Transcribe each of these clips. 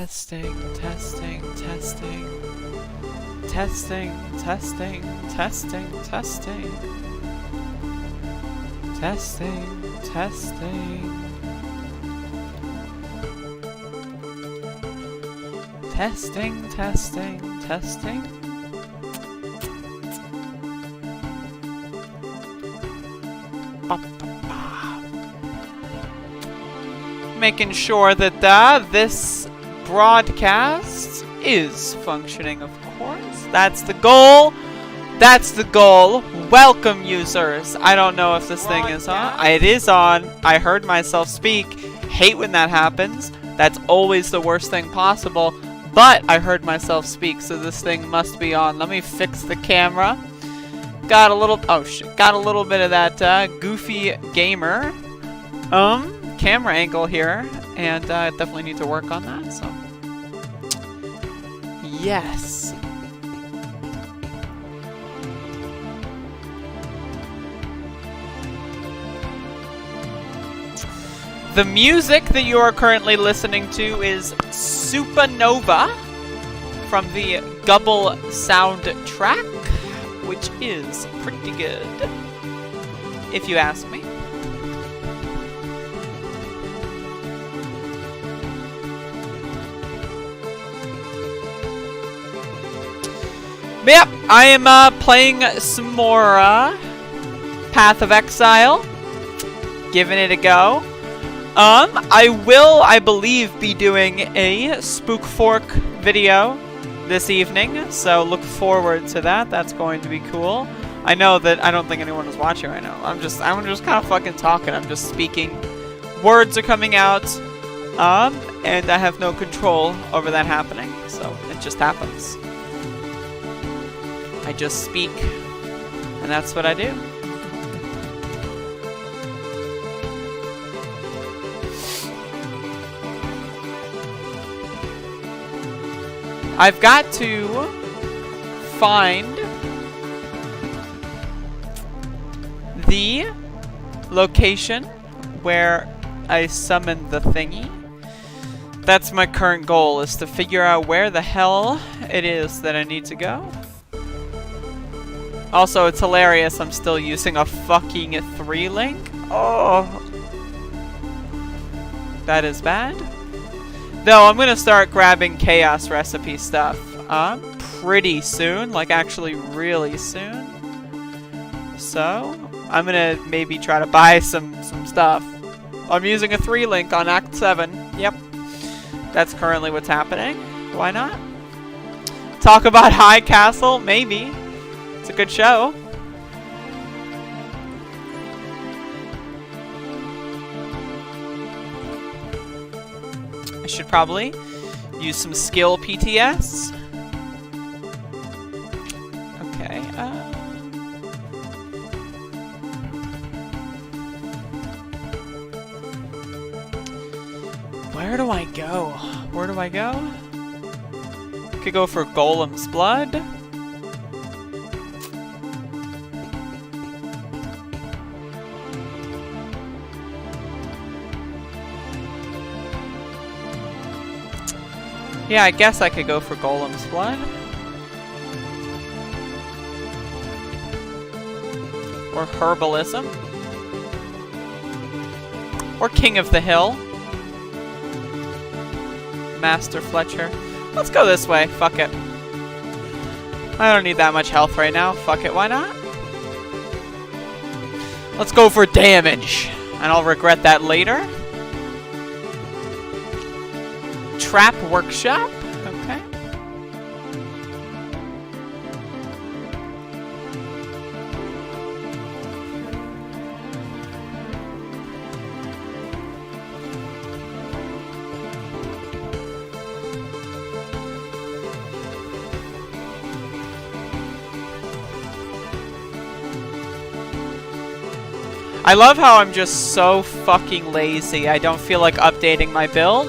Testing, testing, testing. Testing, testing, testing, testing. Testing, testing. Testing, testing, testing. Making sure that this broadcast is functioning, of course. That's the goal. That's the goal. Welcome, users. I don't know if this thing is on. It is on. I heard myself speak. Hate when that happens. That's always the worst thing possible. But I heard myself speak, so this thing must be on. Let me fix the camera. Got a little, oh shit, got a little bit of that goofy gamer camera angle here, and I definitely need to work on that, so. Yes. The music that you are currently listening to is Supernova from the Gubble soundtrack, which is pretty good, if you ask me. But yep, I am playing some more Path of Exile, giving it a go. I will, I believe, be doing a Spook Fork video this evening, so look forward to that. That's going to be cool. I know that I don't think anyone is watching right now. I'm just kind of fucking talking. I'm just speaking. Words are coming out, and I have no control over that happening, so it just happens. I just speak, and that's what I do. I've got to find the location where I summoned the thingy. That's my current goal, is to figure out where the hell it is that I need to go. Also, it's hilarious I'm still using a fucking 3-link. Oh. That is bad. Though, I'm gonna start grabbing chaos recipe stuff pretty soon, like actually really soon. So, I'm gonna maybe try to buy some stuff. I'm using a 3-link on Act 7. Yep. That's currently what's happening. Why not? Talk about High Castle? Maybe. It's a good show. I should probably use some skill PTS. Okay. Where do I go? Where do I go? Could go for Golem's Blood. Yeah, I guess I could go for Golem's Blood. Or Herbalism. Or King of the Hill. Master Fletcher. Let's go this way. Fuck it. I don't need that much health right now. Fuck it, why not? Let's go for damage. And I'll regret that later. Trap Workshop? Okay. I love how I'm just so fucking lazy. I don't feel like updating my build.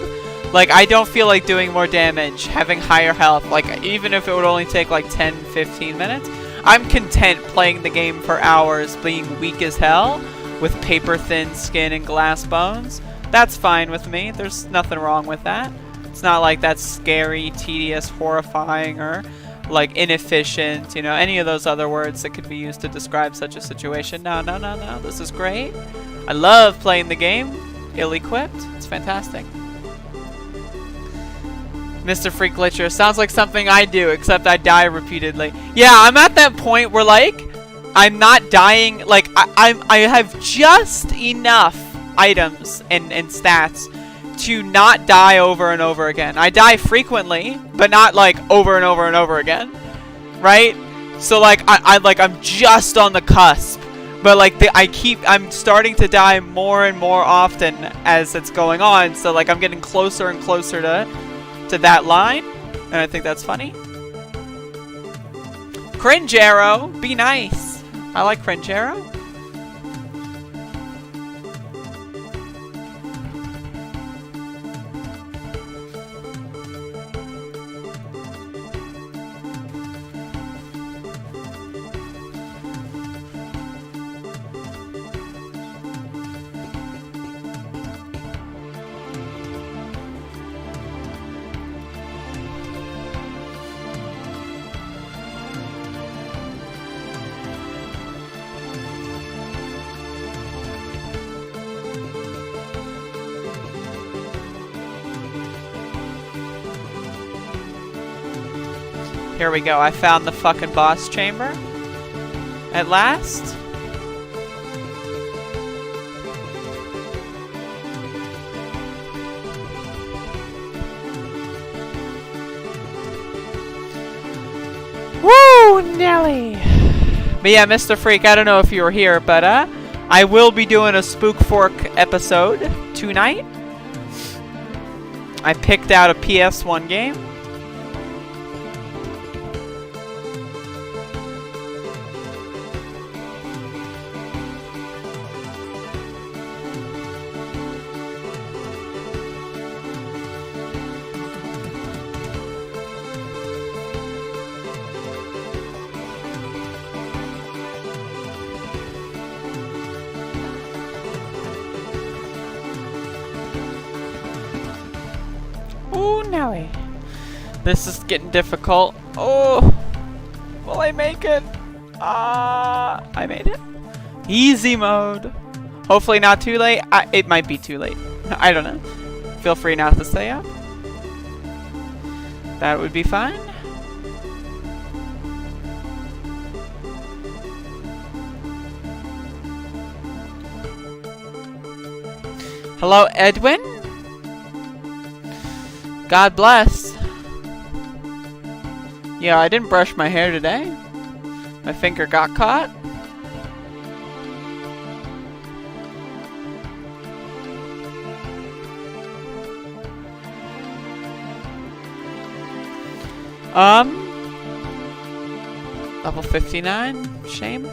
Like, I don't feel like doing more damage, having higher health. Like, even if it would only take like 10, 15 minutes, I'm content playing the game for hours, being weak as hell, with paper-thin skin and glass bones. That's fine with me. There's nothing wrong with that. It's not like that's scary, tedious, horrifying, or like inefficient, you know, any of those other words that could be used to describe such a situation. No, no, no, no. This is great. I love playing the game ill-equipped. It's fantastic. Mr. Freak Glitcher. Sounds like something I do, except I die repeatedly. Yeah, I'm at that point where, like, I'm not dying. Like, I have just enough items and stats to not die over and over again. I die frequently, but not like over and over and over again, right? So like I'm just on the cusp, but like I'm starting to die more and more often as it's going on. So like I'm getting closer and closer to that line, and I think that's funny. Cringe arrow, be nice. I like cringe arrow. Here we go. I found the fucking boss chamber. At last. Woo, Nelly. But yeah, Mr. Freak, I don't know if you were here, but I will be doing a Spook Fork episode tonight. I picked out a PS1 game. Ooh, Nelly. This is getting difficult. Oh, will I make it? I made it. Easy mode. Hopefully not too late. It might be too late. I don't know. Feel free not to stay up. That would be fine. Hello, Edwin. God bless. Yeah, I didn't brush my hair today. My finger got caught. Level 59. Shame.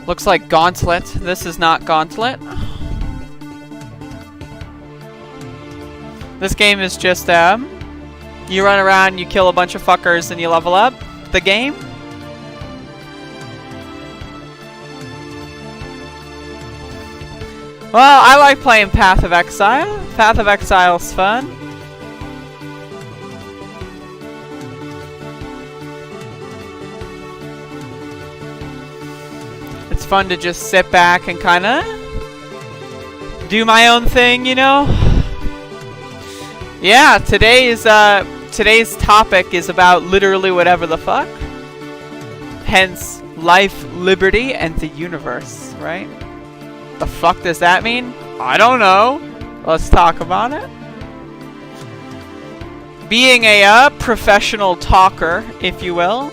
Looks like Gauntlet. This is not Gauntlet. This game is just, you run around, you kill a bunch of fuckers, and you level up the game. Well, I like playing Path of Exile. Path of Exile's fun. It's fun to just sit back and kind of do my own thing, you know? Yeah, today's topic is about literally whatever the fuck. Hence, life, liberty, and the universe, right? The fuck does that mean? I don't know. Let's talk about it. Being a professional talker, if you will,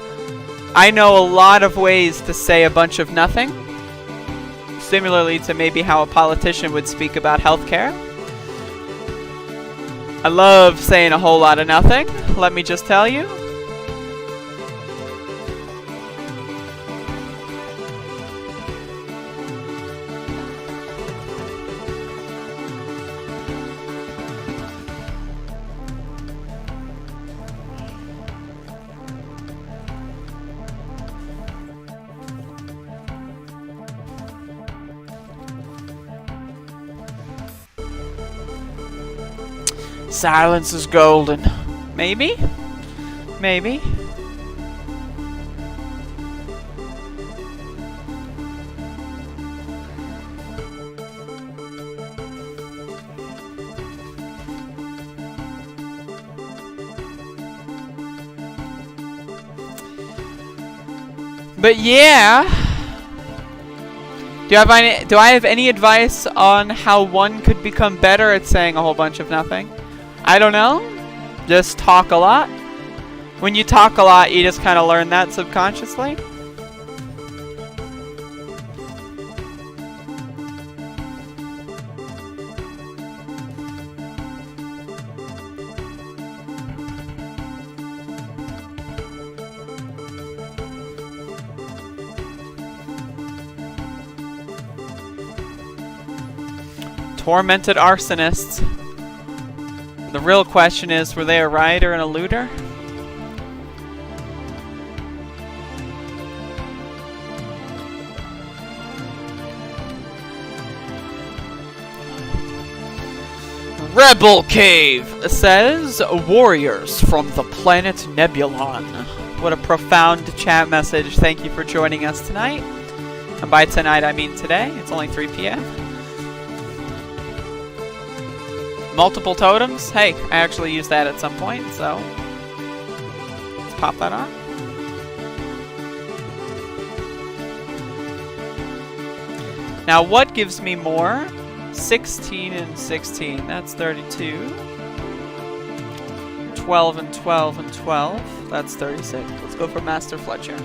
I know a lot of ways to say a bunch of nothing. Similarly to maybe how a politician would speak about healthcare. I love saying a whole lot of nothing, let me just tell you. Silence is golden. Maybe? Maybe. But yeah, do I have any advice on how one could become better at saying a whole bunch of nothing? I don't know. Just talk a lot. When you talk a lot, you just kind of learn that subconsciously. Tormented arsonists. The real question is, were they a rioter and a looter? Rebel Cave says, warriors from the planet Nebulon. What a profound chat message. Thank you for joining us tonight. And by tonight, I mean today. It's only 3 p.m. Multiple totems? Hey, I actually used that at some point, so let's pop that on. Now, what gives me more? 16 and 16, that's 32. 12 and 12 and 12, that's 36. Let's go for Master Fletcher.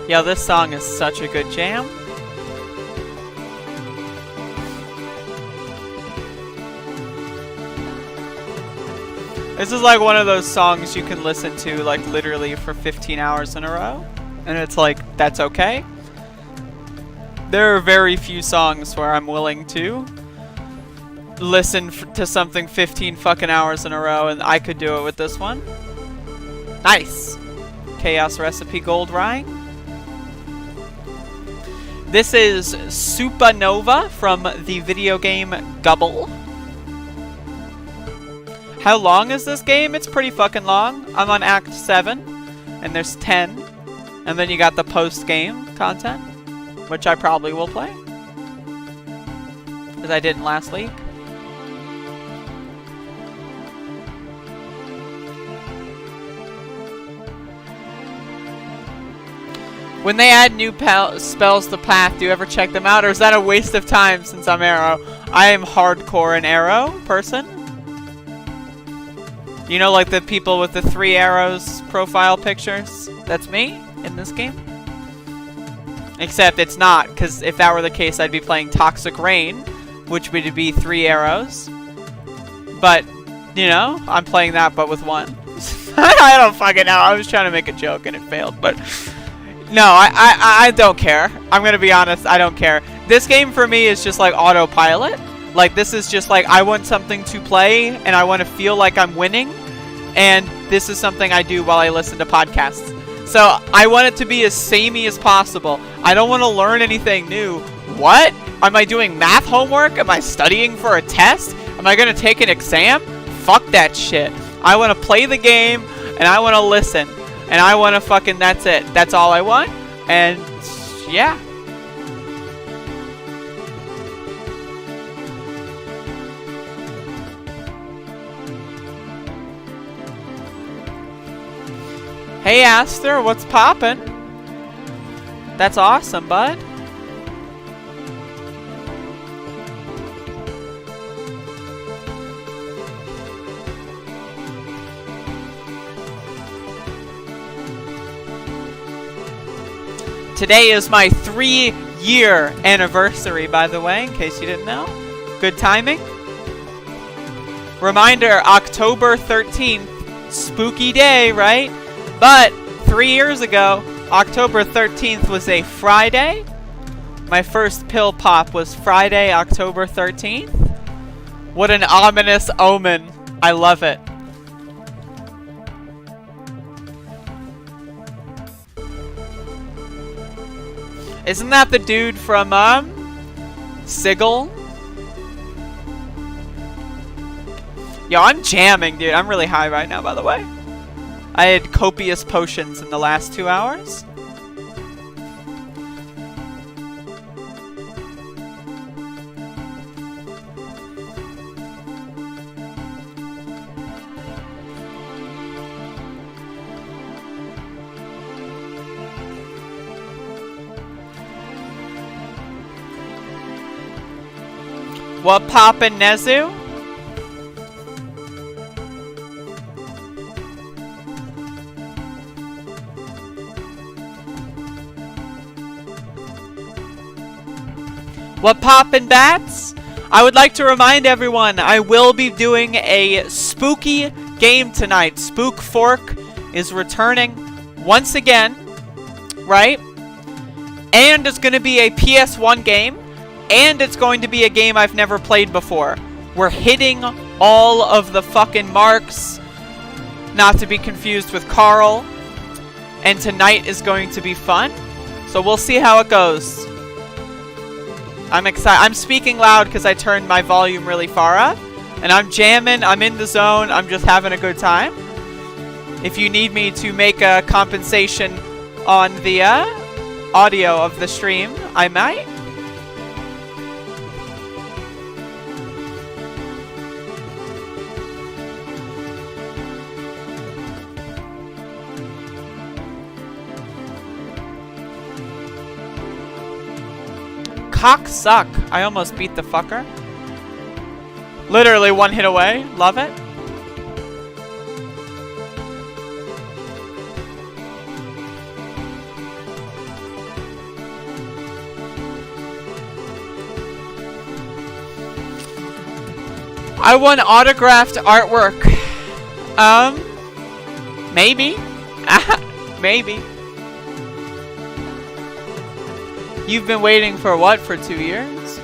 Yo, this song is such a good jam. This is like one of those songs you can listen to like literally for 15 hours in a row. And it's like, that's okay. There are very few songs where I'm willing to listen to something 15 fucking hours in a row, and I could do it with this one. Nice. Chaos Recipe Gold Rhyme. This is Supernova from the video game Gubble. How long is this game? It's pretty fucking long. I'm on Act 7, and there's 10. And then you got the post-game content, which I probably will play, because I didn't last week. When they add new spells to Path, do you ever check them out, or is that a waste of time since I'm Arrow? I am hardcore an Arrow person. You know, like the people with the 3 arrows profile pictures? That's me in this game. Except it's not, because if that were the case, I'd be playing Toxic Rain, which would be 3 arrows. But, you know, I'm playing that but with 1. I don't fucking know. I was trying to make a joke and it failed, but... No, I don't care. I'm gonna be honest, I don't care. This game for me is just like autopilot. Like, this is just like, I want something to play and I want to feel like I'm winning. And this is something I do while I listen to podcasts. So I want it to be as samey as possible. I don't want to learn anything new. What? Am I doing math homework? Am I studying for a test? Am I gonna take an exam? Fuck that shit. I want to play the game and I want to listen. And I want to fucking, that's it. That's all I want. And, yeah. Hey, Aster, what's poppin'? That's awesome, bud. Today is my 3-year anniversary, by the way, in case you didn't know. Good timing. Reminder, October 13th, spooky day, right? But 3 years ago, October 13th was a Friday. My first pill pop was Friday, October 13th. What an ominous omen. I love it. Isn't that the dude from, Sigil? Yo, I'm jamming, dude. I'm really high right now, by the way. I had copious potions in the last 2 hours. What poppin', Nezu? What poppin', bats? I would like to remind everyone I will be doing a spooky game tonight. Spook Fork is returning once again, right? And it's going to be a PS1 game. And it's going to be a game I've never played before. We're hitting all of the fucking marks. Not to be confused with Carl. And tonight is going to be fun. So we'll see how it goes. I'm excited. I'm speaking loud because I turned my volume really far up. And I'm jamming. I'm in the zone. I'm just having a good time. If you need me to make a compensation on the audio of the stream, I might. Cocksuck. I almost beat the fucker. Literally one hit away. Love it. I want autographed artwork. Maybe. Maybe. You've been waiting for what, for 2 years?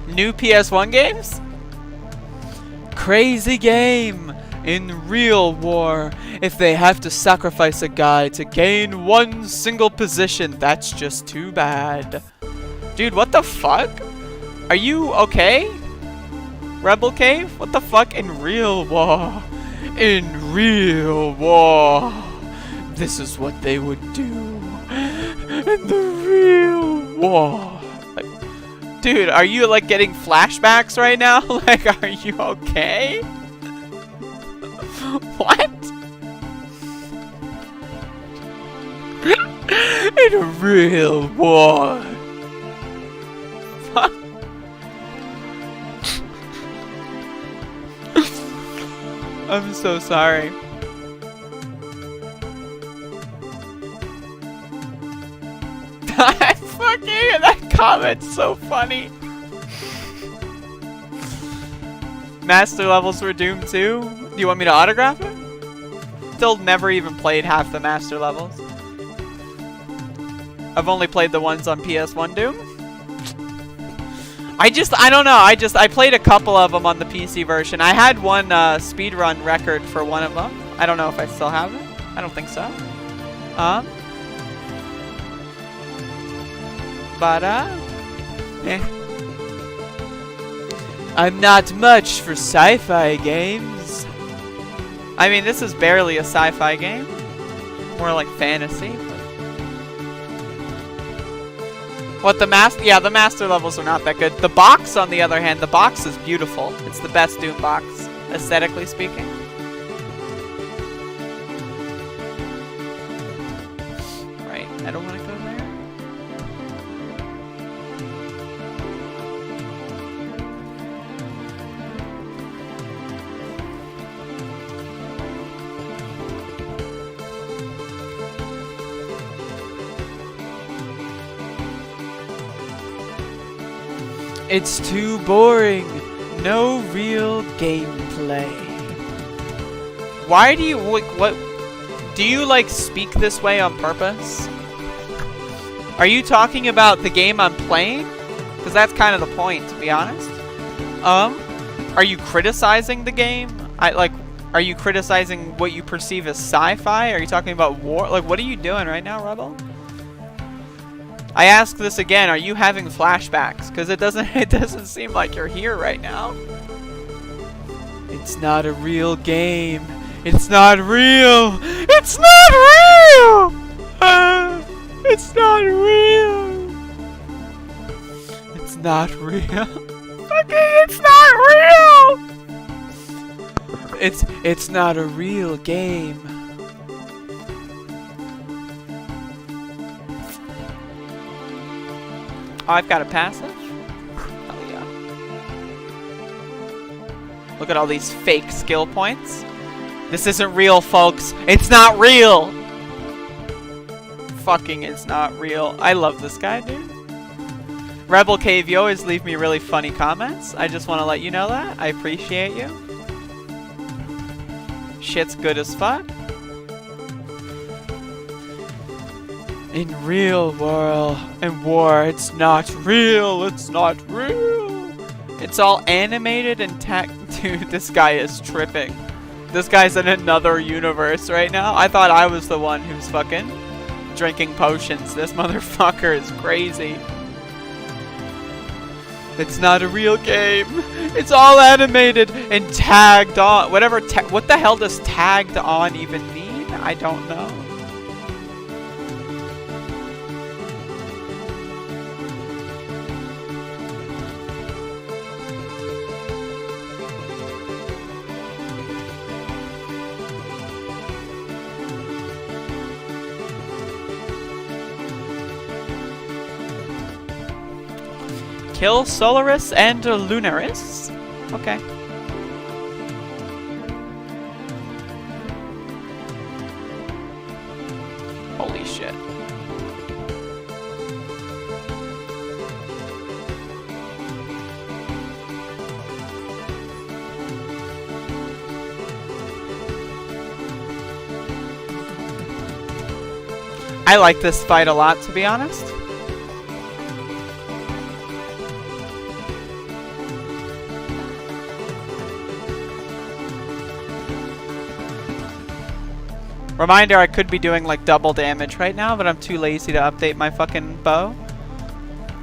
New PS1 games? Crazy game. In real war, if they have to sacrifice a guy to gain one single position, that's just too bad. Dude, what the fuck? Are you okay? Rebel Cave? What the fuck? In real war. In real war. This is what they would do. In the real war. Like, dude, are you like getting flashbacks right now? Like, are you okay? What? In a real war. Fuck. I'm so sorry. Fucking that comment's so funny. Master levels were Doom 2. Do you want me to autograph it? Still never even played half the master levels. I've only played the ones on PS1 Doom. I don't know. I played a couple of them on the PC version. I had one speedrun record for one of them. I don't know if I still have it. I don't think so. But, I'm not much for sci-fi games. I mean, this is barely a sci-fi game. More like fantasy. What, the master? Yeah, the master levels are not that good. The box, on the other hand, the box is beautiful. It's the best Doom box, aesthetically speaking. Right, I don't want to go there. It's too boring. No real gameplay. Why do you what? Do you like speak this way on purpose? Are you talking about the game I'm playing? Because that's kind of the point, to be honest. Are you criticizing the game? Are you criticizing what you perceive as sci-fi? Are you talking about war? Like, what are you doing right now, Rebel? I ask this again, are you having flashbacks? Because it doesn't seem like you're here right now. It's not a real game. It's not real. It's not real. It's not real. It's not real. Fucking, it's not real. It's not a real game. Oh, I've got a passage? Hell yeah. Look at all these fake skill points. This isn't real, folks. It's not real! Fucking it's not real. I love this guy, dude. Rebel Cave, you always leave me really funny comments. I just want to let you know that. I appreciate you. Shit's good as fuck. In real world and war, it's not real. It's not real. It's all animated and tech. Dude, this guy is tripping. This guy's in another universe right now. I thought I was the one who's fucking drinking potions. This motherfucker is crazy. It's not a real game. It's all animated and tagged on. What the hell does tagged on even mean? I don't know. Kill Solaris and Lunaris? Okay. Holy shit. I like this fight a lot, to be honest. Reminder, I could be doing like double damage right now, but I'm too lazy to update my fucking bow.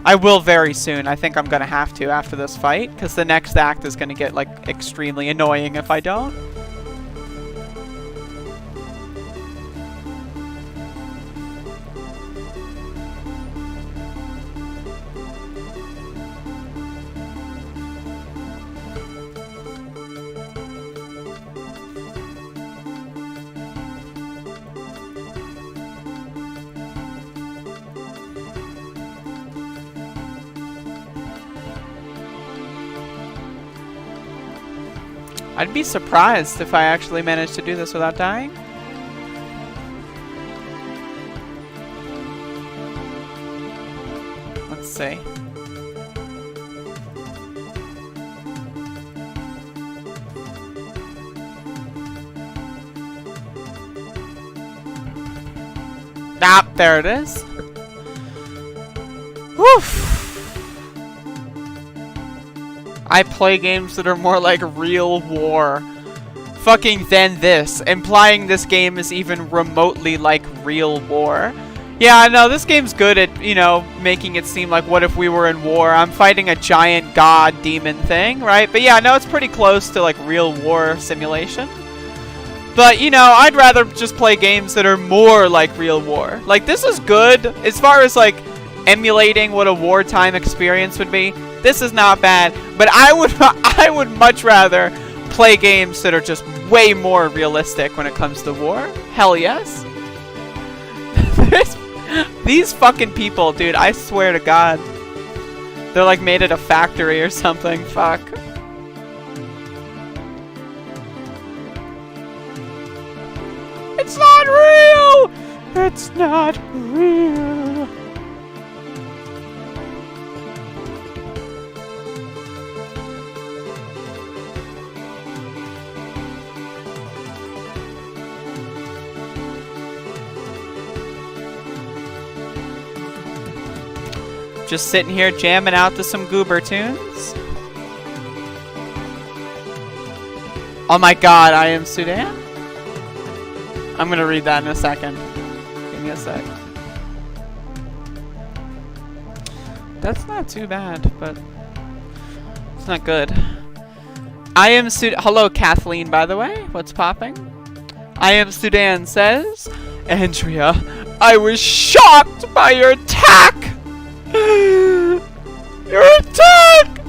I will very soon. I think I'm gonna have to after this fight, because the next act is gonna get like extremely annoying if I don't. I'd be surprised if I actually managed to do this without dying. Let's see. Ah, there it is. Woof! I play games that are more like real war. Fucking than this, implying this game is even remotely like real war. Yeah, I know, this game's good at, you know, making it seem like what if we were in war? I'm fighting a giant god demon thing, right? But yeah, no, it's pretty close to like real war simulation. But, you know, I'd rather just play games that are more like real war. Like, this is good as far as like emulating what a wartime experience would be. This is not bad, but I would much rather play games that are just way more realistic when it comes to war. Hell yes. These fucking people, dude, I swear to God. They're like made at a factory or something. Fuck. It's not real! It's not real. Just sitting here jamming out to some goober tunes. Oh my god, I am Sudan? I'm gonna read that in a second. Give me a sec. That's not too bad, but it's not good. I am Sudan. Hello, Kathleen, by the way. What's popping? I am Sudan says, Andrea, I was shocked by your attack! Your attack!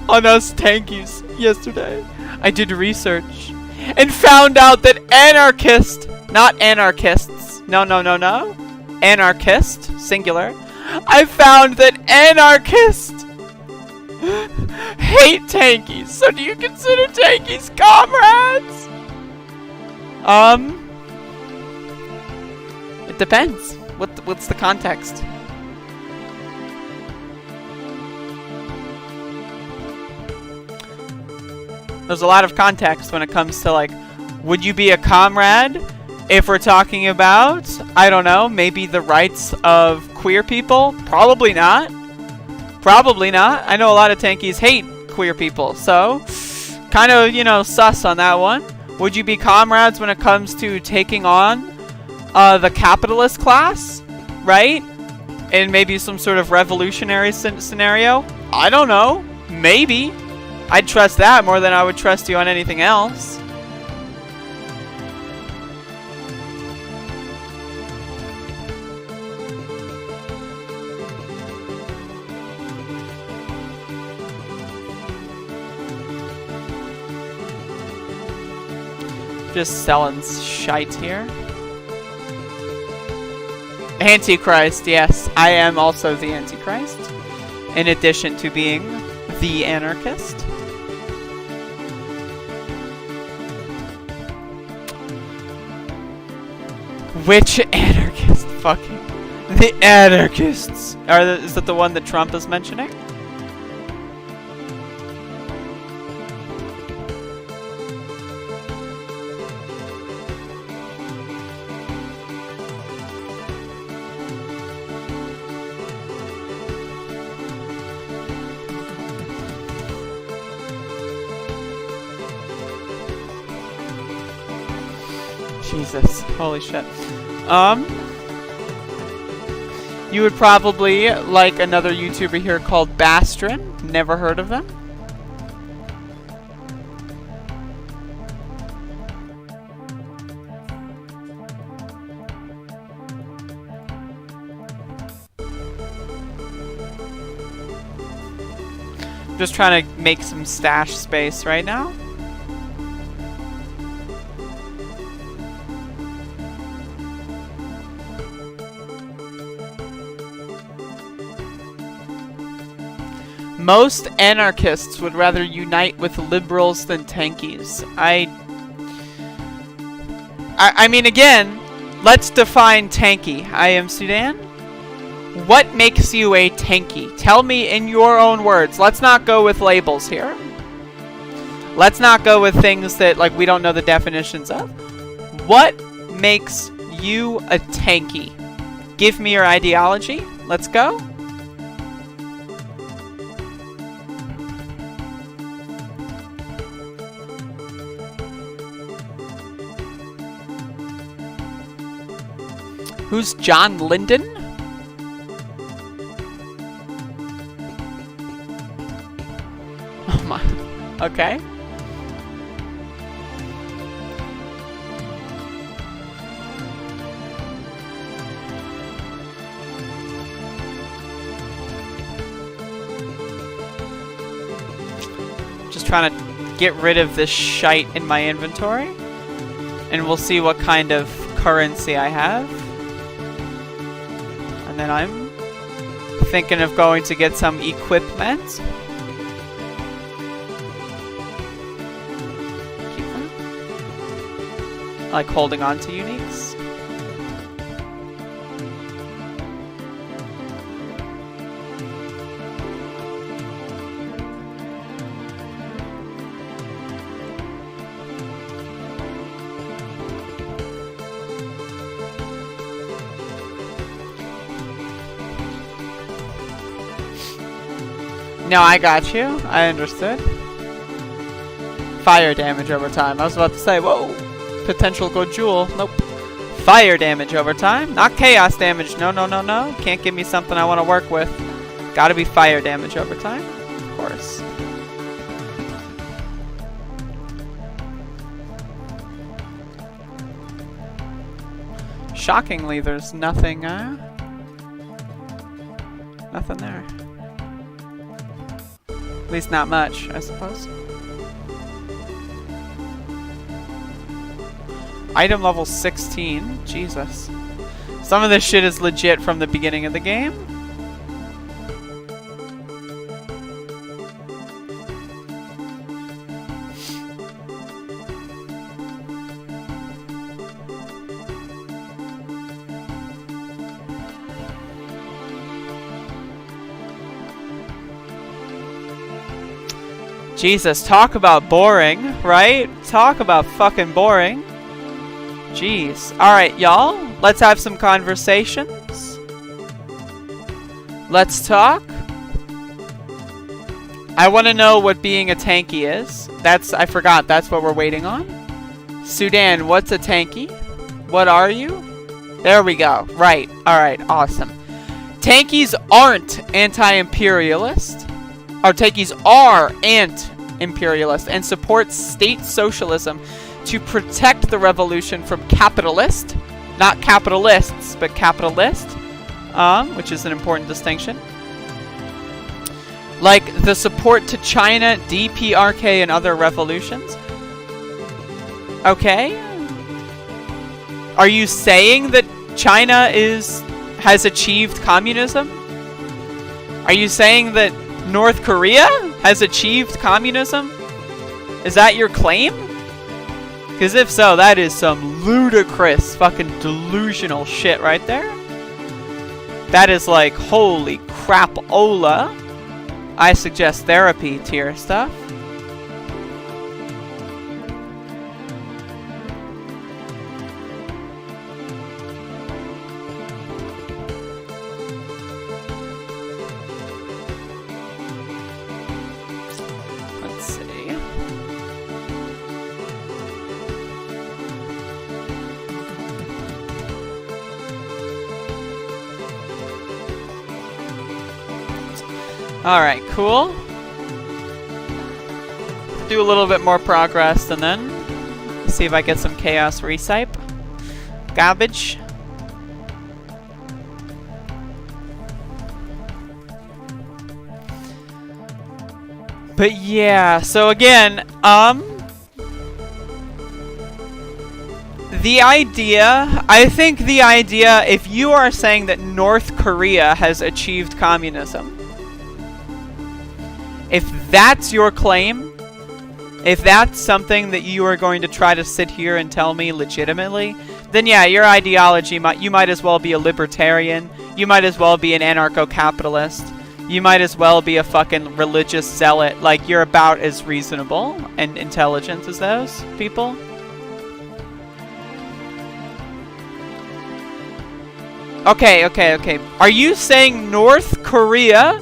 On us tankies yesterday. I did research and found out that not anarchists. No. Anarchist, singular. I found that anarchists hate tankies. So do you consider tankies comrades? It depends. What's the context? There's a lot of context when it comes to, like, would you be a comrade if we're talking about, I don't know, maybe the rights of queer people? Probably not. Probably not. I know a lot of tankies hate queer people, so kind of, you know, sus on that one. Would you be comrades when it comes to taking on the capitalist class, right? In maybe some sort of revolutionary scenario? I don't know. Maybe. I'd trust that more than I would trust you on anything else. Just selling shite here. Antichrist, yes. I am also the Antichrist. In addition to being the anarchist. Which anarchist? Fucking. The anarchists. Is that the one that Trump is mentioning? Jesus, holy shit. You would probably like another YouTuber here called Bastrin. Never heard of them. Just trying to make some stash space right now. Most anarchists would rather unite with liberals than tankies. I mean, again, let's define tanky. I am Sudan. What makes you a tanky? Tell me in your own words. Let's not go with labels here. Let's not go with things that, like, we don't know the definitions of. What makes you a tanky? Give me your ideology. Let's go. Who's John Linden? Oh my. Okay. Just trying to get rid of this shite in my inventory. And we'll see what kind of currency I have. And then I'm thinking of going to get some equipment. Keep them. I like holding on to uniques. No, I got you. I understood. Fire damage over time. I was about to say, whoa. Potential go jewel. Nope. Fire damage over time. Not chaos damage. No, no, no, no. Can't give me something I want to work with. Gotta be fire damage over time, of course. Shockingly, there's nothing, nothing there. At least not much, I suppose. Item level 16, Jesus. Some of this shit is legit from the beginning of the game. Jesus, talk about boring, right? Talk about fucking boring. Jeez. Alright, y'all. Let's have some conversations. Let's talk. I want to know what being a tanky is. I forgot. That's what we're waiting on. Sudan, what's a tanky? What are you? There we go. Right. Alright, awesome. Tankies aren't anti-imperialist. Our tankies are ant-imperialist and support state socialism to protect the revolution from capitalist, not capitalists, but capitalist, which is an important distinction. Like the support to China, DPRK, and other revolutions. Okay. Are you saying that China has achieved communism? Are you saying that North Korea has achieved communism? Is that your claim? Because if so, that is some ludicrous fucking delusional shit right there. That is like, holy crap-ola. I suggest therapy tier stuff. Alright, cool. Do a little bit more progress and then see if I get some chaos recipe. Garbage. But yeah, so again, I think the idea, if you are saying that North Korea has achieved communism, if that's your claim, if that's something that you are going to try to sit here and tell me legitimately, then yeah, your ideology, you might as well be a libertarian, you might as well be an anarcho-capitalist, you might as well be a fucking religious zealot. Like, you're about as reasonable and intelligent as those people. Okay. Are you saying North Korea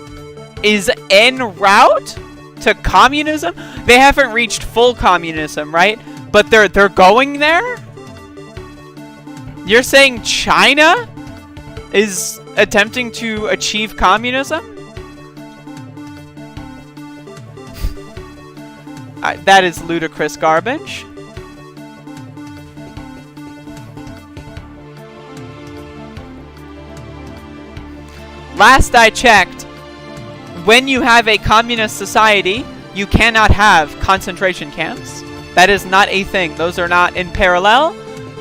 is en route to communism? They haven't reached full communism, right? But they're going there? You're saying China is attempting to achieve communism? That is ludicrous garbage. Last I checked, when you have a communist society, you cannot have concentration camps. That is not a thing. Those are not in parallel.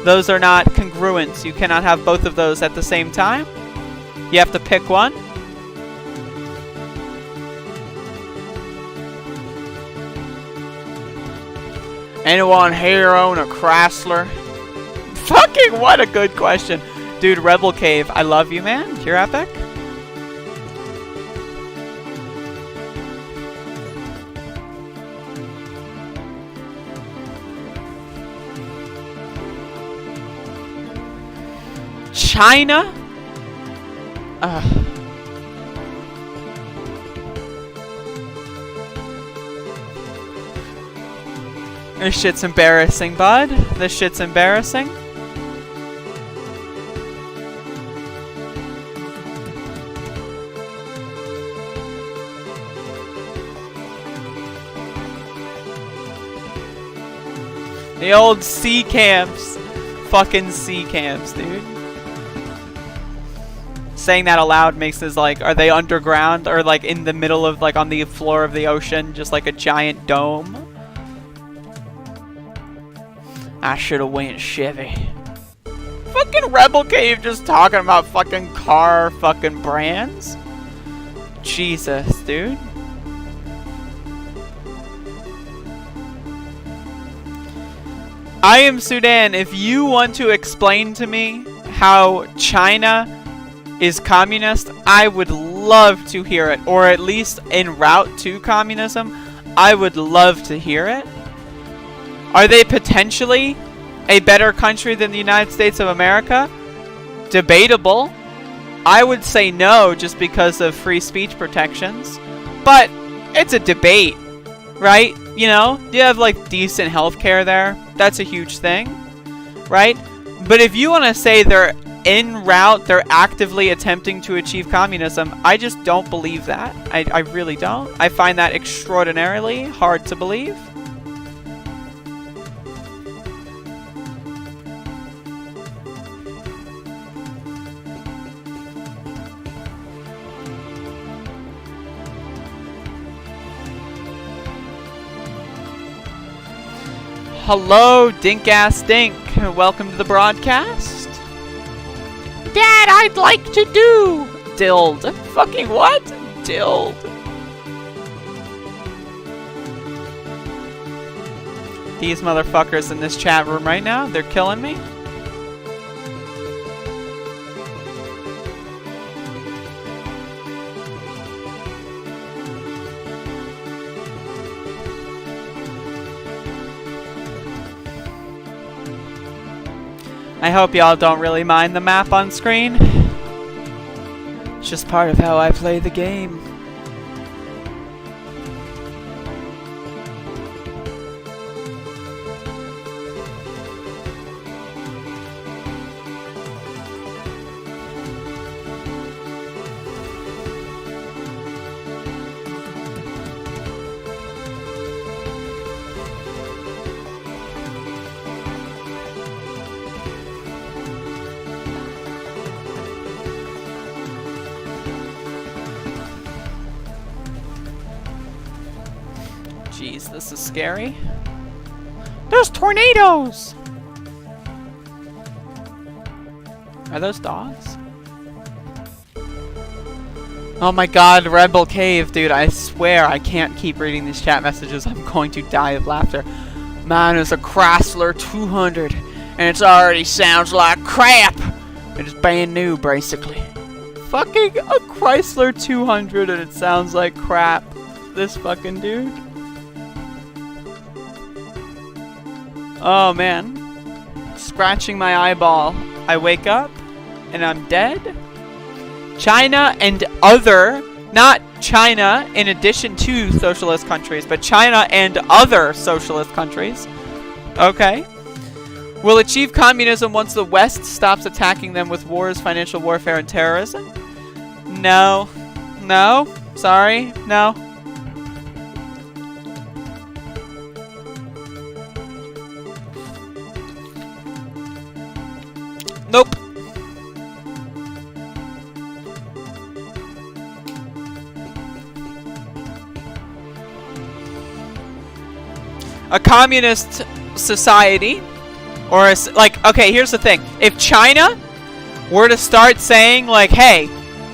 Those are not congruent. You cannot have both of those at the same time. You have to pick one. Anyone here own a Chrysler? Fucking what a good question. Dude, Rebel Cave, I love you, man. You're epic. China? This shit's embarrassing, bud. This shit's embarrassing. The old sea camps. Fucking sea camps, dude. Saying that aloud makes this like, are they underground or like in the middle of like on the floor of the ocean, just like a giant dome? I should have went Chevy. Fucking Rebel Cave just talking about fucking car fucking brands. Jesus, dude. I am Sudan. If you want to explain to me how China is communist, I would love to hear it. Or at least en route to communism, I would love to hear it. Are they potentially a better country than the United States of America? Debatable. I would say no just because of free speech protections. But it's a debate, right? You know, you have like decent healthcare there. That's a huge thing, right? But if you want to say they're en route, they're actively attempting to achieve communism, I just don't believe that. I really don't. I find that extraordinarily hard to believe. Hello, Dink-Ass Dink. Welcome to the broadcast. Dad, I'd like to do... Dild. Fucking what? Dild. These motherfuckers in this chat room right now, they're killing me. I hope y'all don't really mind the map on screen. It's just part of how I play the game. Jeez, this is scary. There's tornadoes! Are those dogs? Oh my god, Rebel Cave, dude, I swear I can't keep reading these chat messages. I'm going to die of laughter. Mine is a Chrysler 200, and it already sounds like crap! It is brand new, basically. Fucking a Chrysler 200 and it sounds like crap. This fucking dude. Oh man. Scratching my eyeball. I wake up and I'm dead. China and other, not China in addition to socialist countries, but China and other socialist countries. Okay. Will achieve communism once the West stops attacking them with wars, financial warfare, and terrorism? No. No. Sorry. No. Nope. A communist society, or a, like, okay, here's the thing. If China were to start saying, like, hey,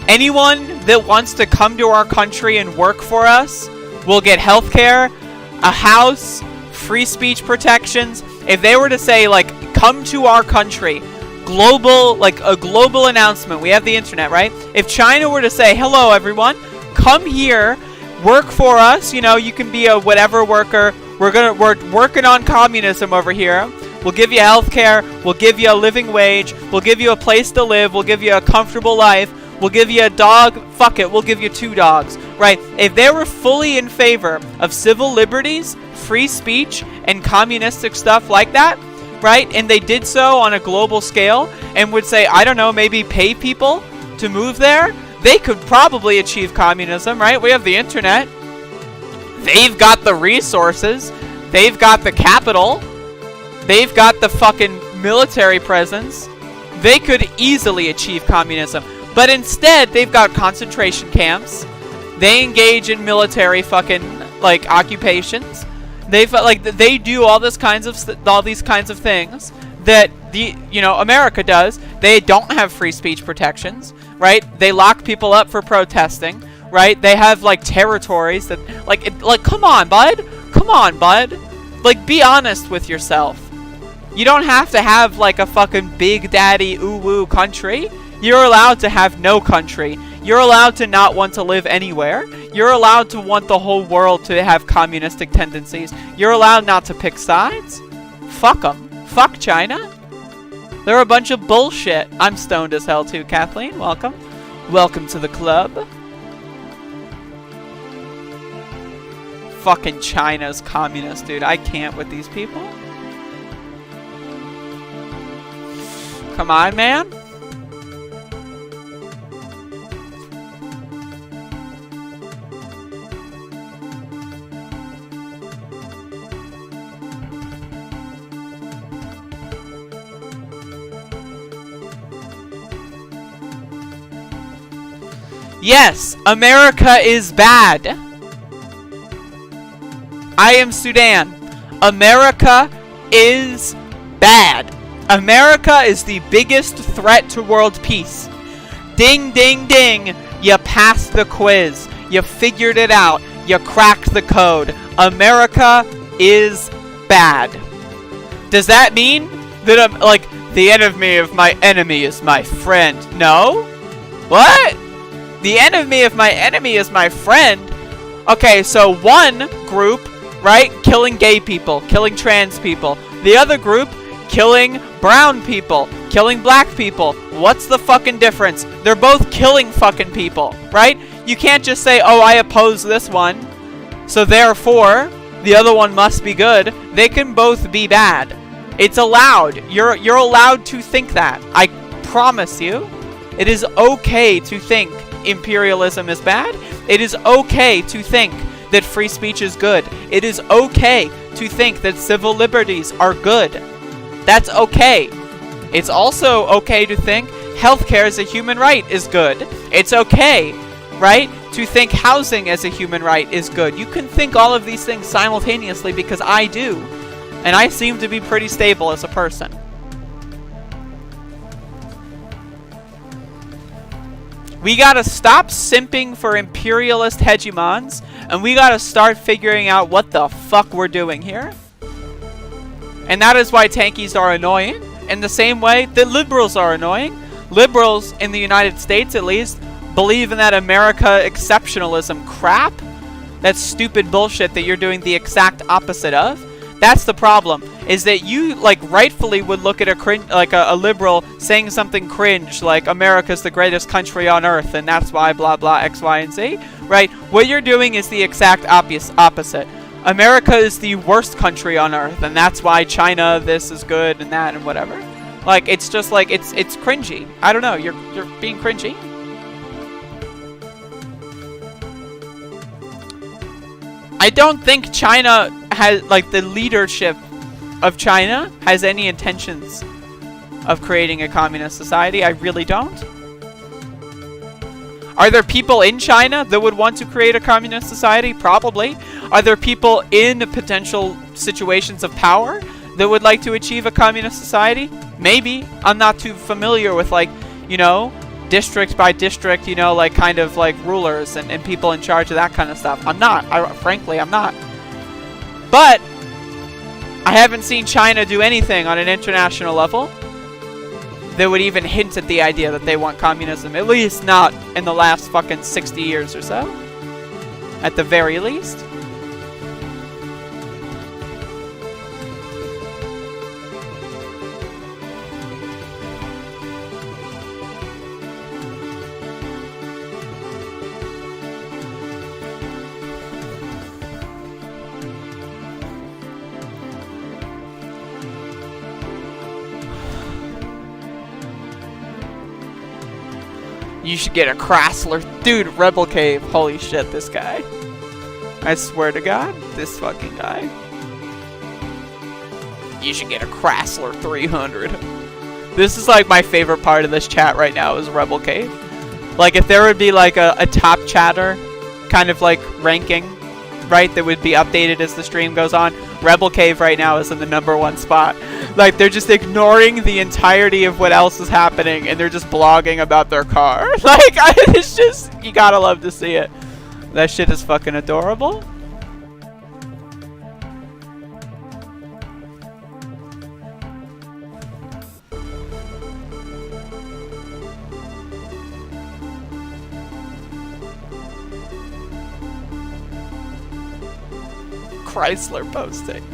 anyone that wants to come to our country and work for us will get healthcare, a house, free speech protections. If they were to say, like, come to our country, global, like a global announcement, we have the internet, right? If China were to say, hello everyone, come here, work for us, you know, you can be a whatever worker, we're working on communism over here, we'll give you healthcare, we'll give you a living wage, we'll give you a place to live, we'll give you a comfortable life, we'll give you a dog, fuck it, we'll give you 2 dogs, right? If they were fully in favor of civil liberties, free speech, and communistic stuff like that, right? And they did so on a global scale and would say, I don't know, maybe pay people to move there, they could probably achieve communism, right? We have the internet. They've got the resources. They've got the capital. They've got the fucking military presence. They could easily achieve communism. But instead, they've got concentration camps. They engage in military fucking, like, occupations. They do all these kinds of things that America does. They don't have free speech protections, right? They lock people up for protesting, right? They have, like, territories that, come on, bud. Come on, bud. Like, be honest with yourself. You don't have to have, like, a fucking big daddy ooh-woo country. You're allowed to have no country. You're allowed to not want to live anywhere. You're allowed to want the whole world to have communistic tendencies. You're allowed not to pick sides. Fuck them. Fuck China. They're a bunch of bullshit. I'm stoned as hell too, Kathleen. Welcome. Welcome to the club. Fucking China's communist, dude. I can't with these people. Come on, man. Yes, America is bad. I am Sudan. America is bad. America is the biggest threat to world peace. Ding, ding, ding. You passed the quiz. You figured it out. You cracked the code. America is bad. Does that mean that I'm, like, the enemy of my enemy is my friend? No? What? The enemy of my enemy is my friend? Okay, so one group, right, killing gay people, killing trans people. The other group, killing brown people, killing black people. What's the fucking difference? They're both killing fucking people, right? You can't just say, oh, I oppose this one, so therefore, the other one must be good. They can both be bad. It's allowed. You're allowed to think that. I promise you. It is okay to think imperialism is bad. It is okay to think that free speech is good. It is okay to think that civil liberties are good. That's okay. It's also okay to think healthcare as a human right is good. It's okay, right, to think housing as a human right is good. You can think all of these things simultaneously because I do. And I seem to be pretty stable as a person. We gotta stop simping for imperialist hegemons, and we gotta start figuring out what the fuck we're doing here. And that is why tankies are annoying, in the same way that liberals are annoying. Liberals, in the United States at least, believe in that America exceptionalism crap. That stupid bullshit that you're doing the exact opposite of. That's the problem, is that you, like, rightfully would look at a liberal saying something cringe, like America's the greatest country on earth, and that's why blah blah X, Y, and Z, right? What you're doing is the exact opposite. America is the worst country on earth, and that's why China, this is good, and that, and whatever. Like, it's just like, it's cringy. I don't know, you're being cringy. I don't think China has, like, the leadership of China has any intentions of creating a communist society. I really don't. Are there people in China that would want to create a communist society? Probably. Are there people in potential situations of power that would like to achieve a communist society? Maybe. I'm not too familiar with, like, you know, district by district, you know, like, kind of, like, rulers and people in charge of that kind of stuff. I'm not. Frankly, I'm not. But I haven't seen China do anything on an international level that would even hint at the idea that they want communism. At least not in the last fucking 60 years or so. At the very least. You should get a Chrysler. Dude, Rebel Cave. Holy shit, this guy. I swear to God, this fucking guy. You should get a Chrysler 300. This is like my favorite part of this chat right now is Rebel Cave. Like if there would be like a top chatter kind of like ranking, right, that would be updated as the stream goes on, Rebel Cave right now is in the #1 spot. Like they're just ignoring the entirety of what else is happening and they're just blogging about their car. Like it's just, you gotta love to see it. That shit is fucking adorable. Chrysler posting.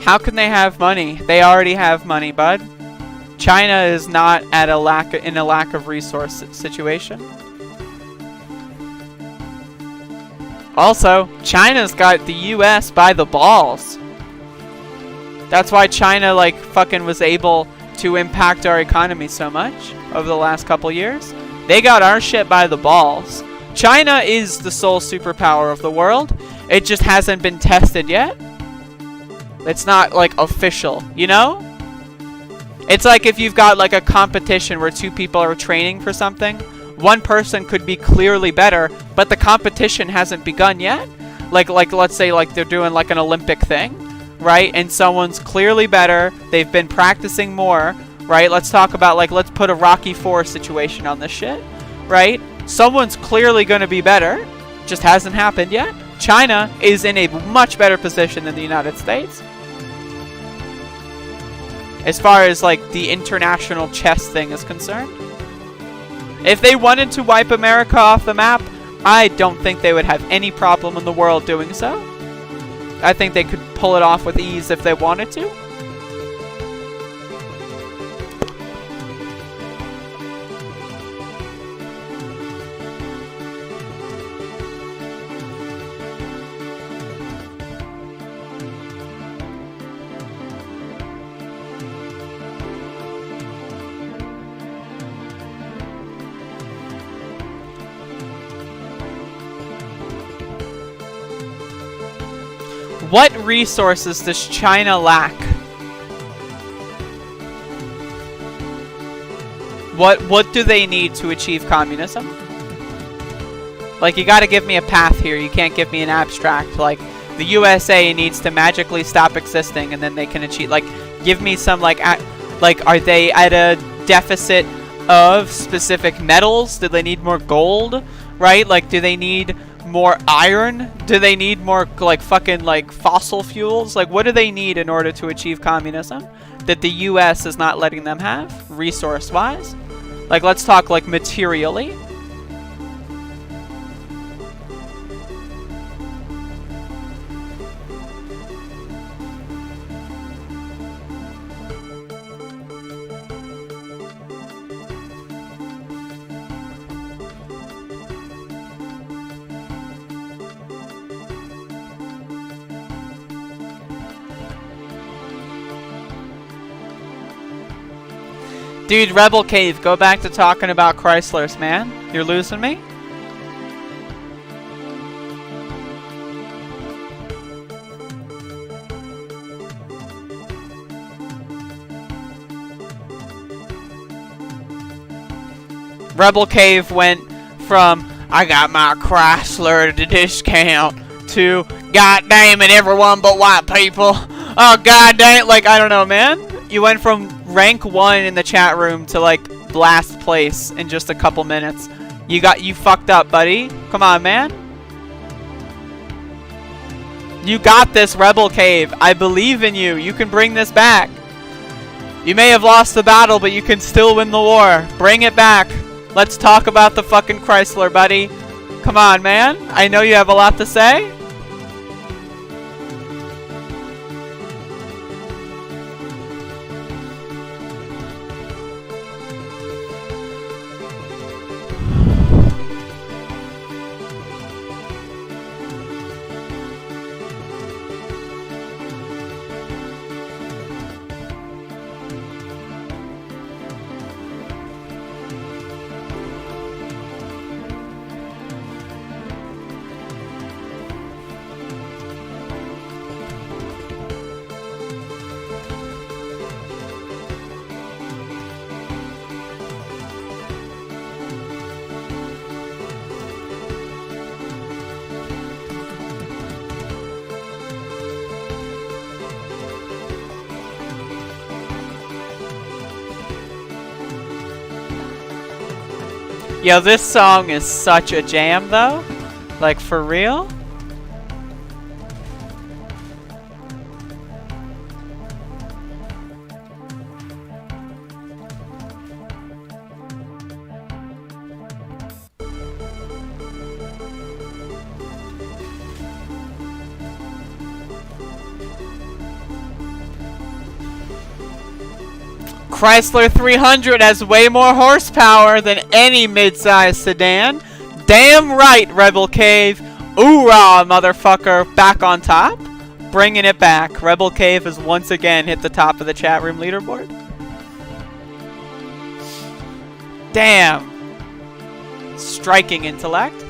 How can they have money? They already have money, bud. China is not at in a lack of resource situation. Also, China's got the US by the balls. That's why China like fucking was able to impact our economy so much over the last couple years. They got our shit by the balls. China is the sole superpower of the world. It just hasn't been tested yet. It's not like official, you know? It's like if you've got like a competition where two people are training for something. One person could be clearly better, but the competition hasn't begun yet. Like let's say like they're doing like an Olympic thing, right? And someone's clearly better. They've been practicing more, right? Let's talk about like, let's put a Rocky IV situation on this shit, right? Someone's clearly going to be better. Just hasn't happened yet. China is in a much better position than the United States. As far as like the international chess thing is concerned. If they wanted to wipe America off the map, I don't think they would have any problem in the world doing so. I think they could pull it off with ease if they wanted to. What resources does China lack? What do they need to achieve communism? Like, you gotta give me a path here. You can't give me an abstract. Like, the USA needs to magically stop existing and then they can achieve, like, give me some, like, are they at a deficit of specific metals? Do they need more gold? Right? Like, do they need more iron? Do they need more like fucking like fossil fuels? Like what do they need in order to achieve communism that the US is not letting them have resource wise? Like let's talk like materially. Dude, Rebel Cave, go back to talking about Chryslers, man. You're losing me? Rebel Cave went from, I got my Chrysler at a discount, to, God damn it, everyone but white people. Oh, god damn it, like, I don't know, man. You went from rank 1 in the chat room to like last place in just a couple minutes. You fucked up, buddy. Come on, man. You got this, Rebel Cave. I believe in you. You can bring this back. You may have lost the battle, but you can still win the war. Bring it back. Let's talk about the fucking Chrysler, buddy. Come on, man. I know you have a lot to say. Yo, this song is such a jam, though. Like, for real? Chrysler 300 has way more horsepower than any mid-size sedan. Damn right, Rebel Cave. Oorah, motherfucker. Back on top. Bringing it back. Rebel Cave has once again hit the top of the chat room leaderboard. Damn. Striking intellect.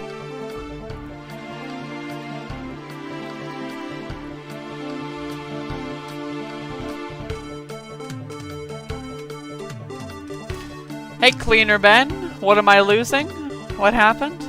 Hey, Cleaner Ben. What am I losing? What happened?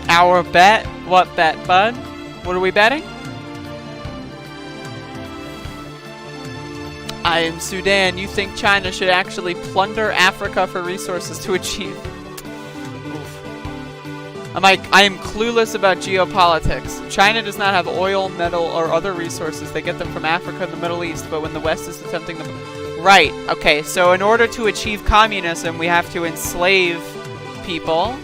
Our bet? What bet, bud? What are we betting? I am Sudan. You think China should actually plunder Africa for resources to achieve? Oof. I am clueless about geopolitics. China does not have oil, metal, or other resources. They get them from Africa and the Middle East, but when the West is attempting them... Right, okay, so in order to achieve communism, we have to enslave people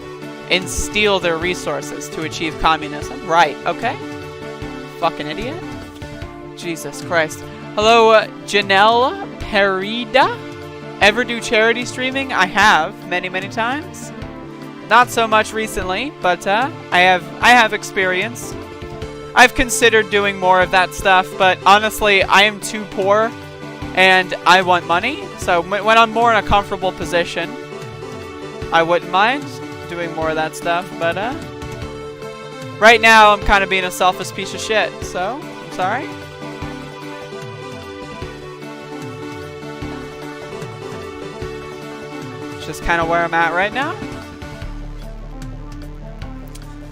and steal their resources to achieve communism. Right, okay. Fucking idiot. Jesus Christ. Hello, Janelle Perida. Ever do charity streaming? I have, many, many times. Not so much recently, but I have experience. I've considered doing more of that stuff, but honestly, I am too poor, and I want money. So when I'm more in a comfortable position, I wouldn't mind doing more of that stuff. But right now, I'm kind of being a selfish piece of shit. So I'm sorry. Just kind of where I'm at right now.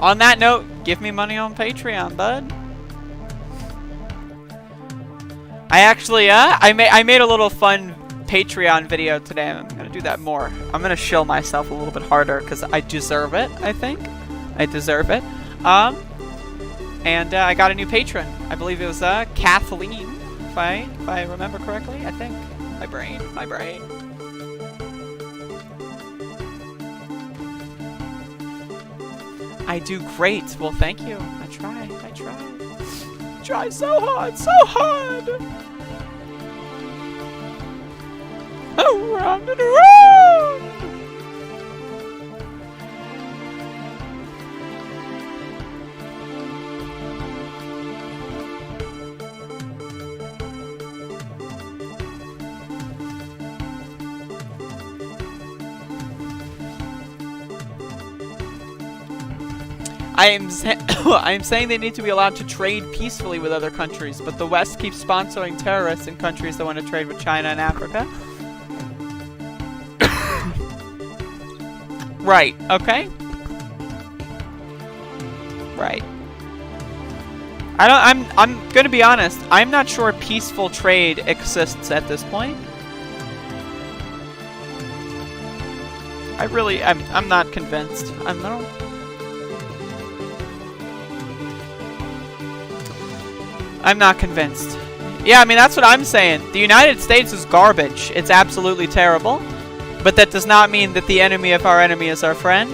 On that note, give me money on Patreon, bud. I actually, I made a little fun Patreon video today. I'm gonna do that more. I'm gonna shill myself a little bit harder because I deserve it. I think I deserve it. And I got a new patron. I believe it was Kathleen, if I remember correctly. I think my brain. I do great. Well, thank you. I try. Try so hard. Around and around. I am saying they need to be allowed to trade peacefully with other countries, but the West keeps sponsoring terrorists in countries that want to trade with China and Africa. Right, okay? Right. I'm gonna be honest, I'm not sure peaceful trade exists at this point. I'm not convinced. I'm not convinced. Yeah, I mean, that's what I'm saying. The United States is garbage. It's absolutely terrible. But that does not mean that the enemy of our enemy is our friend.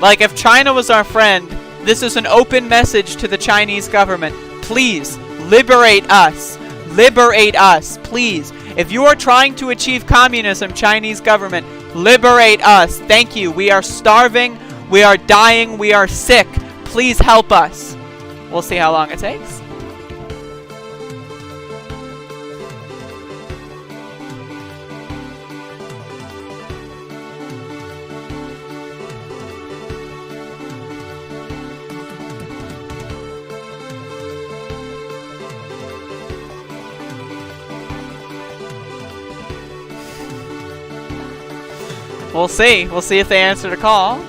Like, if China was our friend, this is an open message to the Chinese government. Please, liberate us. Liberate us, please. If you are trying to achieve communism, Chinese government, liberate us. Thank you. We are starving. We are dying. We are sick. Please help us. We'll see how long it takes. We'll see. We'll see if they answer the call.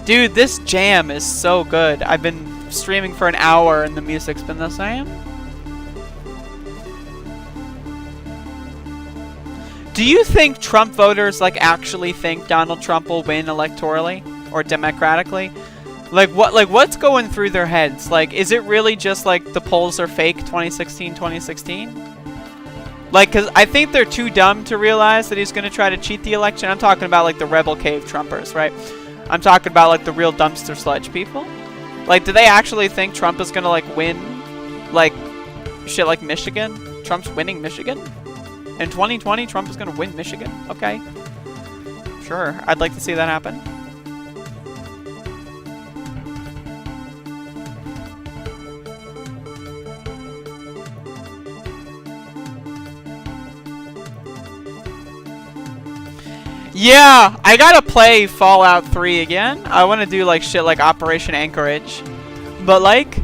Dude, this jam is so good. I've been streaming for an hour and the music's been the same. Do you think Trump voters like actually think Donald Trump will win electorally or democratically? Like what's going through their heads? Like, is it really just like the polls are fake 2016? Like, cause I think they're too dumb to realize that he's gonna try to cheat the election. I'm talking about like the rebel cave Trumpers, right? I'm talking about like the real dumpster sludge people. Like, do they actually think Trump is gonna like win like shit like Michigan? Trump's winning Michigan? In 2020, Trump is gonna win Michigan? Okay. Sure, I'd like to see that happen. Yeah, I gotta play Fallout 3 again. I want to do like shit like Operation Anchorage, but like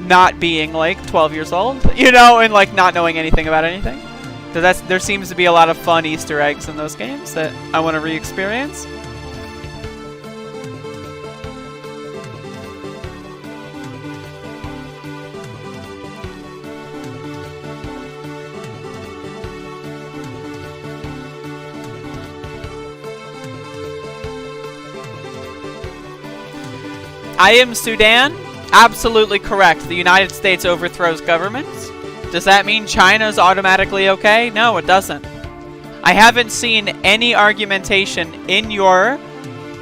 not being like 12 years old, you know, and like not knowing anything about anything. So there seems to be a lot of fun Easter eggs in those games that I want to re-experience. I am Sudan? Absolutely correct. The United States overthrows governments. Does that mean China's automatically okay? No, it doesn't. I haven't seen any argumentation in your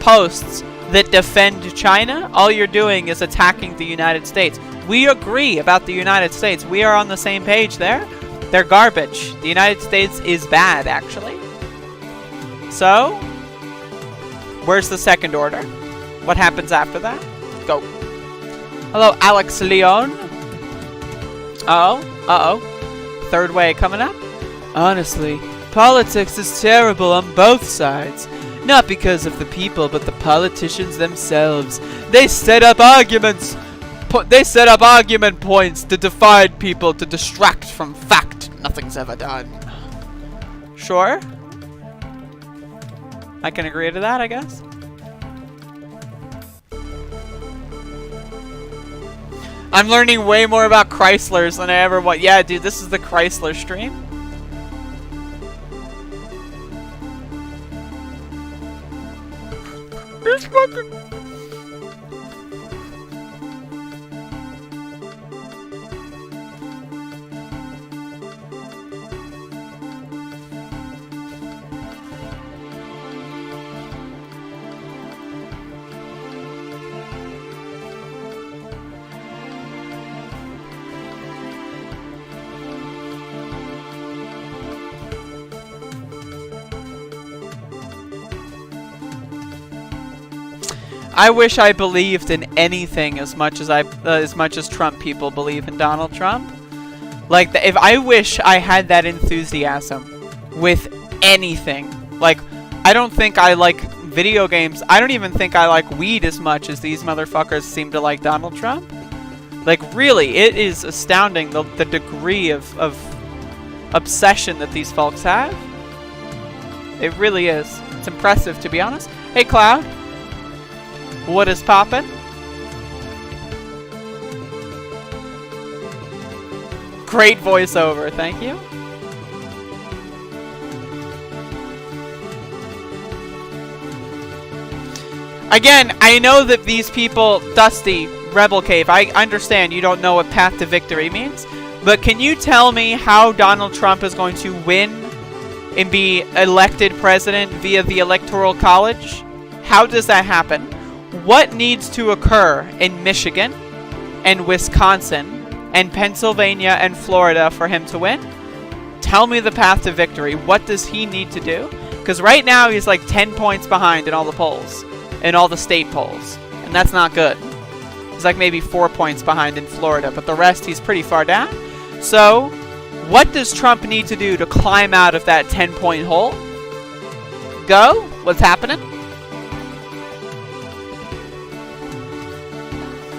posts that defend China. All you're doing is attacking the United States. We agree about the United States. We are on the same page there. They're garbage. The United States is bad, actually. So, where's the second order? What happens after that? Go. Hello, Alex Leon. Uh-oh. Third way coming up. Honestly, politics is terrible on both sides. Not because of the people, but the politicians themselves. They set up arguments. They set up argument points to divide people, to distract from fact nothing's ever done. Sure. I can agree to that, I guess. I'm learning way more about Chryslers than I ever want. Yeah, dude, this is the Chrysler stream. This fucking... I wish I believed in anything as much as Trump people believe in Donald Trump. Like, if I wish I had that enthusiasm with anything. Like, I don't think I like video games. I don't even think I like weed as much as these motherfuckers seem to like Donald Trump. Like, really, it is astounding the degree of obsession that these folks have. It really is. It's impressive, to be honest. Hey, Cloud. What is poppin'? Great voiceover, thank you. Again, I know that these people, Dusty, Rebel Cave, I understand you don't know what path to victory means, but can you tell me how Donald Trump is going to win and be elected president via the Electoral College? How does that happen? What needs to occur in Michigan and Wisconsin and Pennsylvania and Florida for him to win? Tell me the path to victory. What does he need to do? Because right now he's like 10 points behind in all the polls, in all the state polls. And that's not good. He's like maybe 4 points behind in Florida, but the rest he's pretty far down. So, what does Trump need to do to climb out of that 10-point hole Go. What's happening?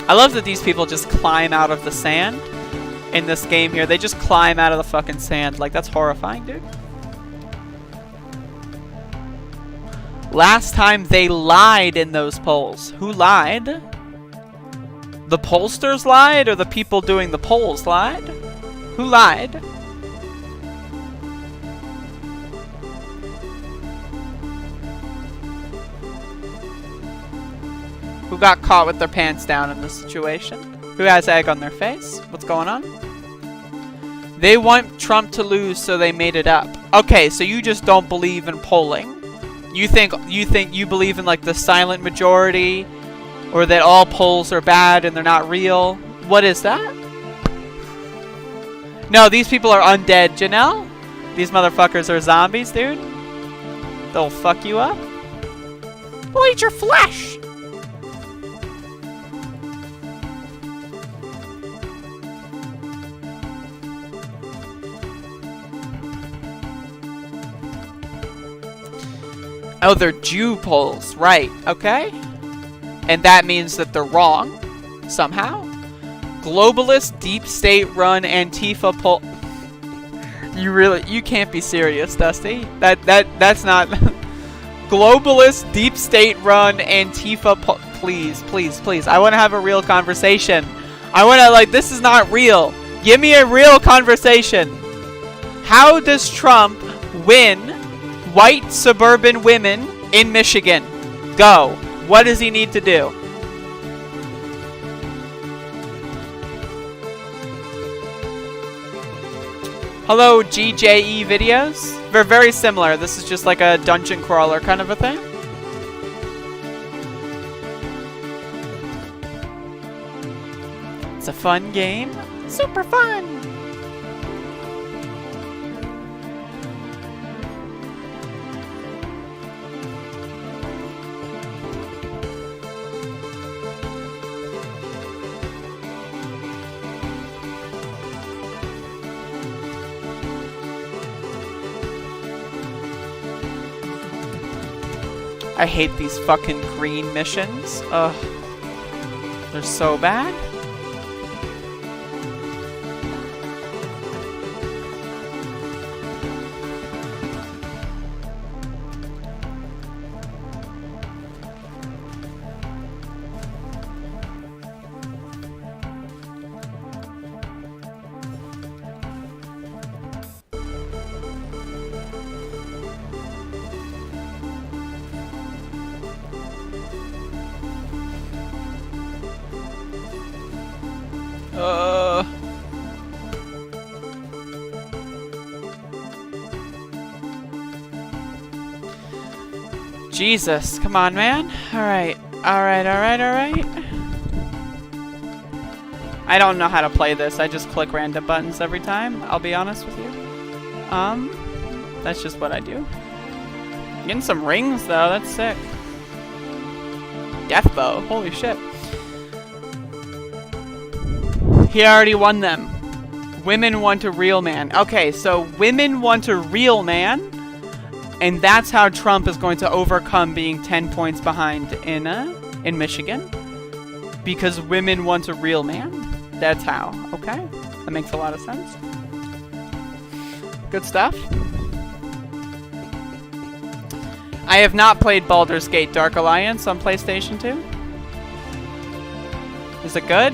I love that these people just climb out of the sand in this game here. They just climb out of the fucking sand. Like, that's horrifying, dude. Last time they lied in those polls. Who lied? The pollsters lied, or the people doing the polls lied? Who lied? Who got caught with their pants down in this situation? Who has egg on their face? What's going on? They want Trump to lose, so they made it up. Okay, so you just don't believe in polling. You think you believe in like the silent majority, or that all polls are bad and they're not real? What is that? No, these people are undead, Janelle. These motherfuckers are zombies, dude. They'll fuck you up. We'll eat your flesh. Oh, they're Jew polls. Right, okay. And that means that they're wrong, somehow. Globalist, deep state-run Antifa poll. You can't be serious, Dusty. That's not... Globalist, deep state-run Antifa poll. Please, please, please. I want to have a real conversation. I want to, like, this is not real. Give me a real conversation. How does Trump win white suburban women in Michigan? Go. What does he need to do? Hello, GJE videos. They're very similar. This is just like a dungeon crawler kind of a thing. It's a fun game. Super fun. I hate these fucking green missions. Ugh. They're so bad. Jesus, come on, man. Alright. Alright, alright, alright. I don't know how to play this. I just click random buttons every time, I'll be honest with you. That's just what I do. Getting some rings, though. That's sick. Death bow. Holy shit. He already won them. Women want a real man. Okay, so women want a real man. And that's how Trump is going to overcome being 10 points behind in Michigan. Because women want a real man. That's how. Okay? That makes a lot of sense. Good stuff. I have not played Baldur's Gate Dark Alliance on PlayStation 2. Is it good?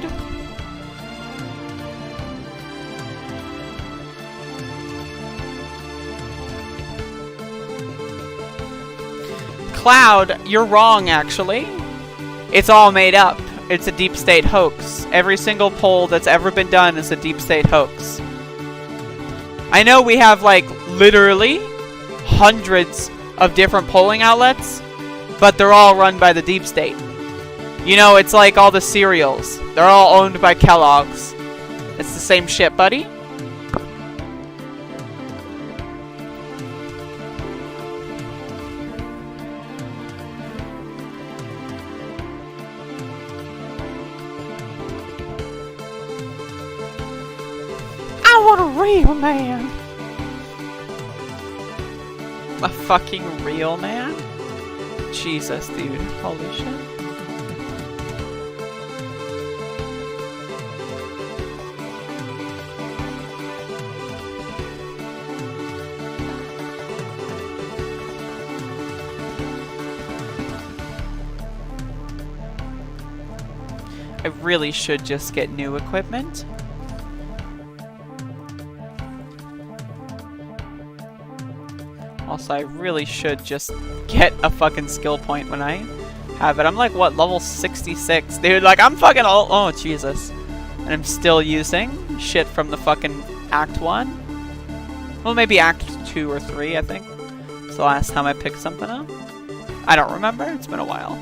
Cloud, you're wrong, actually. It's all made up. It's a deep state hoax. Every single poll that's ever been done is a deep state hoax. I know we have, like, literally hundreds of different polling outlets, but they're all run by the deep state. You know, it's like all the cereals. They're all owned by Kellogg's. It's the same shit, buddy. I want a real man. A fucking real man? Jesus, dude. Holy shit. I really should just get new equipment. Also, I really should just get a fucking skill point when I have it. I'm like, what, level 66? Dude, like, I'm fucking all... Oh, Jesus. And I'm still using shit from the fucking Act 1. Well, maybe Act 2 or 3, I think. It's the last time I picked something up. I don't remember. It's been a while.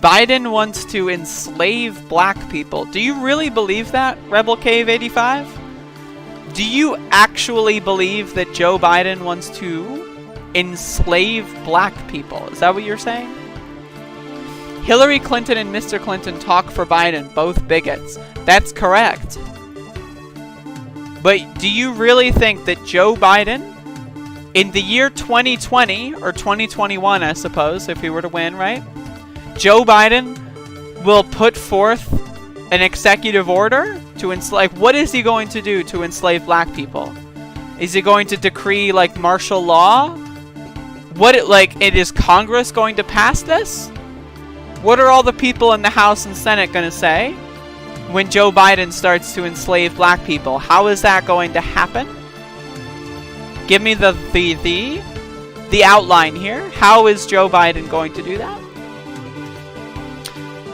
Biden wants to enslave black people. Do you really believe that, Rebel Cave 85? Do you actually believe that Joe Biden wants to enslave black people? Is that what you're saying? Hillary Clinton and Mr. Clinton talk for Biden, both bigots. That's correct. But do you really think that Joe Biden, in the year 2020, or 2021, I suppose, if he were to win, right? Joe Biden will put forth an executive order to enslave... What is he going to do to enslave black people? Is he going to decree, like, martial law? Is Congress going to pass this? What are all the people in the House and Senate going to say when Joe Biden starts to enslave black people? How is that going to happen? Give me the outline here. How is Joe Biden going to do that?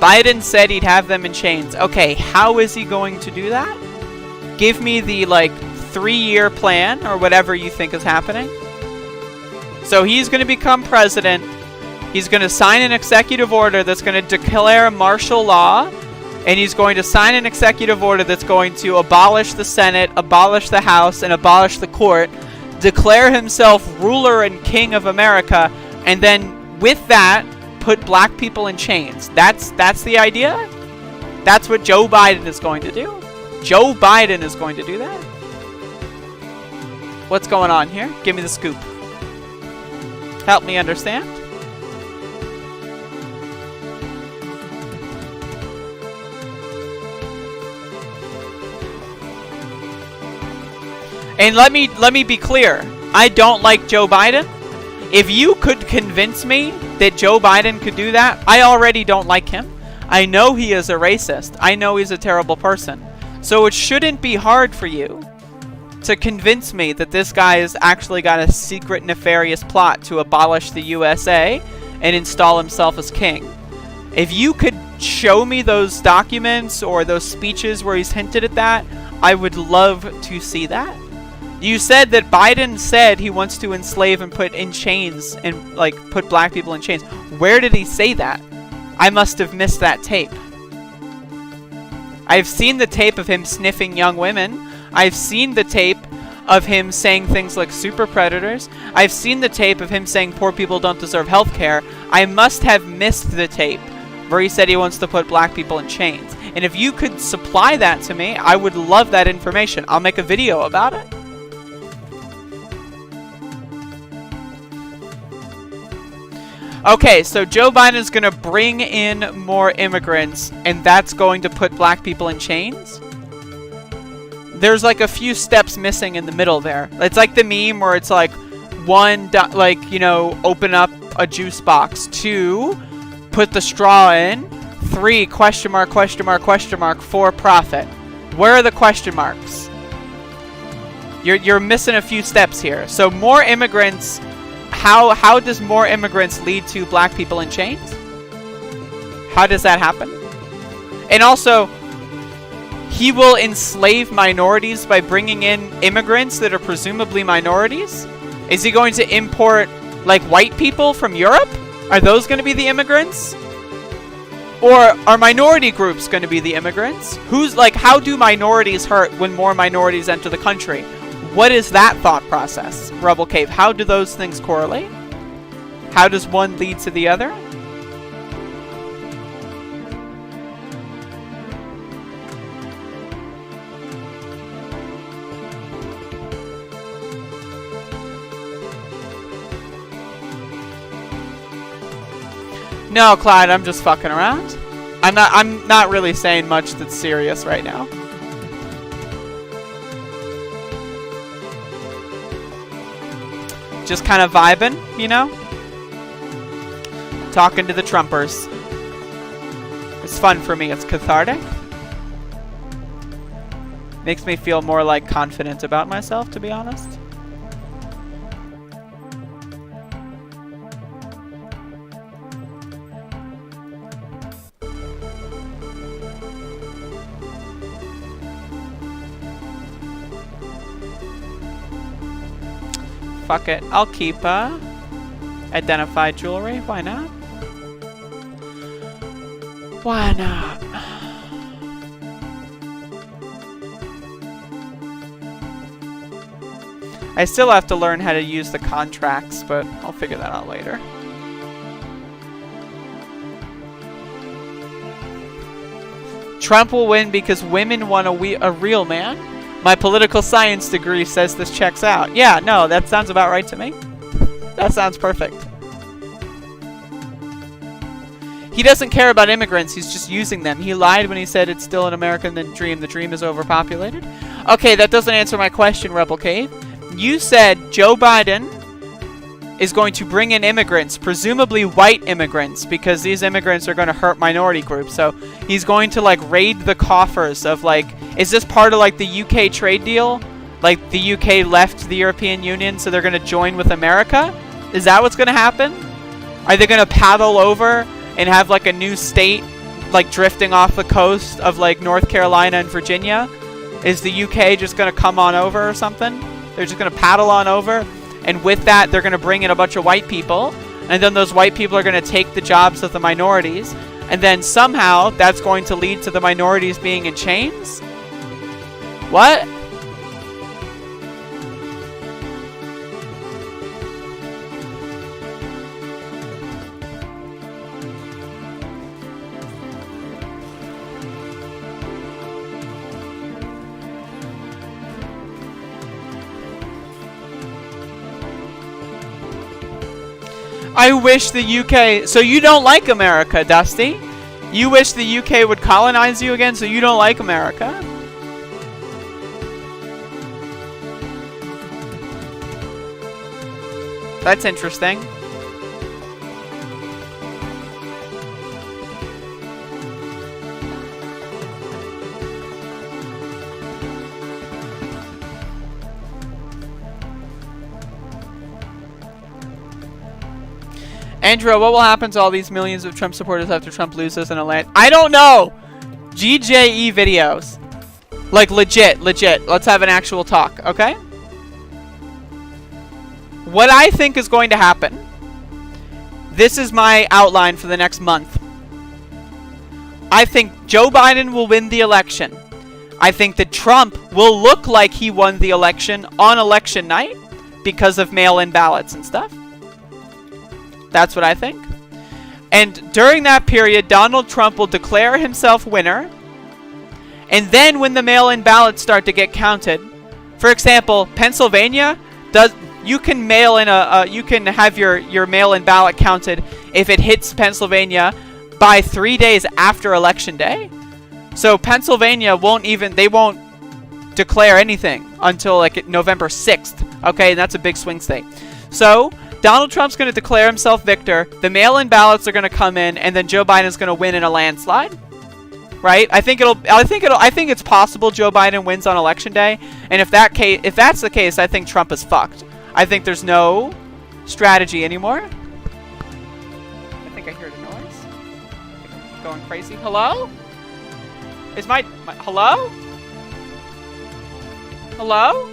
Biden said he'd have them in chains. Okay, how is he going to do that? Give me the, 3-year plan, or whatever you think is happening. So he's going to become president. He's going to sign an executive order that's going to declare martial law. And he's going to sign an executive order that's going to abolish the Senate, abolish the House, and abolish the court. Declare himself ruler and king of America. And then, with that, put black people in chains. That's the idea? That's what Joe Biden is going to do? Joe Biden is going to do that? What's going on here? Give me the scoop. Help me understand. And let me be clear. I don't like Joe Biden. If you could convince me that Joe Biden could do that, I already don't like him. I know he is a racist. I know he's a terrible person. So it shouldn't be hard for you to convince me that this guy has actually got a secret nefarious plot to abolish the USA and install himself as king. If you could show me those documents or those speeches where he's hinted at that, I would love to see that. You said that Biden said he wants to enslave and put in chains and, put black people in chains. Where did he say that? I must have missed that tape. I've seen the tape of him sniffing young women. I've seen the tape of him saying things like super predators. I've seen the tape of him saying poor people don't deserve health care. I must have missed the tape where he said he wants to put black people in chains. And if you could supply that to me, I would love that information. I'll make a video about it. Okay, so Joe Biden is going to bring in more immigrants, and that's going to put black people in chains? There's a few steps missing in the middle there. It's like the meme where it's one, open up a juice box. 2, put the straw in. 3, question mark, for profit. Where are the question marks? You're missing a few steps here. So more immigrants... How does more immigrants lead to black people in chains? How does that happen? And also, he will enslave minorities by bringing in immigrants that are presumably minorities? Is he going to import, white people from Europe? Are those going to be the immigrants? Or are minority groups going to be the immigrants? How do minorities hurt when more minorities enter the country? What is that thought process, Rebel Cave? How do those things correlate? How does one lead to the other? No, Clyde, I'm just fucking around. I'm not really saying much that's serious right now. Just kind of vibing, you know? Talking to the Trumpers. It's fun for me. It's cathartic. Makes me feel more, like, confident about myself, to be honest. Fuck it. I'll keep, identified jewelry. Why not? Why not? I still have to learn how to use the contracts, but I'll figure that out later. Trump will win because women want a real man. My political science degree says this checks out. Yeah, no, that sounds about right to me. That sounds perfect. He doesn't care about immigrants. He's just using them. He lied when he said it's still an American dream. The dream is overpopulated. Okay, that doesn't answer my question, Rebel Cave. You said Joe Biden is going to bring in immigrants, presumably white immigrants, because these immigrants are going to hurt minority groups. So he's going to, like, raid the coffers of, like, is this part of, like, the UK trade deal? Like, the UK left the European Union, so they're going to join with America? Is that what's going to happen? Are they going to paddle over and have, like, a new state, like, drifting off the coast of, like, North Carolina and Virginia? Is the UK just going to come on over or something? They're just going to paddle on over, and with that, they're going to bring in a bunch of white people, and then those white people are going to take the jobs of the minorities, and then somehow that's going to lead to the minorities being in chains? What? I wish the UK... So you don't like America, Dusty? You wish the UK would colonize you again, so you don't like America? That's interesting. Andrea, what will happen to all these millions of Trump supporters after Trump loses in a land? I don't know! GJE videos. Like, legit. Let's have an actual talk, okay? What I think is going to happen, this is my outline for the next month. I think Joe Biden will win the election. I think that Trump will look like he won the election on election night because of mail-in ballots and stuff. That's what I think. And during that period, Donald Trump will declare himself winner. And then when the mail-in ballots start to get counted, for example, Pennsylvania you can mail in you can have your mail-in ballot counted if it hits Pennsylvania by 3 days after election day. So Pennsylvania won't declare anything until like November 6th. Okay, and that's a big swing state. So Donald Trump's going to declare himself victor. The mail-in ballots are going to come in, and then Joe Biden's going to win in a landslide. Right? I think it's possible Joe Biden wins on election day, and if that's the case, I think Trump is fucked. I think there's no strategy anymore. I think I hear the noise. Going crazy. Hello? Is my hello? Hello?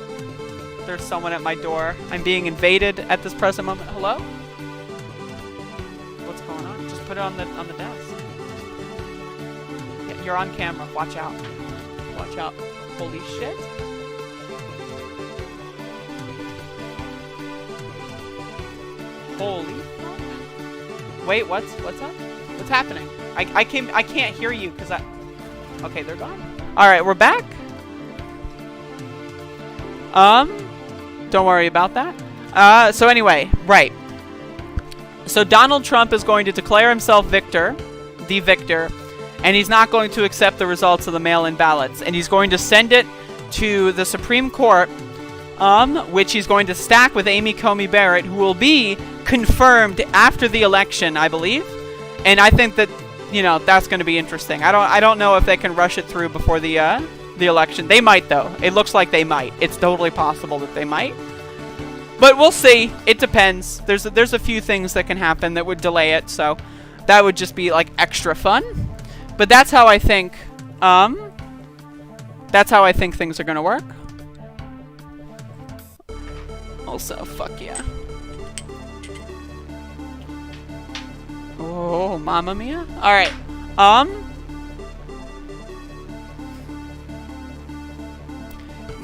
There's someone at my door. I'm being invaded at this present moment. Hello? What's going on? Just put it on the desk. Yeah, you're on camera. Watch out. Watch out. Holy shit. Holy fuck. Wait, what's up? What's happening? I can't hear you because okay, they're gone. Alright, we're back. Don't worry about that. So anyway, right. So Donald Trump is going to declare himself the victor, and he's not going to accept the results of the mail-in ballots. And he's going to send it to the Supreme Court, which he's going to stack with Amy Coney Barrett, who will be confirmed after the election, I believe. And I think that, you know, that's going to be interesting. I don't know if they can rush it through before the election. They might, though. It looks like they might. It's totally possible that they might. But we'll see. It depends. There's a few things that can happen that would delay it, so that would just be like extra fun. But that's how I think things are gonna work. Also, fuck yeah. Oh, mamma mia. All right.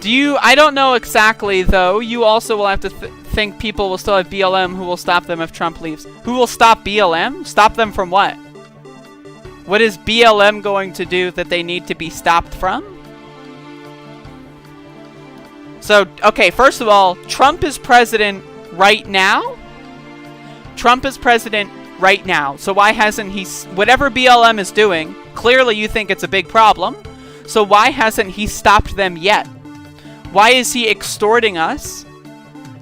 I don't know exactly, though. You also will have to think people will still have BLM who will stop them if Trump leaves. Who will stop BLM? Stop them from what? What is BLM going to do that they need to be stopped from? So, okay, first of all, Trump is president right now. Trump is president right now. So why hasn't he... Whatever BLM is doing, clearly you think it's a big problem. So why hasn't he stopped them yet? Why is he extorting us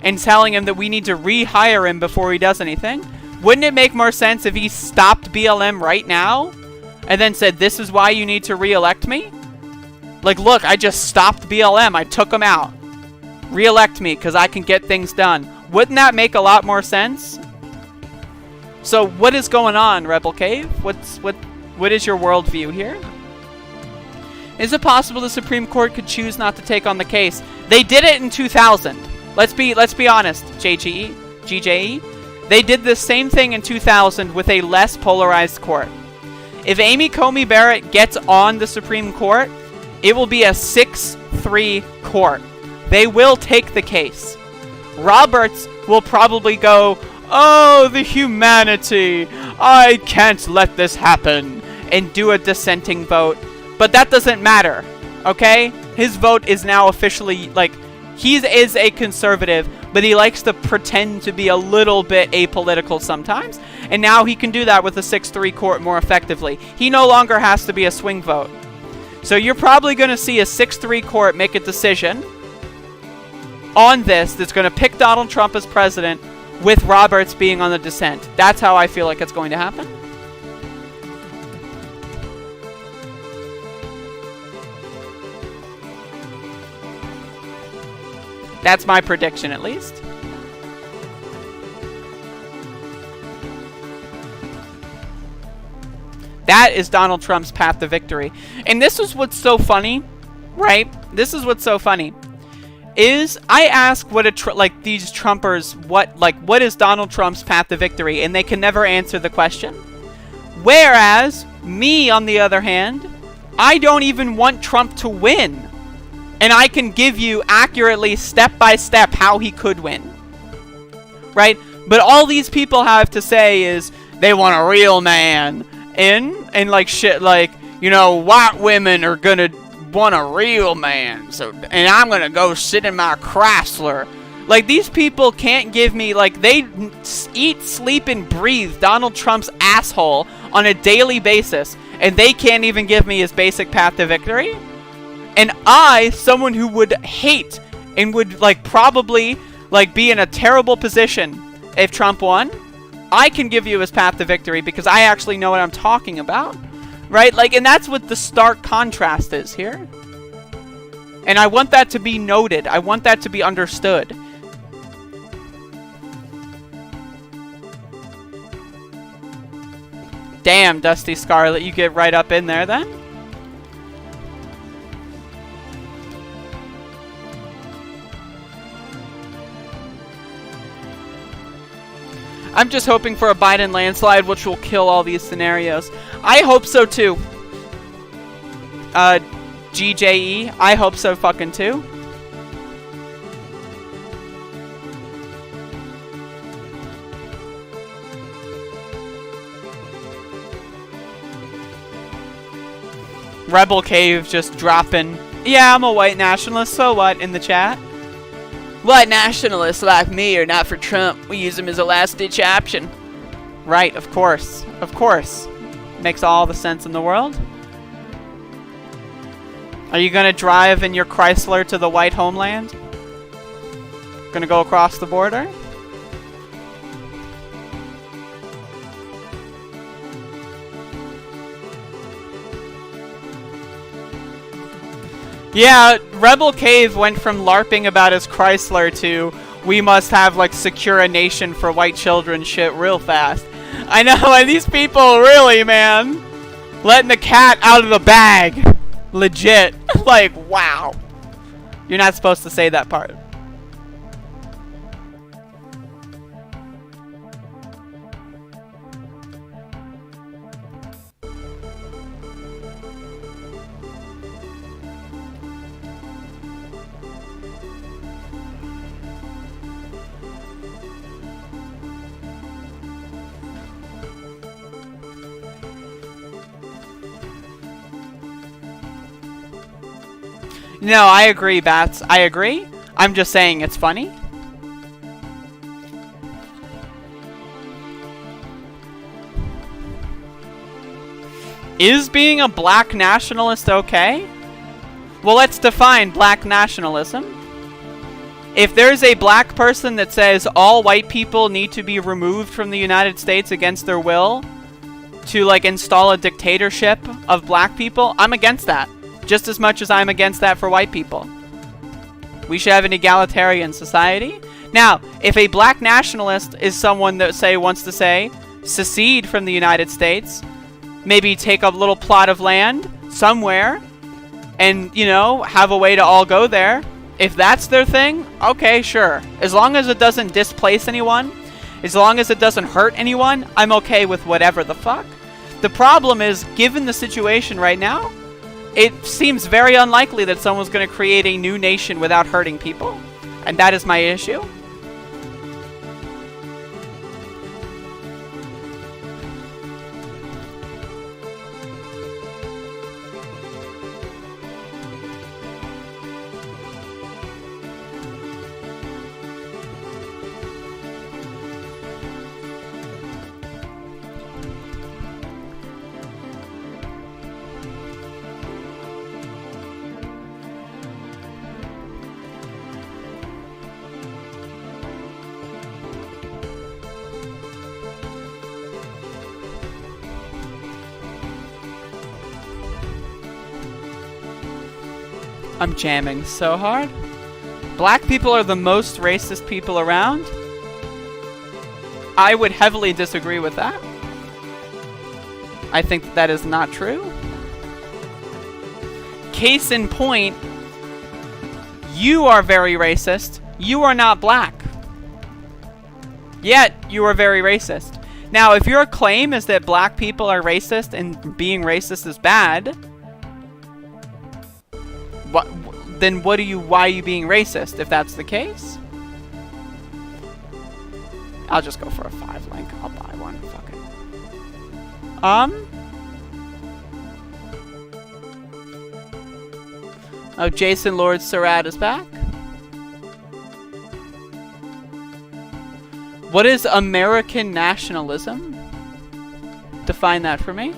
and telling him that we need to rehire him before he does anything? Wouldn't it make more sense if he stopped BLM right now and then said, this is why you need to re-elect me? Like, look, I just stopped BLM. I took him out. Re-elect me because I can get things done. Wouldn't that make a lot more sense? So what is going on, Rebel Cave? What is your worldview here? Is it possible the Supreme Court could choose not to take on the case? They did it in 2000. Let's be honest, GJE. They did the same thing in 2000 with a less polarized court. If Amy Coney Barrett gets on the Supreme Court, it will be a 6-3 court. They will take the case. Roberts will probably go, oh, the humanity. I can't let this happen. And do a dissenting vote. But that doesn't matter, okay? His vote is now officially, like, he is a conservative, but he likes to pretend to be a little bit apolitical sometimes. And now he can do that with a 6-3 court more effectively. He no longer has to be a swing vote. So you're probably going to see a 6-3 court make a decision on this that's going to pick Donald Trump as president with Roberts being on the dissent. That's how I feel like it's going to happen. That's my prediction, at least. That is Donald Trump's path to victory. And this is what's so funny, right? This is what's so funny. Is I ask what these Trumpers, what is Donald Trump's path to victory? And they can never answer the question. Whereas, me, on the other hand, I don't even want Trump to win. And I can give you accurately, step by step, how he could win. Right? But all these people have to say is, they want a real man. And like shit, like, you know, white women are gonna want a real man. And I'm gonna go sit in my Chrysler. Like, these people can't give me, like, they eat, sleep, and breathe Donald Trump's asshole on a daily basis. And they can't even give me his basic path to victory? And I, someone who would hate and would, like, probably, like, be in a terrible position if Trump won, I can give you his path to victory because I actually know what I'm talking about. Right? Like, and that's what the stark contrast is here. And I want that to be noted. I want that to be understood. Damn, Dusty Scarlet, you get right up in there then. I'm just hoping for a Biden landslide, which will kill all these scenarios. I hope so too. GJE, I hope so fucking too. Rebel Cave just dropping, yeah, I'm a white nationalist, so what, in the chat? White nationalists like me are not for Trump. We use him as a last-ditch option. Right, of course. Of course. Makes all the sense in the world. Are you gonna drive in your Chrysler to the white homeland? Gonna go across the border? Yeah, Rebel Cave went from LARPing about his Chrysler to we must have, like, secure a nation for white children shit real fast. I know, and these people really, man, letting the cat out of the bag. Legit. Like, wow. You're not supposed to say that part. No, I agree, Bats. I agree. I'm just saying it's funny. Is being a black nationalist okay? Well, let's define black nationalism. If there's a black person that says all white people need to be removed from the United States against their will to, like, install a dictatorship of black people, I'm against that. Just as much as I'm against that for white people. We should have an egalitarian society. Now, if a black nationalist is someone that wants to secede from the United States, maybe take a little plot of land somewhere and, you know, have a way to all go there. If that's their thing, okay, sure. As long as it doesn't displace anyone, as long as it doesn't hurt anyone, I'm okay with whatever the fuck. The problem is, given the situation right now, it seems very unlikely that someone's going to create a new nation without hurting people. And that is my issue. I'm jamming so hard. Black people are the most racist people around. I would heavily disagree with that. I think that is not true. Case in point, you are very racist. You are not black. Yet, you are very racist. Now, if your claim is that black people are racist and being racist is bad, then why are you being racist if that's the case? I'll just go for a 5 link. I'll buy one. Fuck it. Oh, Jason Lord Surratt is back. What is American nationalism? Define that for me.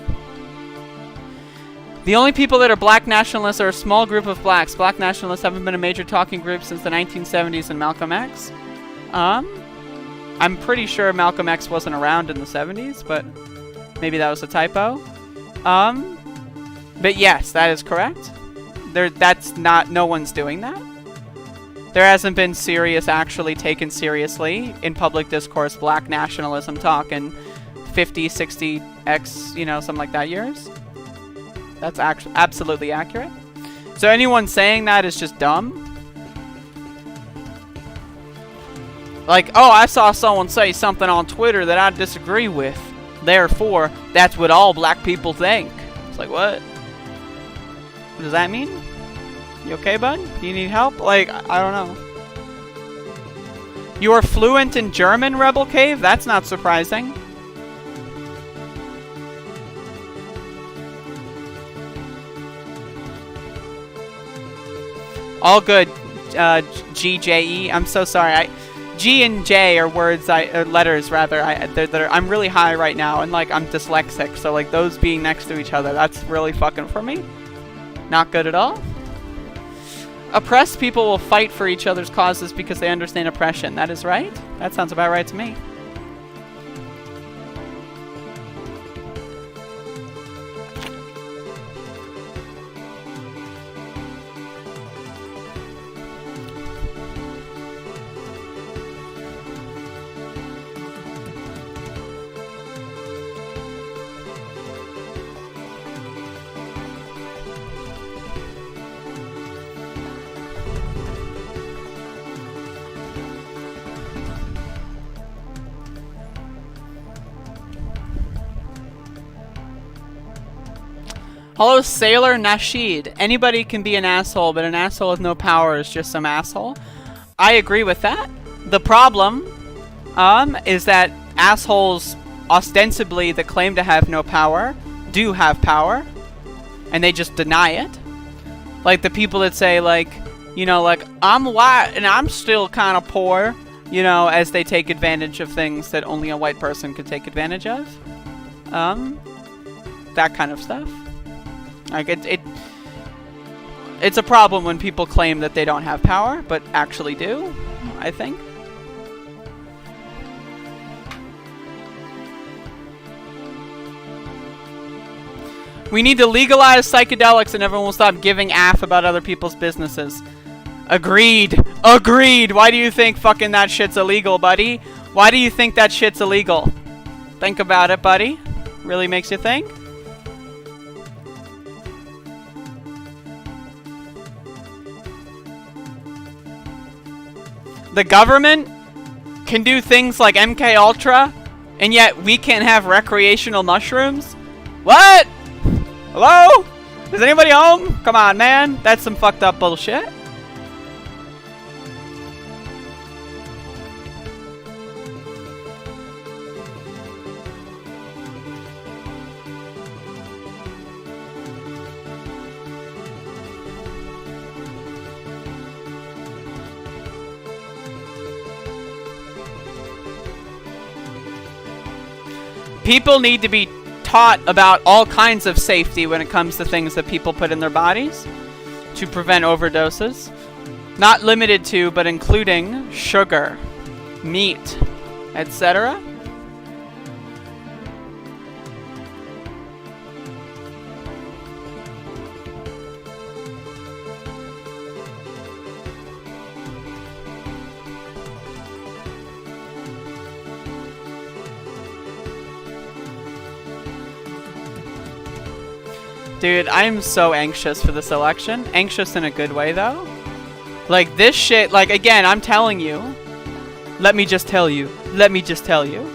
The only people that are black nationalists are a small group of blacks. Black nationalists haven't been a major talking group since the 1970s and Malcolm X. I'm pretty sure Malcolm X wasn't around in the 70s, but maybe that was a typo. But yes, that is correct. No one's doing that. There hasn't been actually taken seriously in public discourse black nationalism talk in 50, 60, something like that years. That's absolutely accurate. So anyone saying that is just dumb. Like, oh, I saw someone say something on Twitter that I disagree with. Therefore, that's what all black people think. It's like, what? What does that mean? You okay, bud? Do you need help? Like, I don't know. You are fluent in German, Rebel Cave? That's not surprising. All good, GJE. I'm so sorry. G and J are words, letters rather. I'm really high right now, and like I'm dyslexic, so like those being next to each other, that's really fucking for me. Not good at all. Oppressed people will fight for each other's causes because they understand oppression. That is right. That sounds about right to me. Hello, Sailor Nasheed. Anybody can be an asshole, but an asshole with no power is just some asshole. I agree with that. The problem, is that assholes ostensibly that claim to have no power do have power, and they just deny it. Like the people that say, like, you know, like, I'm white and I'm still kind of poor, you know, as they take advantage of things that only a white person could take advantage of. That kind of stuff. Like it's a problem when people claim that they don't have power, but actually do, I think. We need to legalize psychedelics and everyone will stop giving aff about other people's businesses. Agreed. Agreed. Why do you think fucking that shit's illegal, buddy? Why do you think that shit's illegal? Think about it, buddy. Really makes you think? The government can do things like MK Ultra, and yet we can't have recreational mushrooms? What? Hello? Is anybody home? Come on, man. That's some fucked up bullshit. People need to be taught about all kinds of safety when it comes to things that people put in their bodies to prevent overdoses. Not limited to, but including sugar, meat, etc. Dude, I'm so anxious for this election. Anxious in a good way, though. Like, this shit, like, again, I'm telling you. Let me just tell you. Let me just tell you.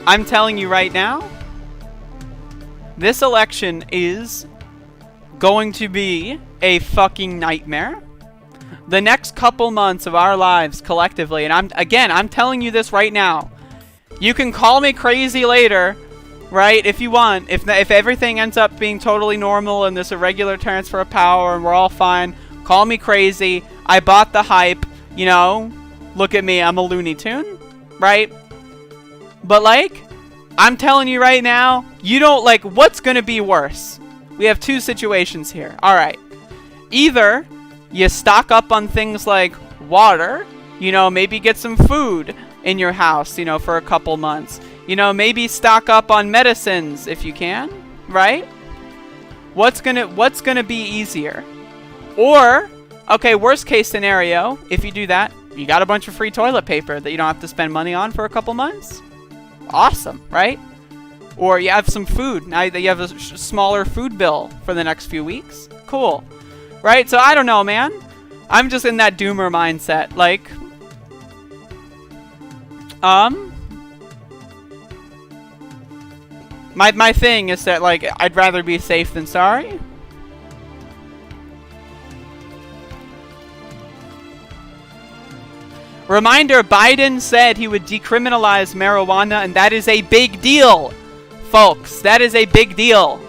I'm telling you right now. This election is going to be a fucking nightmare. The next couple months of our lives collectively, and I'm telling you this right now. You can call me crazy later. Right, if you want, if everything ends up being totally normal and there's a regular transfer of power and we're all fine, call me crazy. I bought the hype, you know. Look at me, I'm a Looney Tune, right? But like, I'm telling you right now, you don't like what's gonna be worse. We have two situations here. All right, either you stock up on things like water, you know, maybe get some food in your house, you know, for a couple months. You know, maybe stock up on medicines if you can, right? What's gonna be easier? Or, okay, worst case scenario, if you do that, you got a bunch of free toilet paper that you don't have to spend money on for a couple months. Awesome, right? Or you have some food. Now that you have a smaller food bill for the next few weeks. Cool. Right? So I don't know, man. I'm just in that doomer mindset. Like, My thing is that, like, I'd rather be safe than sorry. Reminder, Biden said he would decriminalize marijuana, and that is a big deal, folks. That is a big deal.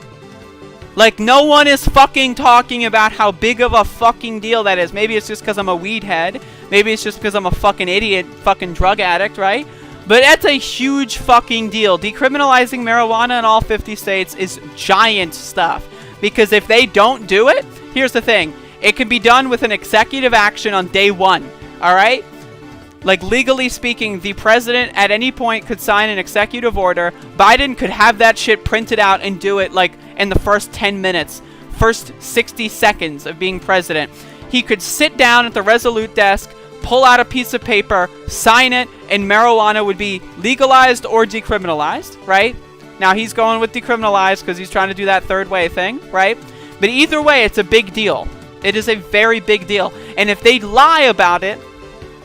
Like, no one is fucking talking about how big of a fucking deal that is. Maybe it's just because I'm a weed head. Maybe it's just because I'm a fucking idiot, fucking drug addict, right? But that's a huge fucking deal. Decriminalizing marijuana in all 50 states is giant stuff. Because if they don't do it, here's the thing. It can be done with an executive action on day 1. Alright? Like, legally speaking, the president at any point could sign an executive order. Biden could have that shit printed out and do it, like, in the first 10 minutes. First 60 seconds of being president. He could sit down at the Resolute desk, pull out a piece of paper, sign it, and marijuana would be legalized or decriminalized, right? Now, he's going with decriminalized because he's trying to do that third way thing, right? But either way, it's a big deal. It is a very big deal. And if they lie about it,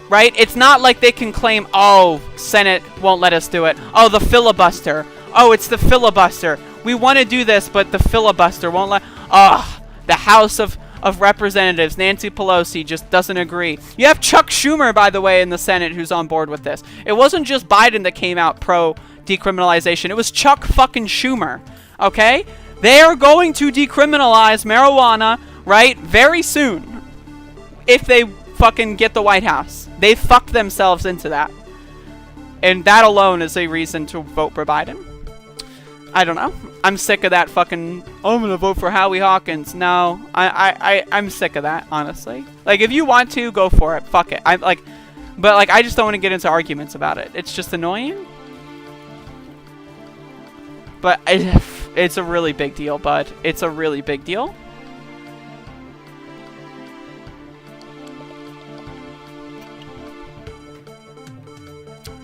right, it's not like they can claim, oh, Senate won't let us do it. Oh, the filibuster. Oh, it's the filibuster. We want to do this, but the filibuster won't let... Oh, the House of Representatives, Nancy Pelosi, just doesn't agree. You have Chuck Schumer, by the way, in the Senate who's on board with this. It wasn't just Biden that came out pro-decriminalization. It was Chuck fucking Schumer, okay? They are going to decriminalize marijuana, right, very soon. If they fucking get the White House. They fucked themselves into that. And that alone is a reason to vote for Biden. I don't know. I'm sick of that fucking, oh, I'm gonna vote for Howie Hawkins. No, I'm sick of that, honestly. Like, if you want to, go for it. Fuck it. But I just don't want to get into arguments about it. It's just annoying. But it's a really big deal, bud. It's a really big deal.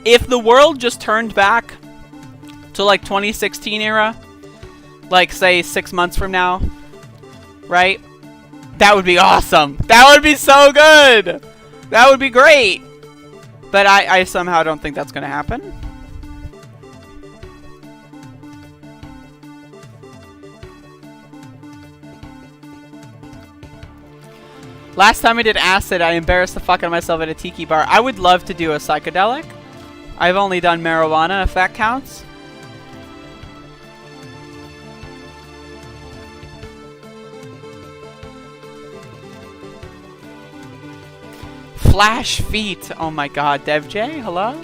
If the world just turned back to, like, 2016 era, like, say, 6 months from now, right? That would be awesome. That would be so good. That would be great. But I somehow don't think that's going to happen. Last time I did acid, I embarrassed the fuck out of myself at a tiki bar. I would love to do a psychedelic. I've only done marijuana, if that counts. Flash feet. Oh my god. Dev J, hello?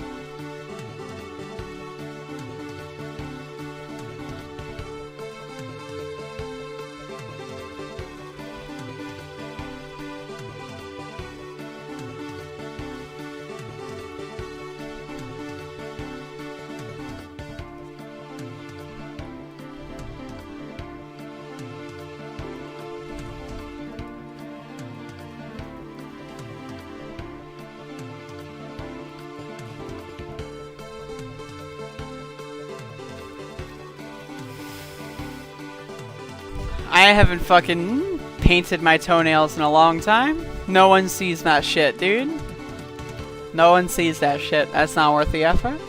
I haven't fucking painted my toenails in a long time. No one sees that shit, dude. No one sees that shit. That's not worth the effort.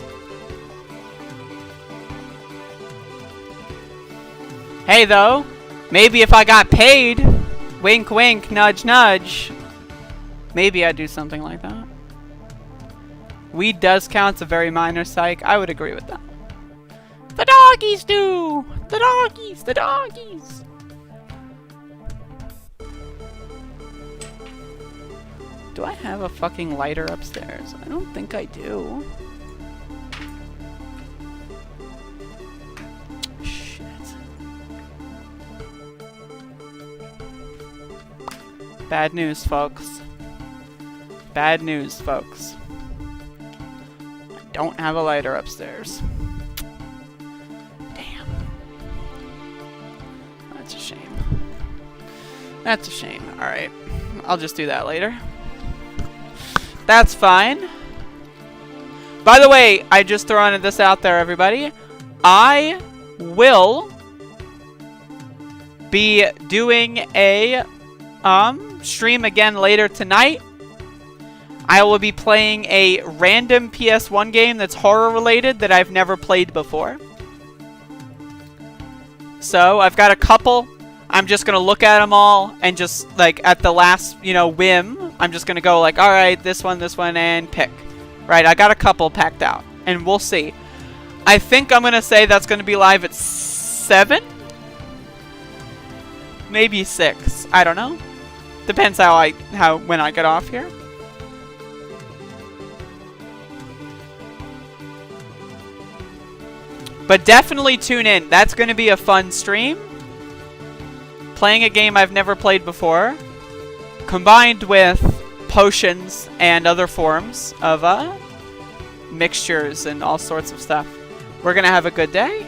Hey, though. Maybe if I got paid, wink wink, nudge nudge, maybe I'd do something like that. Weed does count as a very minor psych. I would agree with that. The doggies do! The doggies! The doggies! Do I have a fucking lighter upstairs? I don't think I do. Shit. Bad news, folks. Bad news, folks. I don't have a lighter upstairs. Damn. That's a shame. That's a shame. Alright. I'll just do that later. That's fine. By the way, I just throwing this out there, everybody. I will be doing a stream again later tonight. I will be playing a random PS1 game that's horror related that I've never played before. So I've got a couple. I'm just going to look at them all and just, like, at the last, you know, whim, I'm just going to go like, all right, this one, and pick. Right, I got a couple packed out, and we'll see. I think I'm going to say that's going to be live at 7? Maybe 6. I don't know. Depends when I get off here. But definitely tune in. That's going to be a fun stream. Playing a game I've never played before, combined with potions and other forms of mixtures and all sorts of stuff. We're going to have a good day.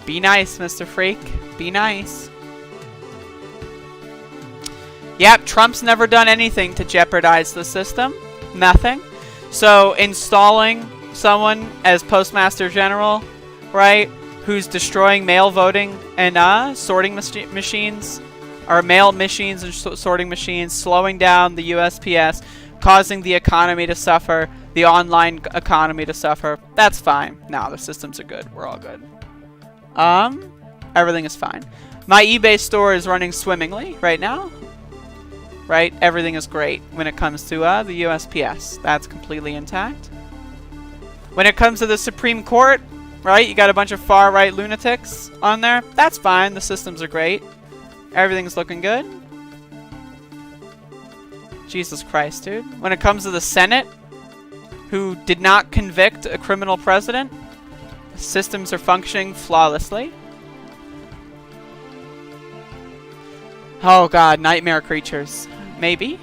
Be nice, Mr. Freak. Be nice. Yep, Trump's never done anything to jeopardize the system. Nothing. So, installing someone as Postmaster General, right, who's destroying mail voting and sorting machines, or mail machines and sorting machines, slowing down the USPS, causing the economy to suffer, the online economy to suffer. That's fine. No, the systems are good. We're all good. Everything is fine. My eBay store is running swimmingly right now. Right? Everything is great when it comes to the USPS. That's completely intact. When it comes to the Supreme Court, right? You got a bunch of far-right lunatics on there. That's fine. The systems are great. Everything's looking good. Jesus Christ, dude. When it comes to the Senate, who did not convict a criminal president, systems are functioning flawlessly. Oh god, nightmare creatures. Maybe.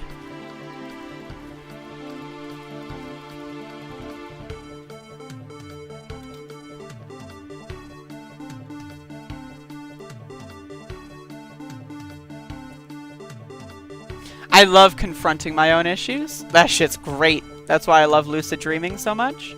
I love confronting my own issues. That shit's great. That's why I love lucid dreaming so much.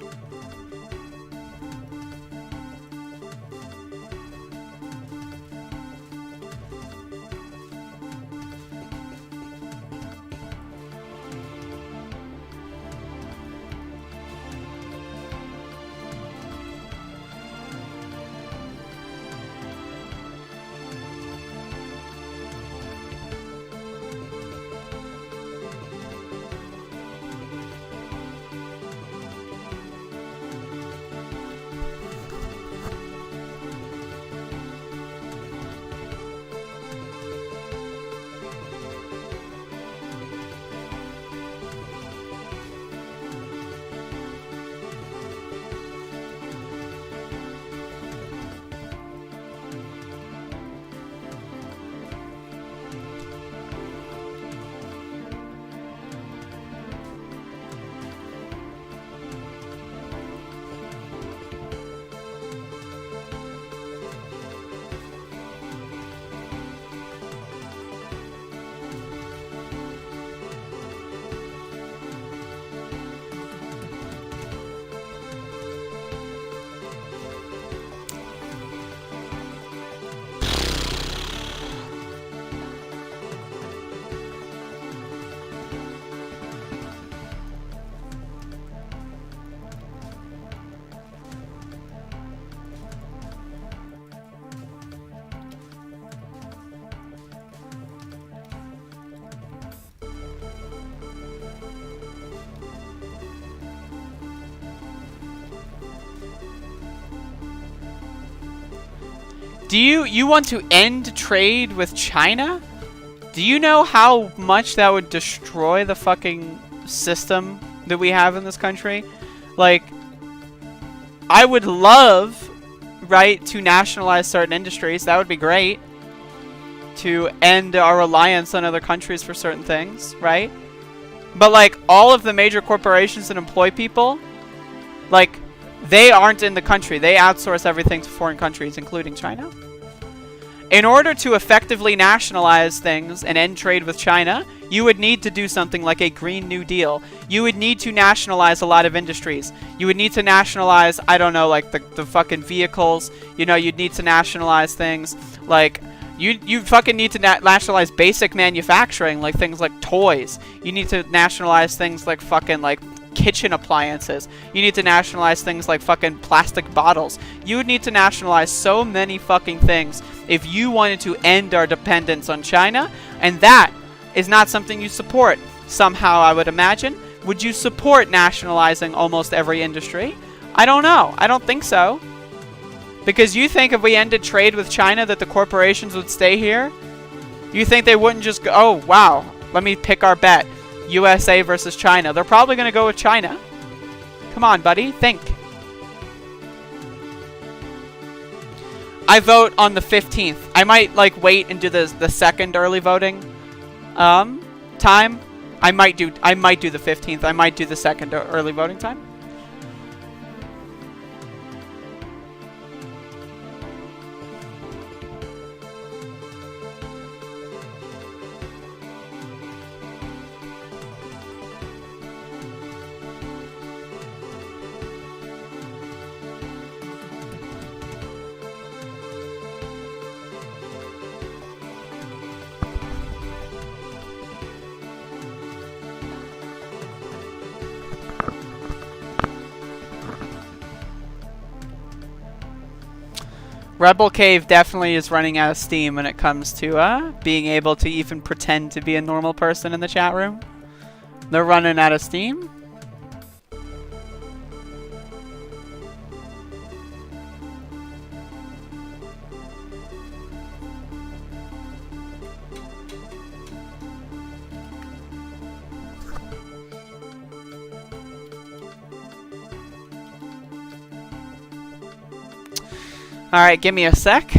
Do you want to end trade with China? Do you know how much that would destroy the fucking system that we have in this country? Like, I would love, right, to nationalize certain industries. That would be great. To end our reliance on other countries for certain things, right? But, like, all of the major corporations that employ people, like, they aren't in the country. They outsource everything to foreign countries, including China. In order to effectively nationalize things and end trade with China, you would need to do something like a Green New Deal. You would need to nationalize a lot of industries. You would need to nationalize, I don't know, like the fucking vehicles. You know, you'd need to nationalize things like... You fucking need to nationalize basic manufacturing, like things like toys. You need to nationalize things like fucking, like, kitchen appliances. You need to nationalize things like fucking plastic bottles. You would need to nationalize so many fucking things if you wanted to end our dependence on China, and that is not something you support somehow, I would imagine, Would you support nationalizing almost every industry? I don't know. I don't think so. Because you think if we ended trade with China that the corporations would stay here? You think they wouldn't just go, oh, wow, let me pick our bet. USA versus China. They're probably going to go with China. Come on, buddy. Think. I vote on the 15th. I might, like, wait and do the second early voting time. I might do the 15th. I might do the second early voting time. Rebel Cave definitely is running out of steam when it comes to being able to even pretend to be a normal person in the chat room. They're running out of steam. Alright, give me a sec.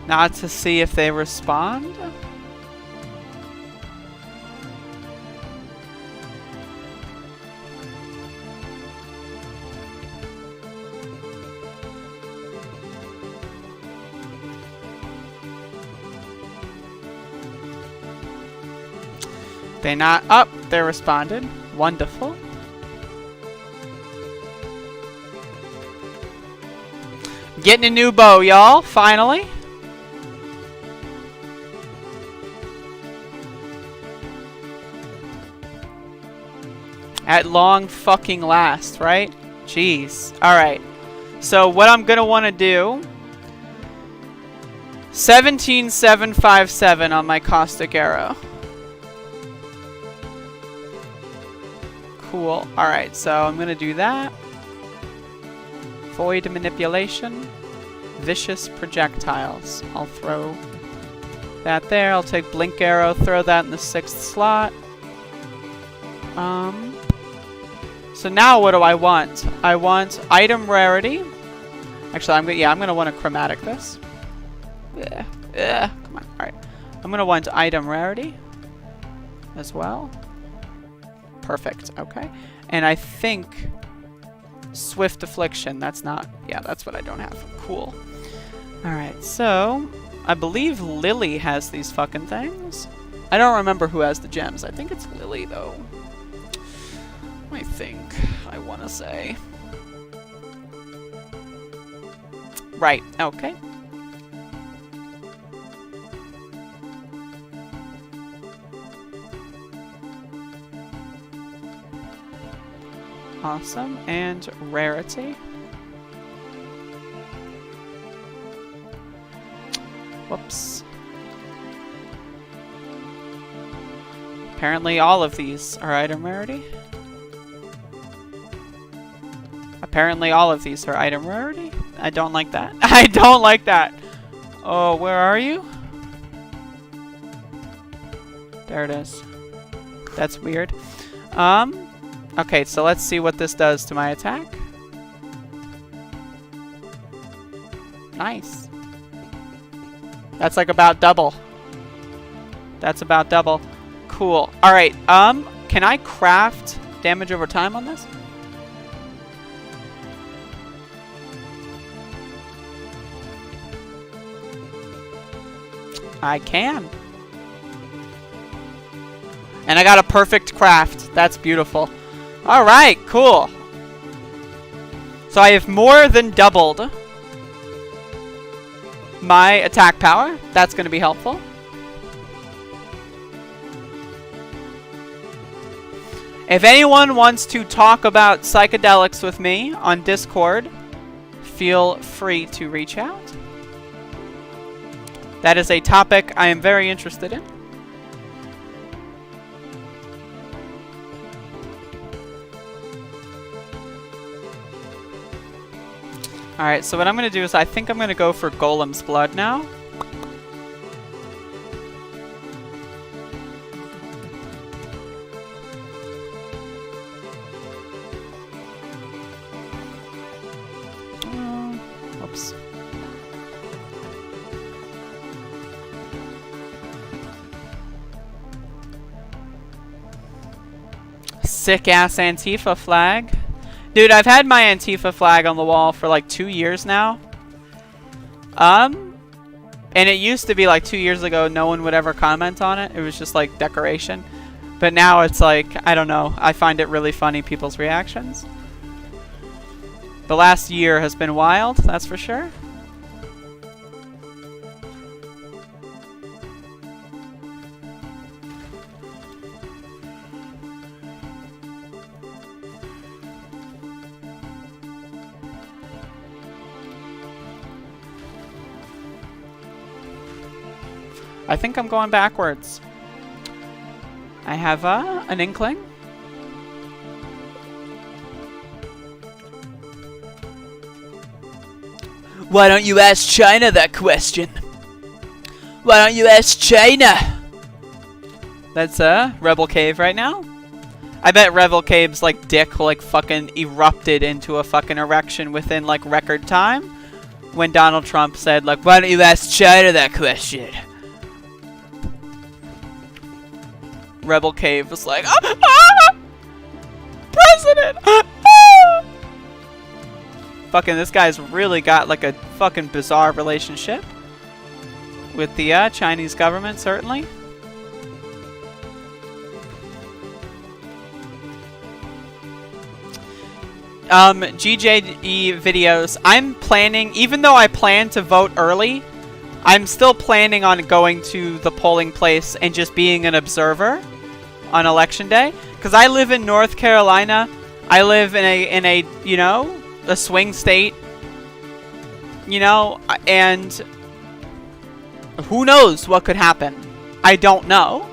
Not to see if they respond. They not up. They responded. Wonderful. Getting a new bow, y'all. Finally. At long fucking last, right? Jeez. Alright. So what I'm gonna want to do... 17757 on my caustic arrow. Cool. Alright, so I'm gonna do that. Void manipulation. Vicious projectiles. I'll throw that there. I'll take blink arrow, throw that in the 6th slot. So now what do I want? I want item rarity. Actually, I'm gonna want to chromatic this. Come on. All right. I'm gonna want item rarity as well. Perfect. Okay. And I think swift affliction. That's not. Yeah, that's what I don't have. Cool. All right. So I believe Lily has these fucking things. I don't remember who has the gems. I think it's Lily though. I think I want to say. Right, okay. Awesome, and rarity. Whoops. Apparently all of these are item rarity. Apparently all of these are item rarity. I don't like that. I don't like that. Oh, where are you? There it is. That's weird. Okay, so let's see what this does to my attack. Nice. That's like about double. That's about double. Cool. Alright, can I craft damage over time on this? I can. And I got a perfect craft. That's beautiful. Alright, cool. So I have more than doubled my attack power. That's going to be helpful. If anyone wants to talk about psychedelics with me on Discord, feel free to reach out. That is a topic I am very interested in. Alright, so what I'm going to do is I think I'm going to go for Golem's Blood now. Oops. Sick-ass Antifa flag. Dude, I've had my Antifa flag on the wall for like 2 years now. And it used to be like 2 years ago, no one would ever comment on it. It was just like decoration. But now it's like, I don't know. I find it really funny, people's reactions. The last year has been wild, that's for sure. I think I'm going backwards. I have an inkling. Why don't you ask China that question? Why don't you ask China? That's Rebel Cave right now. I bet Rebel Cave's like dick like fucking erupted into a fucking erection within like record time when Donald Trump said like, why don't you ask China that question? Rebel Cave was like, President! Fucking this guy's really got like a fucking bizarre relationship with the Chinese government, certainly. GJE videos. I'm planning, even though I plan to vote early, I'm still planning on going to the polling place and just being an observer on election day, because I live in North Carolina. I live in a you know, a swing state, you know, and who knows what could happen. I don't know.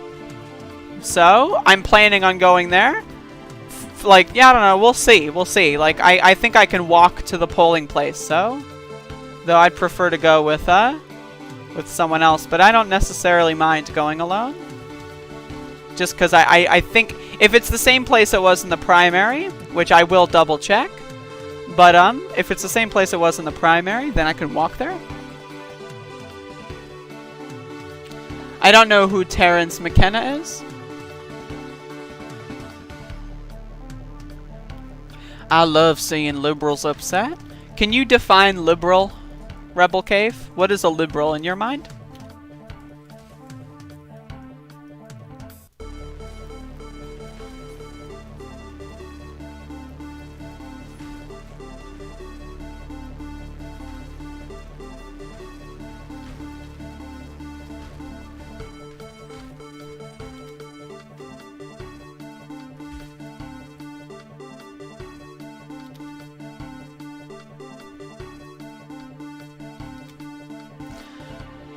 So I'm planning on going there. Like, yeah, I don't know. We'll see. We'll see. Like, I think I can walk to the polling place. So, though I'd prefer to go with someone else, but I don't necessarily mind going alone. Just because I think if it's the same place it was in the primary, which I will double check, but if it's the same place it was in the primary, then I can walk there. I don't know who Terrence McKenna is. I love seeing liberals upset. Can you define liberal, Rebel Cave? What is a liberal in your mind?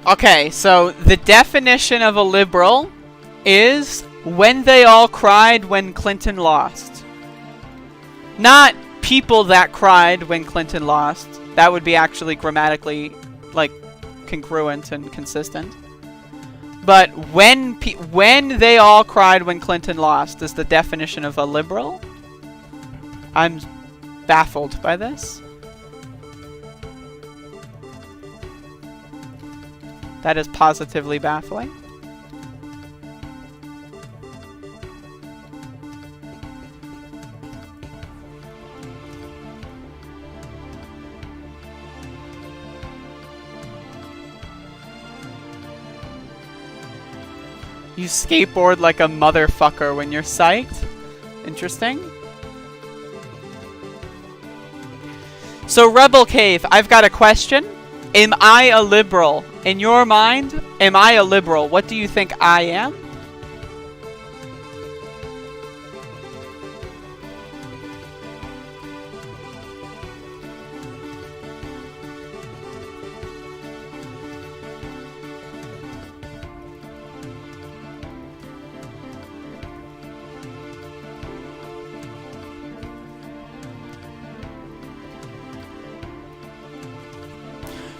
Okay, so the definition of a liberal is when they all cried when Clinton lost. Not people that cried when Clinton lost. That would be actually grammatically, like, congruent and consistent. But when they all cried when Clinton lost is the definition of a liberal. I'm baffled by this. That is positively baffling. You skateboard like a motherfucker when you're psyched. Interesting. So, Rebel Cave, I've got a question. Am I a liberal? In your mind, am I a liberal? What do you think I am?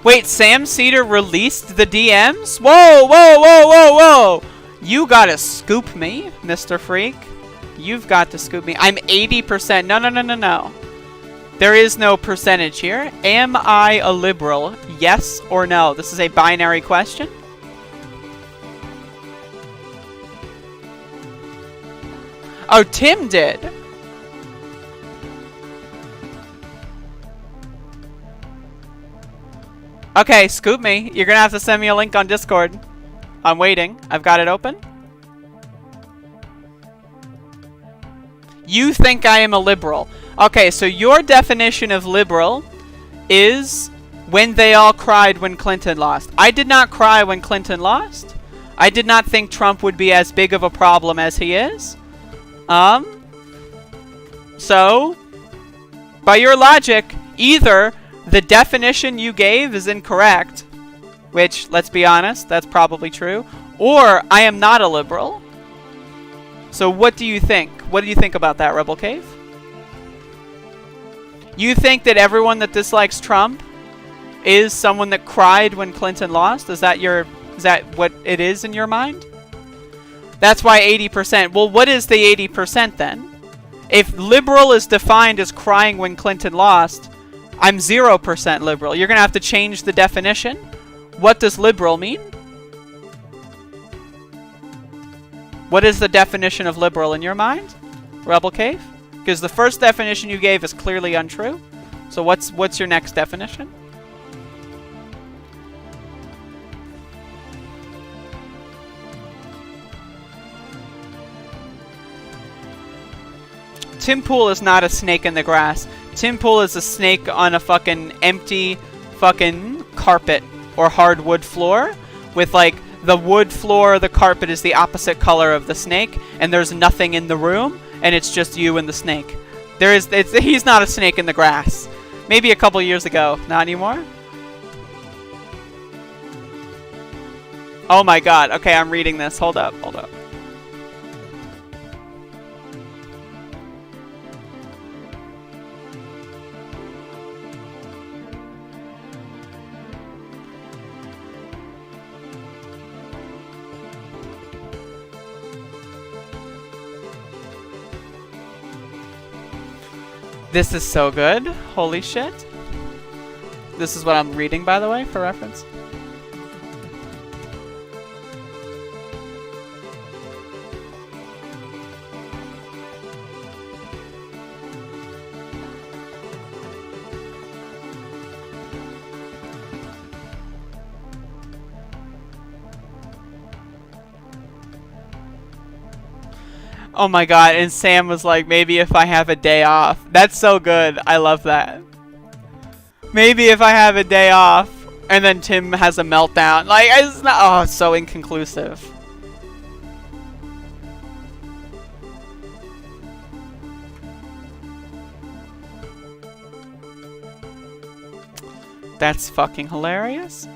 Wait, Sam Cedar released the DMs? Whoa, whoa, whoa, whoa, whoa! You gotta scoop me, Mr. Freak. You've got to scoop me. I'm 80%. No, no, no, no, no. There is no percentage here. Am I a liberal? Yes or no? This is a binary question. Oh, Tim did. Okay, scoop me. You're gonna have to send me a link on Discord. I'm waiting. I've got it open. You think I am a liberal. Okay, so your definition of liberal is when they all cried when Clinton lost. I did not cry when Clinton lost. I did not think Trump would be as big of a problem as he is. So, by your logic, either the definition you gave is incorrect, which, let's be honest, that's probably true, or I am not a liberal. So what do you think? What do you think about that, Rebel Cave? You think that everyone that dislikes Trump is someone that cried when Clinton lost? Is that what it is in your mind? That's why 80%. Well, what is the 80% then? If liberal is defined as crying when Clinton lost, I'm 0% liberal. You're going to have to change the definition. What does liberal mean? What is the definition of liberal in your mind, Rebel Cave? Because the first definition you gave is clearly untrue. So what's your next definition? Tim Pool is not a snake in the grass. Tim Pool is a snake on a fucking empty fucking carpet or hardwood floor with like the wood floor, the carpet is the opposite color of the snake, and there's nothing in the room, and it's just you and the snake. He's not a snake in the grass. Maybe a couple years ago. Not anymore? Oh my god. Okay, I'm reading this. Hold up, hold up. This is so good. Holy shit. This is what I'm reading, by the way, for reference. Oh my god, and Sam was like, maybe if I have a day off. That's so good. I love that. Maybe if I have a day off. And then Tim has a meltdown. Like, it's not, oh, it's so inconclusive. That's fucking hilarious.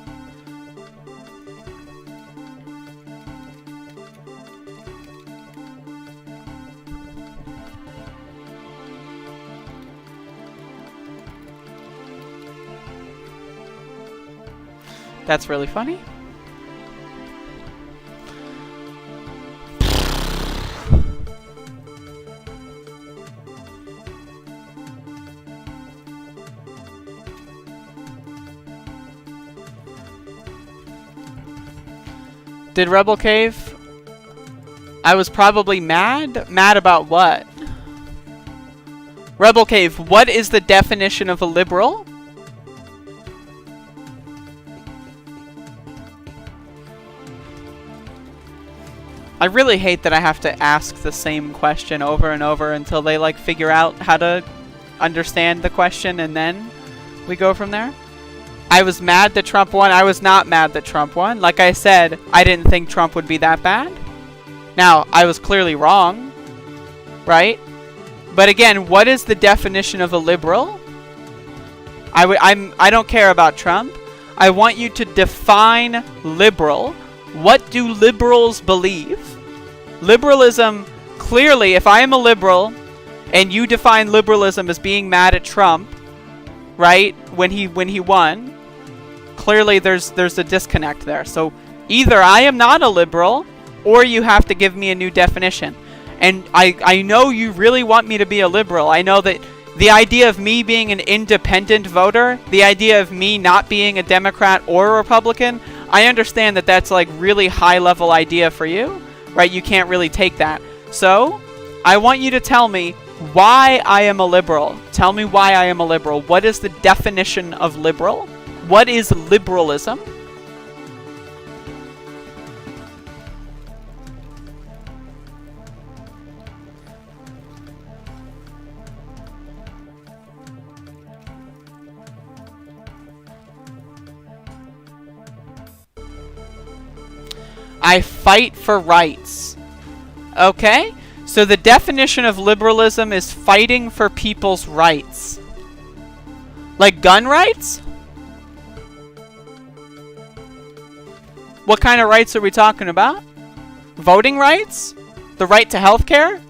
That's really funny. Did Rebel Cave? I was probably mad. Mad about what? Rebel Cave, what is the definition of a liberal? I really hate that I have to ask the same question over and over until they like figure out how to understand the question, and then we go from there. I was mad that Trump won. I was not mad that Trump won. Like I said, I didn't think Trump would be that bad. Now, I was clearly wrong, right? But again, what is the definition of a liberal? I don't care about Trump. I want you to define liberal. What do liberals believe? Liberalism, clearly, if I am a liberal and you define liberalism as being mad at Trump, right, when he won, clearly there's a disconnect there. So either I am not a liberal, or you have to give me a new definition. And I know you really want me to be a liberal. I know that the idea of me being an independent voter, the idea of me not being a Democrat or a Republican, I understand that that's like really high level idea for you, right? You can't really take that. So I want you to tell me why I am a liberal. Tell me why I am a liberal. What is the definition of liberal? What is liberalism? I fight for rights. Okay? So the definition of liberalism is fighting for people's rights. Like gun rights? What kind of rights are we talking about? Voting rights? The right to healthcare?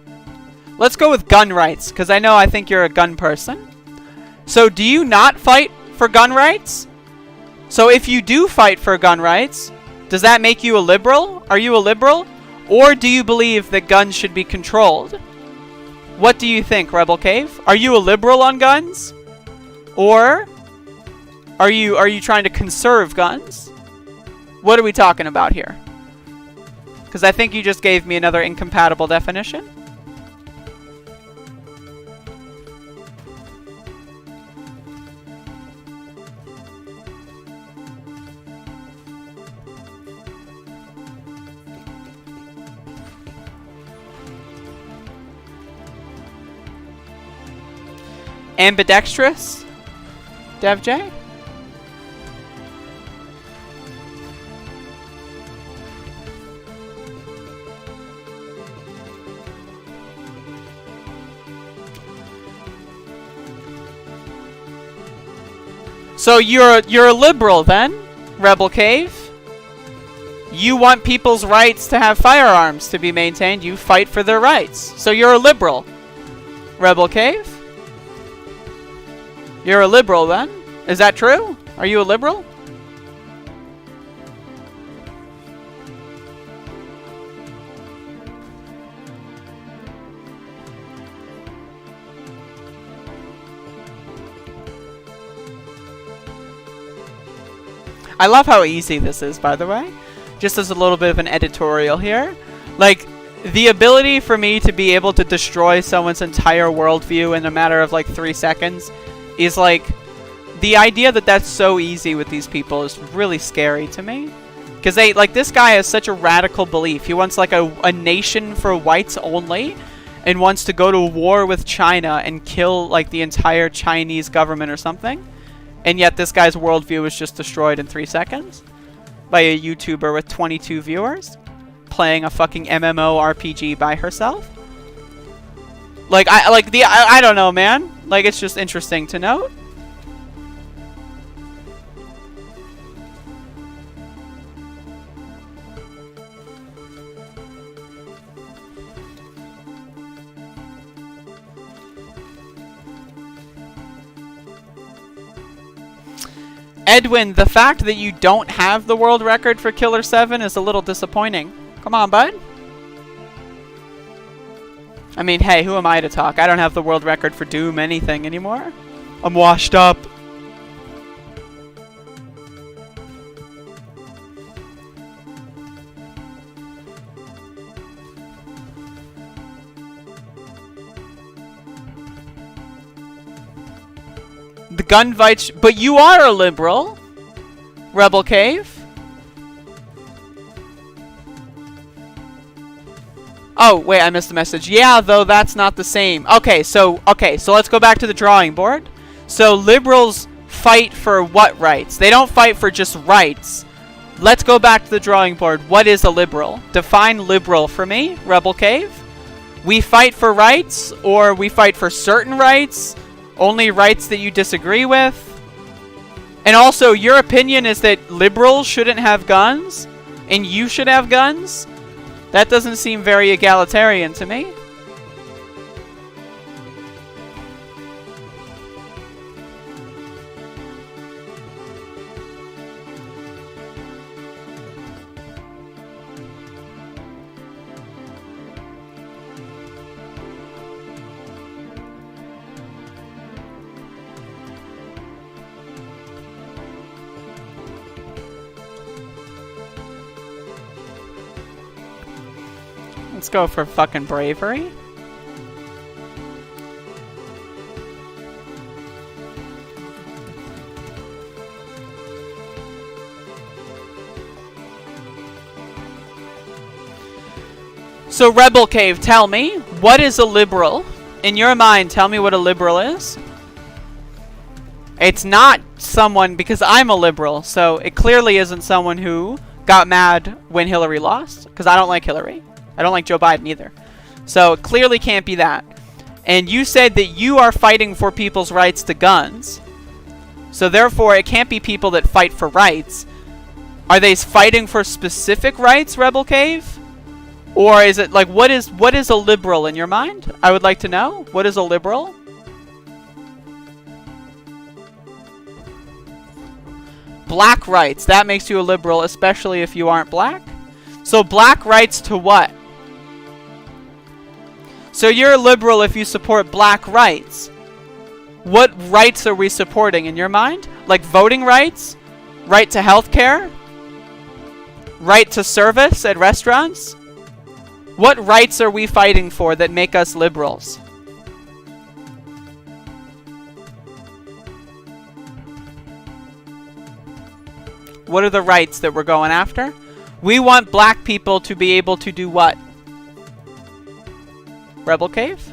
Let's go with gun rights, because I think you're a gun person. So do you not fight for gun rights? So if you do fight for gun rights, does that make you a liberal? Are you a liberal? Or do you believe that guns should be controlled? What do you think, Rebel Cave? Are you a liberal on guns? Or are you trying to conserve guns? What are we talking about here? Because I think you just gave me another incompatible definition. Ambidextrous? Dev J? So you're a liberal then, Rebel Cave? You want people's rights to have firearms to be maintained. You fight for their rights. So you're a liberal, Rebel Cave? You're a liberal then? Is that true? Are you a liberal? I love how easy this is, by the way. Just as a little bit of an editorial here. Like, the ability for me to be able to destroy someone's entire worldview in a matter of like 3 seconds is like, the idea that that's so easy with these people is really scary to me. Because they, like, this guy has such a radical belief. He wants like a nation for whites only, and wants to go to war with China and kill like the entire Chinese government or something. And yet this guy's worldview was just destroyed in 3 seconds by a YouTuber with 22 viewers playing a fucking MMORPG by herself. Like, I don't know, man. Like, it's just interesting to note. Edwin, the fact that you don't have the world record for Killer 7 is a little disappointing. Come on, bud. I mean, hey, who am I to talk? I don't have the world record for Doom anything anymore. I'm washed up. The gun fight, but you are a liberal, Rebel Cave. Oh, wait, I missed the message. Yeah, though that's not the same. Okay, so let's go back to the drawing board. So liberals fight for what rights? They don't fight for just rights. Let's go back to the drawing board. What is a liberal? Define liberal for me, Rebel Cave. We fight for rights, or we fight for certain rights, only rights that you disagree with. And also, your opinion is that liberals shouldn't have guns, and you should have guns? That doesn't seem very egalitarian to me. Let's go for fucking bravery. So Rebel Cave, tell me, what is a liberal? In your mind, tell me what a liberal is. It's not someone, because I'm a liberal, so it clearly isn't someone who got mad when Hillary lost, because I don't like Hillary. I don't like Joe Biden either. So it clearly can't be that. And you said that you are fighting for people's rights to guns. So therefore, it can't be people that fight for rights. Are they fighting for specific rights, Rebel Cave? Or is it like, what is a liberal in your mind? I would like to know. What is a liberal? Black rights. That makes you a liberal, especially if you aren't black. So black rights to what? So you're a liberal if you support black rights. What rights are we supporting in your mind? Like voting rights? Right to healthcare? Right to service at restaurants? What rights are we fighting for that make us liberals? What are the rights that we're going after? We want black people to be able to do what? Rebel Cave?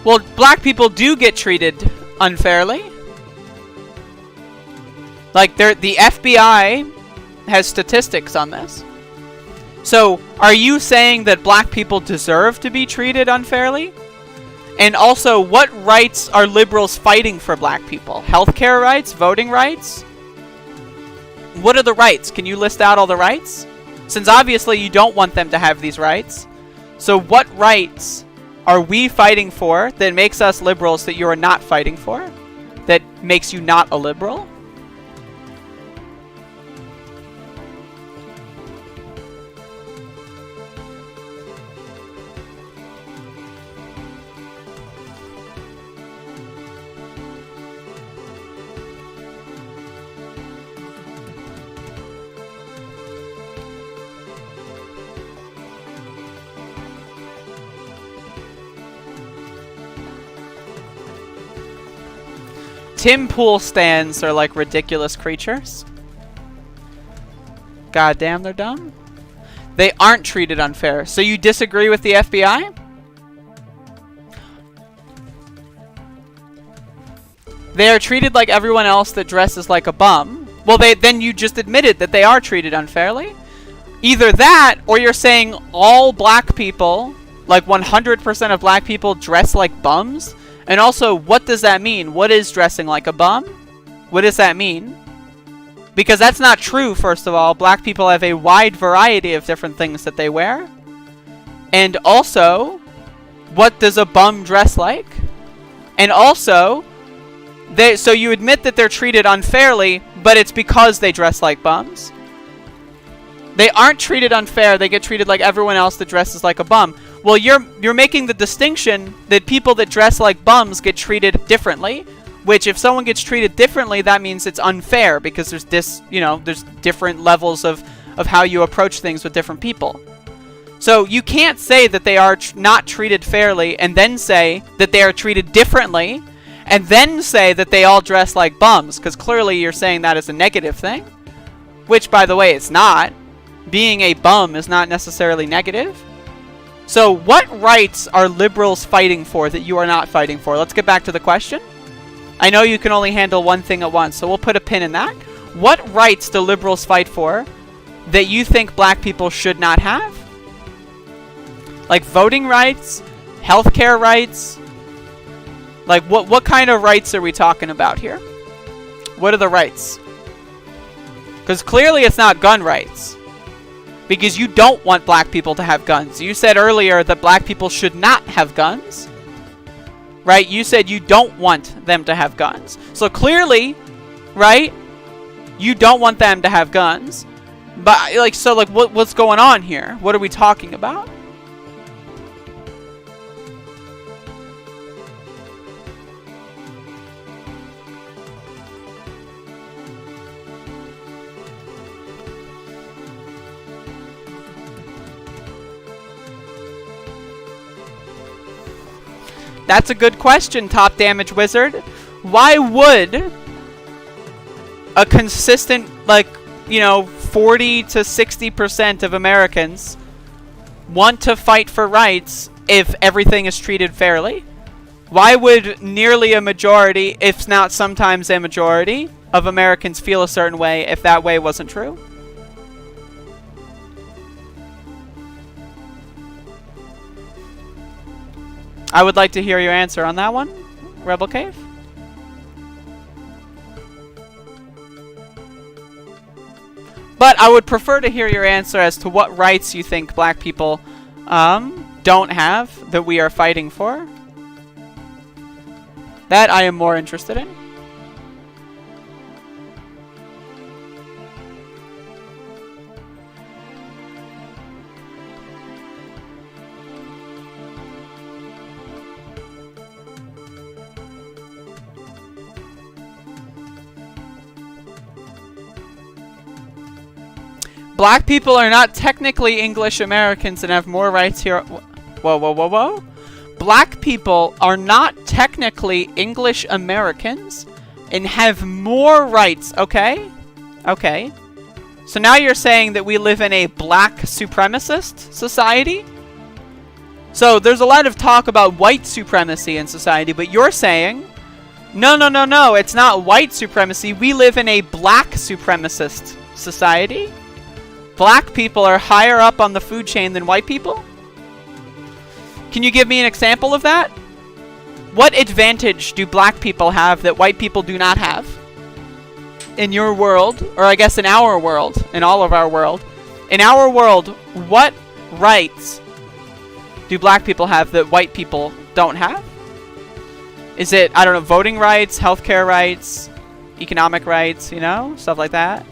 Well, black people do get treated unfairly. Like, the FBI has statistics on this. So, are you saying that black people deserve to be treated unfairly? And also, what rights are liberals fighting for black people? Healthcare rights? Voting rights? What are the rights? Can you list out all the rights? Since obviously you don't want them to have these rights. So what rights are we fighting for that makes us liberals that you are not fighting for? That makes you not a liberal? Tim Pool stands are like ridiculous creatures. Goddamn, they're dumb. They aren't treated unfair. So you disagree with the FBI? They are treated like everyone else that dresses like a bum. Well, then you just admitted that they are treated unfairly. Either that, or you're saying all black people, like 100% of black people, dress like bums? And also, what does that mean? What is dressing like a bum? What does that mean? Because that's not true, first of all. Black people have a wide variety of different things that they wear. And also, what does a bum dress like? And also, so you admit that they're treated unfairly, but it's because they dress like bums. They aren't treated unfair. They get treated like everyone else that dresses like a bum. Well, you're making the distinction that people that dress like bums get treated differently, which if someone gets treated differently, that means it's unfair because there's different levels of how you approach things with different people. So you can't say that they are not treated fairly and then say that they are treated differently and then say that they all dress like bums, because clearly you're saying that is a negative thing, which, by the way, it's not. Being a bum is not necessarily negative. So what rights are liberals fighting for that you are not fighting for? Let's get back to the question. I know you can only handle one thing at once, so we'll put a pin in that. What rights do liberals fight for that you think black people should not have? Like voting rights, healthcare rights. Like what kind of rights are we talking about here? What are the rights? Because clearly it's not gun rights. Because you don't want black people to have guns. You said earlier that black people should not have guns. Right? You said you don't want them to have guns. So clearly, right? You don't want them to have guns. But what's going on here? What are we talking about? That's a good question, Top Damage Wizard. Why would a consistent, 40 to 60% of Americans want to fight for rights if everything is treated fairly? Why would nearly a majority, if not sometimes a majority, of Americans feel a certain way if that way wasn't true? I would like to hear your answer on that one, Rebel Cave. But I would prefer to hear your answer as to what rights you think black people don't have that we are fighting for. That I am more interested in. Black people are not technically English Americans and have more rights here. Whoa, whoa, whoa, whoa. Black people are not technically English Americans and have more rights, okay? Okay. So now you're saying that we live in a black supremacist society? So there's a lot of talk about white supremacy in society, but you're saying, no, it's not white supremacy. We live in a black supremacist society? Black people are higher up on the food chain than white people? Can you give me an example of that? What advantage do black people have that white people do not have? In your world, or I guess in our world, in all of our world. In our world, what rights do black people have that white people don't have? Is it, I don't know, voting rights, healthcare rights, economic rights, stuff like that?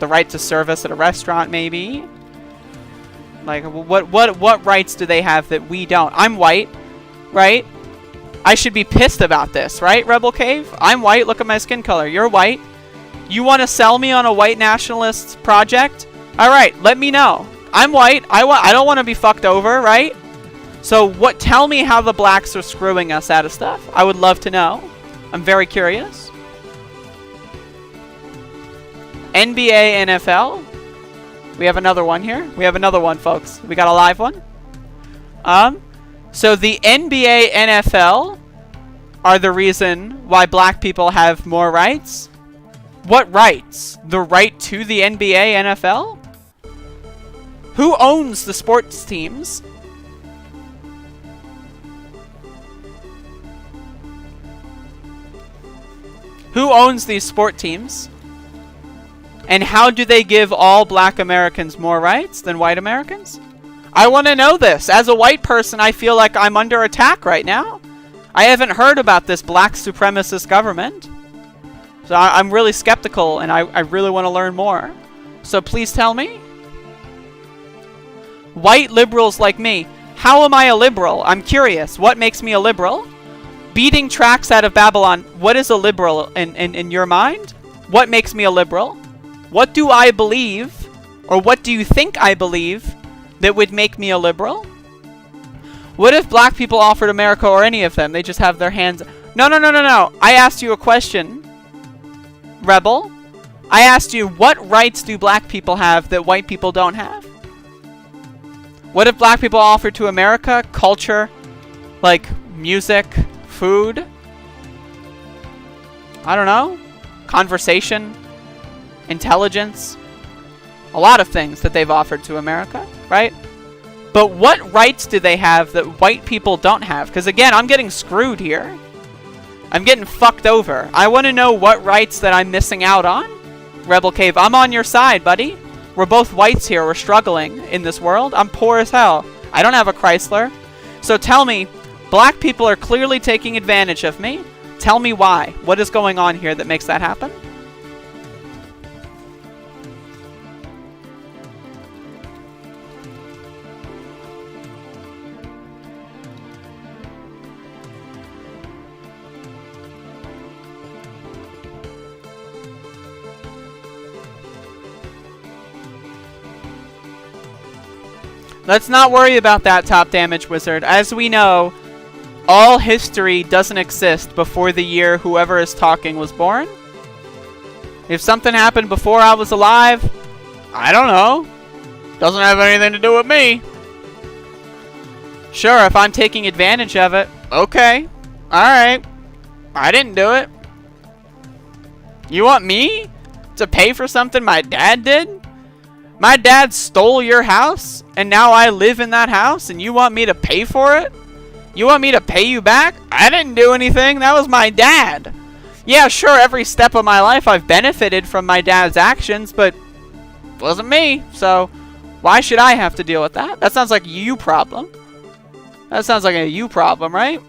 The right to service at a restaurant, maybe? Like, what rights do they have that we don't? I'm white, right? I should be pissed about this, right, Rebel Cave? I'm white, look at my skin color. You're white. You want to sell me on a white nationalist project? Alright, let me know. I'm white. I don't want to be fucked over, right? So tell me how the blacks are screwing us out of stuff. I would love to know. I'm very curious. NBA, NFL. We have another one here. We have another one, folks. We got a live one. So the NBA, NFL are the reason why black people have more rights. What rights? The right to the NBA, NFL? Who owns the sports teams? Who owns these sport teams? And how do they give all black Americans more rights than white Americans? I want to know this. As a white person, I feel like I'm under attack right now. I haven't heard about this black supremacist government. So I'm really skeptical, and I really want to learn more. So please tell me. White liberals like me. How am I a liberal? I'm curious. What makes me a liberal? Beating tracks out of Babylon. What is a liberal in your mind? What makes me a liberal? What do I believe Or what do you think I believe that would make me a liberal? What if black people offered America or any of them? They just have their hands... No. I asked you a question, Rebel. I asked you, what rights do black people have that white people don't have? What if black people offered to America culture, like music, food? I don't know. Conversation, intelligence. A lot of things that they've offered to America, right? But what rights do they have that white people don't have? Because again, I'm getting screwed here. I'm getting fucked over. I want to know what rights that I'm missing out on. Rebel Cave, I'm on your side, buddy. We're both whites here. We're struggling in this world. I'm poor as hell. I don't have a Chrysler. So tell me, black people are clearly taking advantage of me. Tell me why. What is going on here that makes that happen? Let's not worry about that, Top Damage Wizard. As we know, all history doesn't exist before the year whoever is talking was born. If something happened before I was alive, I don't know. Doesn't have anything to do with me. Sure, if I'm taking advantage of it, okay. Alright. I didn't do it. You want me to pay for something my dad did? My dad stole your house, and now I live in that house, and you want me to pay for it? You want me to pay you back? I didn't do anything. That was my dad. Yeah, sure, every step of my life I've benefited from my dad's actions, but it wasn't me. So why should I have to deal with that? That sounds like a you problem. That sounds like a you problem, right?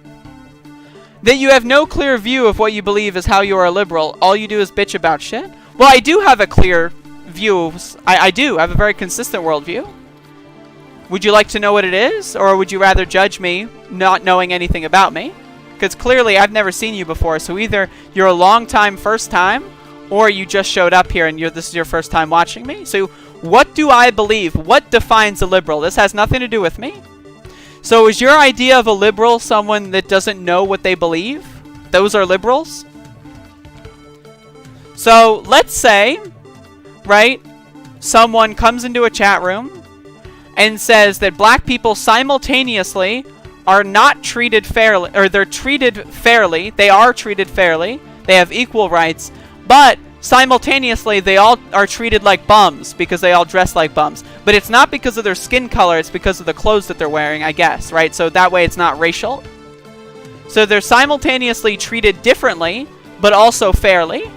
That you have no clear view of what you believe is how you are a liberal. All you do is bitch about shit. Well, I do have a clear view. I do have a very consistent worldview. Would you like to know what it is? Or would you rather judge me not knowing anything about me? Because clearly I've never seen you before. So either you're a long time first time, or you just showed up here and this is your first time watching me. So what do I believe? What defines a liberal? This has nothing to do with me. So is your idea of a liberal someone that doesn't know what they believe? Those are liberals? So let's say, right, someone comes into a chat room and says that black people simultaneously are not treated fairly, or they're treated fairly, they are treated fairly, they have equal rights, but simultaneously they all are treated like bums because they all dress like bums. But it's not because of their skin color, it's because of the clothes that they're wearing, I guess, right? So that way it's not racial. So they're simultaneously treated differently, but also fairly.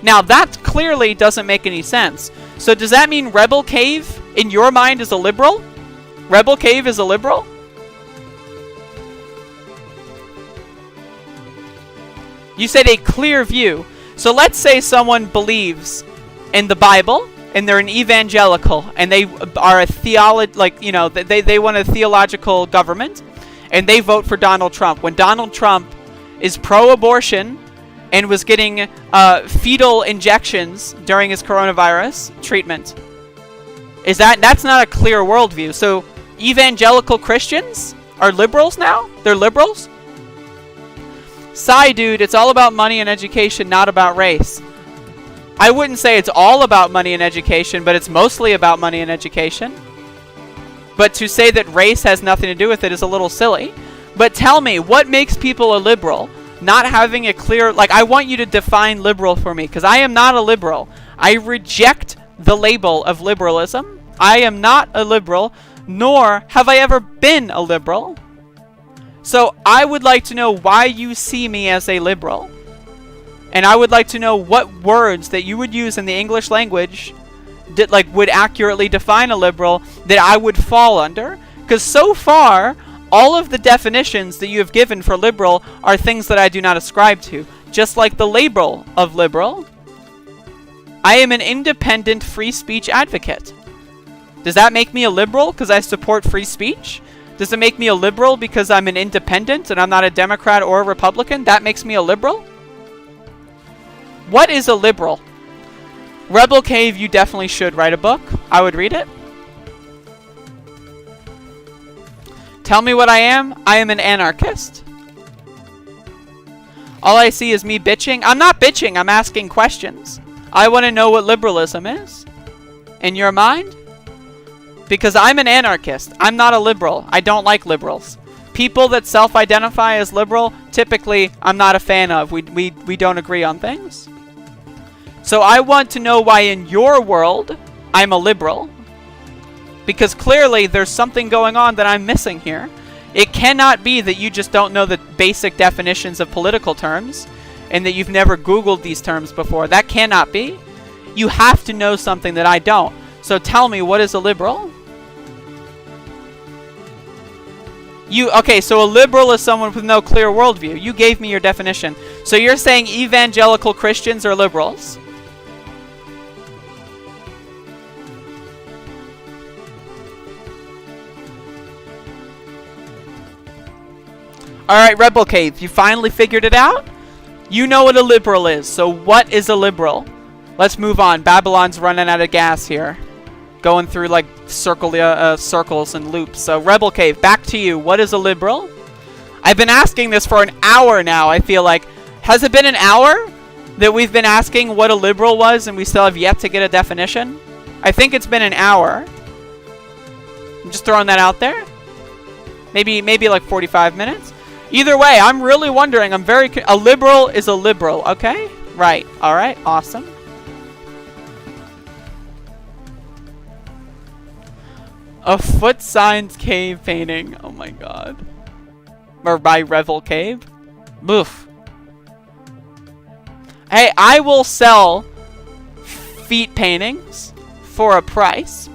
Now that clearly doesn't make any sense. So does that mean Rebel Cave, in your mind, is a liberal? Rebel Cave is a liberal? You said a clear view. So let's say someone believes in the Bible, and they're an evangelical, and they are a they want a theological government, and they vote for Donald Trump. When Donald Trump is pro-abortion and was getting fetal injections during his coronavirus treatment. That's not a clear worldview. So evangelical Christians are liberals now? They're liberals? Sigh, dude, it's all about money and education, not about race. I wouldn't say it's all about money and education, but it's mostly about money and education. But to say that race has nothing to do with it is a little silly. But tell me, what makes people a liberal? Not having a clear... I want you to define liberal for me, because I am not a liberal. I reject the label of liberalism. I am not a liberal, nor have I ever been a liberal. So I would like to know why you see me as a liberal. And I would like to know what words that you would use in the English language that would accurately define a liberal that I would fall under. Because so far, all of the definitions that you have given for liberal are things that I do not ascribe to. Just like the label of liberal. I am an independent free speech advocate. Does that make me a liberal because I support free speech? Does it make me a liberal because I'm an independent and I'm not a Democrat or a Republican? That makes me a liberal? What is a liberal? Rebel Cave, you definitely should write a book. I would read it. Tell me what I am. I am an anarchist. All I see is me bitching. I'm not bitching. I'm asking questions. I want to know what liberalism is. In your mind? Because I'm an anarchist. I'm not a liberal. I don't like liberals. People that self-identify as liberal, typically, I'm not a fan of. We don't agree on things. So I want to know why in your world, I'm a liberal. Because clearly, there's something going on that I'm missing here. It cannot be that you just don't know the basic definitions of political terms and that you've never Googled these terms before. That cannot be. You have to know something that I don't. So tell me, what is a liberal? Okay, so a liberal is someone with no clear worldview. You gave me your definition. So you're saying evangelical Christians are liberals? Alright, Rebel Cave, you finally figured it out? You know what a liberal is, so what is a liberal? Let's move on. Babylon's running out of gas here. Going through like circles and loops. So Rebel Cave, back to you. What is a liberal? I've been asking this for an hour now, I feel like. Has it been an hour that we've been asking what a liberal was and we still have yet to get a definition? I think it's been an hour. I'm just throwing that out there. Maybe like 45 minutes. Either way, I'm really wondering. A liberal is a liberal, okay? Right. All right. Awesome. A foot signs cave painting. Oh my god. Or by Rebel Cave. Boof. Hey, I will sell feet paintings for a price.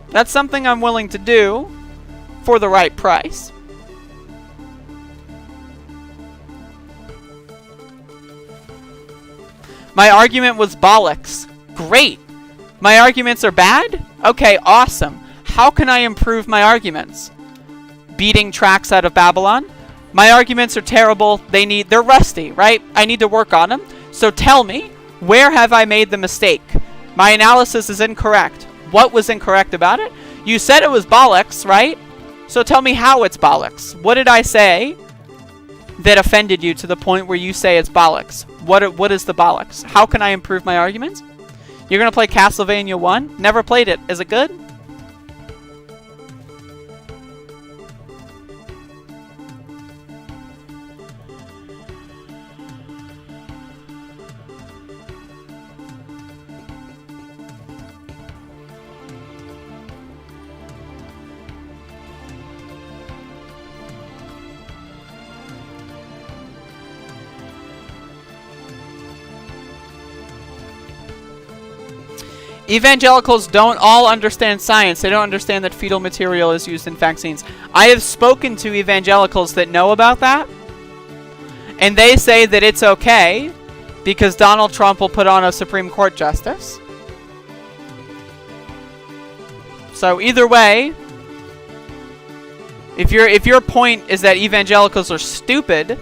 That's something I'm willing to do for the right price. My argument was bollocks. Great. My arguments are bad? Okay, awesome. How can I improve my arguments? Beating tracks out of Babylon? My arguments are terrible. They're rusty, right? I need to work on them. So tell me, where have I made the mistake? My analysis is incorrect. What was incorrect about it? You said it was bollocks, right? So tell me how it's bollocks. What did I say that offended you to the point where you say it's bollocks? What is the bollocks? How can I improve my arguments? You're going to play Castlevania 1? Never played it. Is it good? Evangelicals don't all understand science. They don't understand that fetal material is used in vaccines. I have spoken to evangelicals that know about that. And they say that it's okay because Donald Trump will put on a Supreme Court justice. So either way, if your point is that evangelicals are stupid,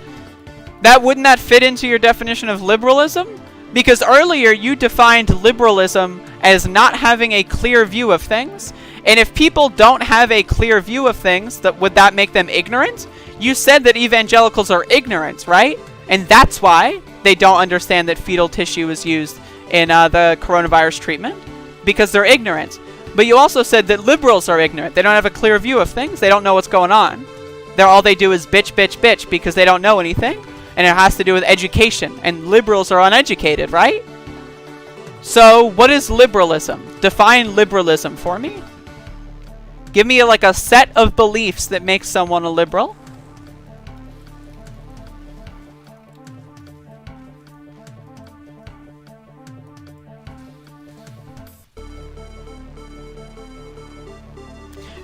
wouldn't that fit into your definition of liberalism? Because earlier you defined liberalism as not having a clear view of things. And if people don't have a clear view of things, would that make them ignorant? You said that evangelicals are ignorant, right? And that's why they don't understand that fetal tissue is used in the coronavirus treatment. Because they're ignorant. But you also said that liberals are ignorant. They don't have a clear view of things. They don't know what's going on. All they do is bitch, bitch, bitch because they don't know anything. And it has to do with education. And liberals are uneducated, right? So, what is liberalism? Define liberalism for me. Give me like a set of beliefs that makes someone a liberal.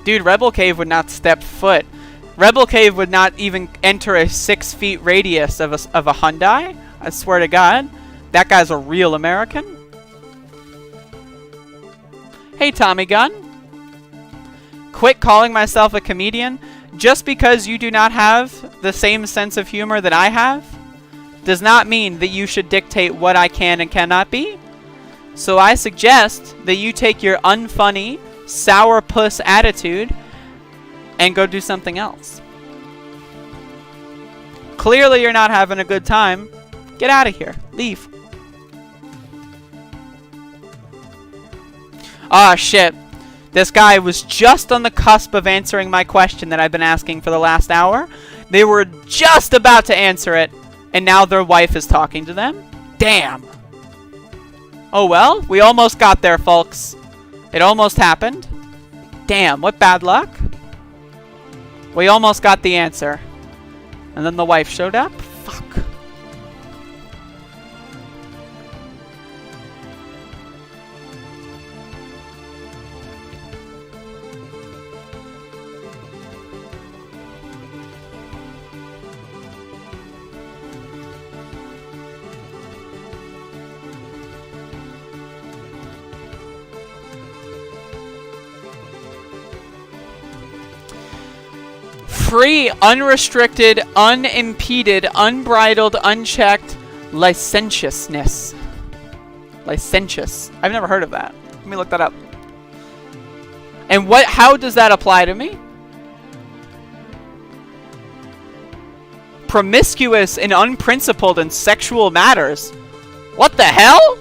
Dude, Rebel Cave would not step foot. Rebel Cave would not even enter a 6 feet radius of a Hyundai. I swear to God. That guy's a real American. Hey, Tommy Gun. Quit calling myself a comedian. Just because you do not have the same sense of humor that I have does not mean that you should dictate what I can and cannot be. So I suggest that you take your unfunny, sourpuss attitude and go do something else. Clearly you're not having a good time. Get out of here. Leave. Ah, shit. This guy was just on the cusp of answering my question that I've been asking for the last hour. They were just about to answer it, and now their wife is talking to them? Damn. Oh well, we almost got there, folks. It almost happened. Damn, what bad luck. We almost got the answer. And then the wife showed up? Fuck. Free, unrestricted, unimpeded, unbridled, unchecked licentiousness. Licentious. I've never heard of that. Let me look that up. And how does that apply to me? Promiscuous and unprincipled in sexual matters. What the hell?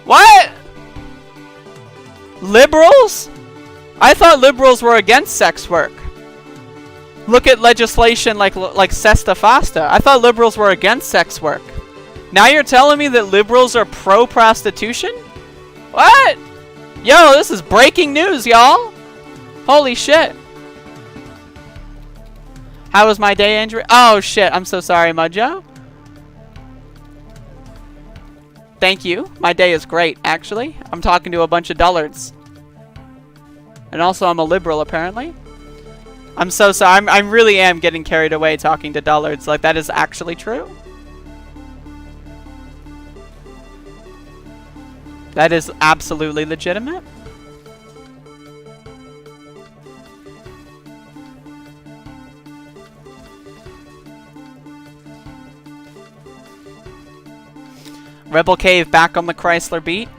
What? Liberals? I thought liberals were against sex work. Look at legislation like Sesta Fasta. I thought liberals were against sex work. Now you're telling me that liberals are pro-prostitution? What? Yo, this is breaking news, y'all. Holy shit. How was my day, Andrea? Oh, shit. I'm so sorry, Mudjo. Thank you. My day is great, actually. I'm talking to a bunch of dullards. And also, I'm a liberal, apparently. I'm so sorry. I really am getting carried away talking to dullards. Like, that is actually true. That is absolutely legitimate. Rebel Cave back on the Chrysler beat.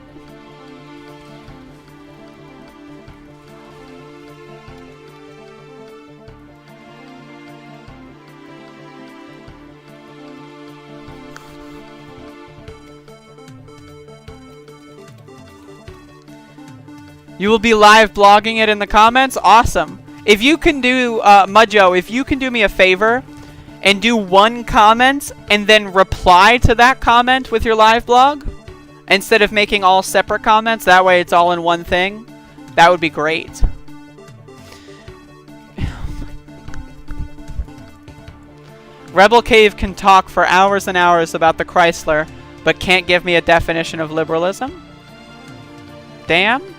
You will be live blogging it in the comments? Awesome. If you can do, Mudjo, if you can do me a favor and do one comment and then reply to that comment with your live blog instead of making all separate comments, that way it's all in one thing, that would be great. Rebel Cave can talk for hours and hours about the Chrysler, but can't give me a definition of liberalism? Damn.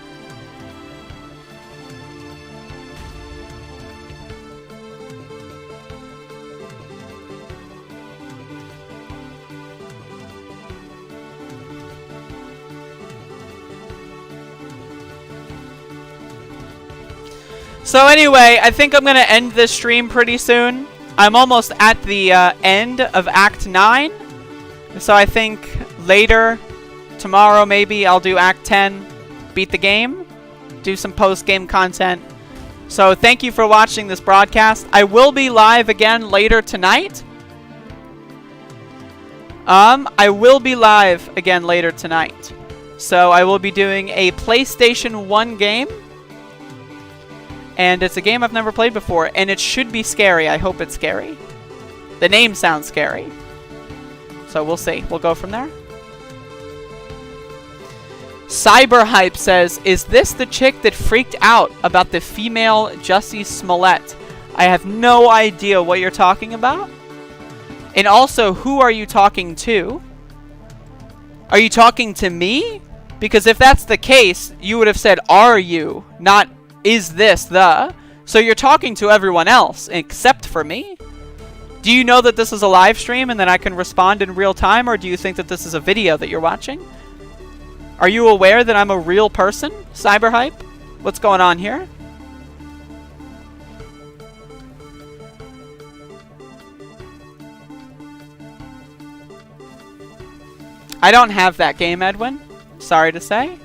So anyway, I think I'm going to end this stream pretty soon. I'm almost at the end of Act 9. So I think later, tomorrow maybe, I'll do Act 10, beat the game, do some post-game content. So thank you for watching this broadcast. I will be live again later tonight. I will be live again later tonight. So I will be doing a PlayStation 1 game. And it's a game I've never played before, and it should be scary. I hope it's scary. The name sounds scary. So we'll see. We'll go from there. Cyberhype says, is this the chick that freaked out about the female Jussie Smollett? I have no idea what you're talking about. And also, who are you talking to? Are you talking to me? Because if that's the case, you would have said, are you? Not, is this the? So you're talking to everyone else except for me? Do you know that this is a live stream and that I can respond in real time, or do you think that this is a video that you're watching? Are you aware that I'm a real person, Cyberhype? What's going on here? I don't have that game, Edwin. Sorry to say.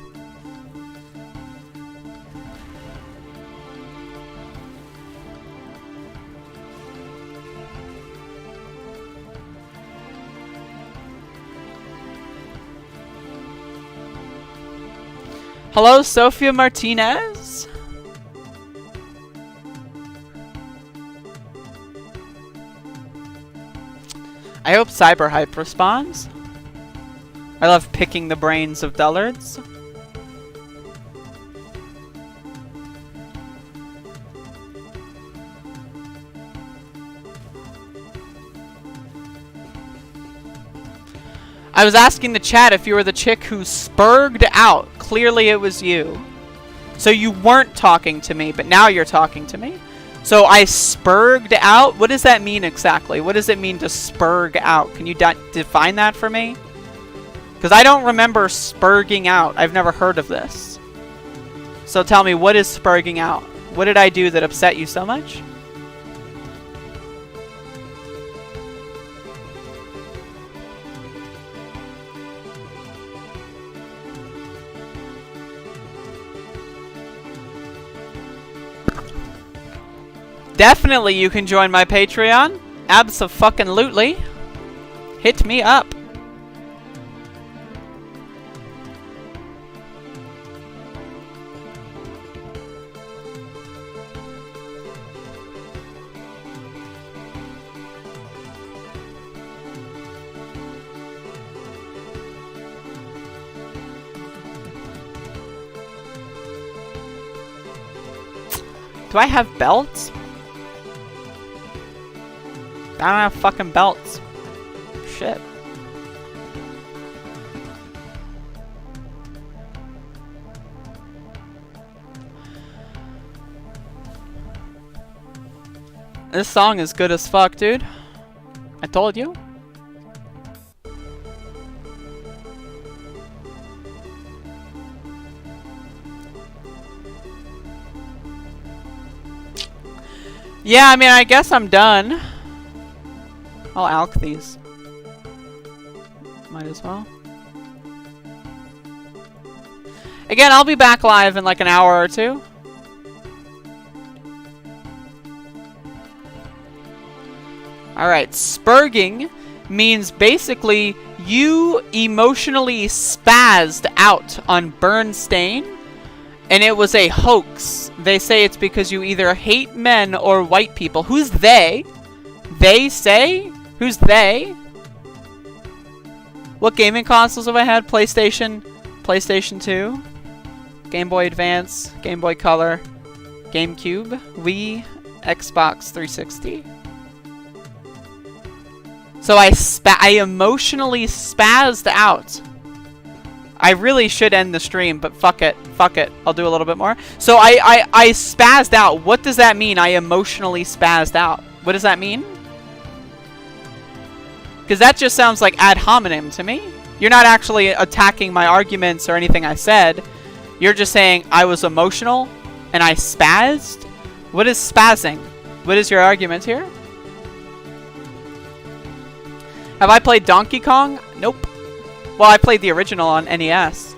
Hello, Sophia Martinez. I hope Cyberhype responds. I love picking the brains of dullards. I was asking the chat if you were the chick who spurged out. Clearly it was you. So you weren't talking to me, but now you're talking to me. So I spurged out? What does that mean exactly? What does it mean to spurg out? Can you define that for me? Because I don't remember spurging out. I've never heard of this. So tell me, what is spurging out? What did I do that upset you so much? Definitely you can join my Patreon. Abso-fucking-lutely. Hit me up. Do I have belts? I don't have fucking belts. Shit. This song is good as fuck, dude. I told you. Yeah, I mean, I guess I'm done. I'll alk these. Might as well. Again, I'll be back live in like an hour or two. Alright, spurging means basically you emotionally spazzed out on Bernstein, and it was a hoax. They say it's because you either hate men or white people. Who's they? They say? Who's they? What gaming consoles have I had? PlayStation, PlayStation 2, Game Boy Advance, Game Boy Color, GameCube, Wii, Xbox 360. So I emotionally spazzed out. I really should end the stream, but fuck it. Fuck it. I'll do a little bit more. So I spazzed out. What does that mean? I emotionally spazzed out. What does that mean? Because that just sounds like ad hominem to me. You're not actually attacking my arguments or anything I said. You're just saying I was emotional and I spazzed. What is spazzing? What is your argument here? Have I played Donkey Kong? Nope. Well, I played the original on NES.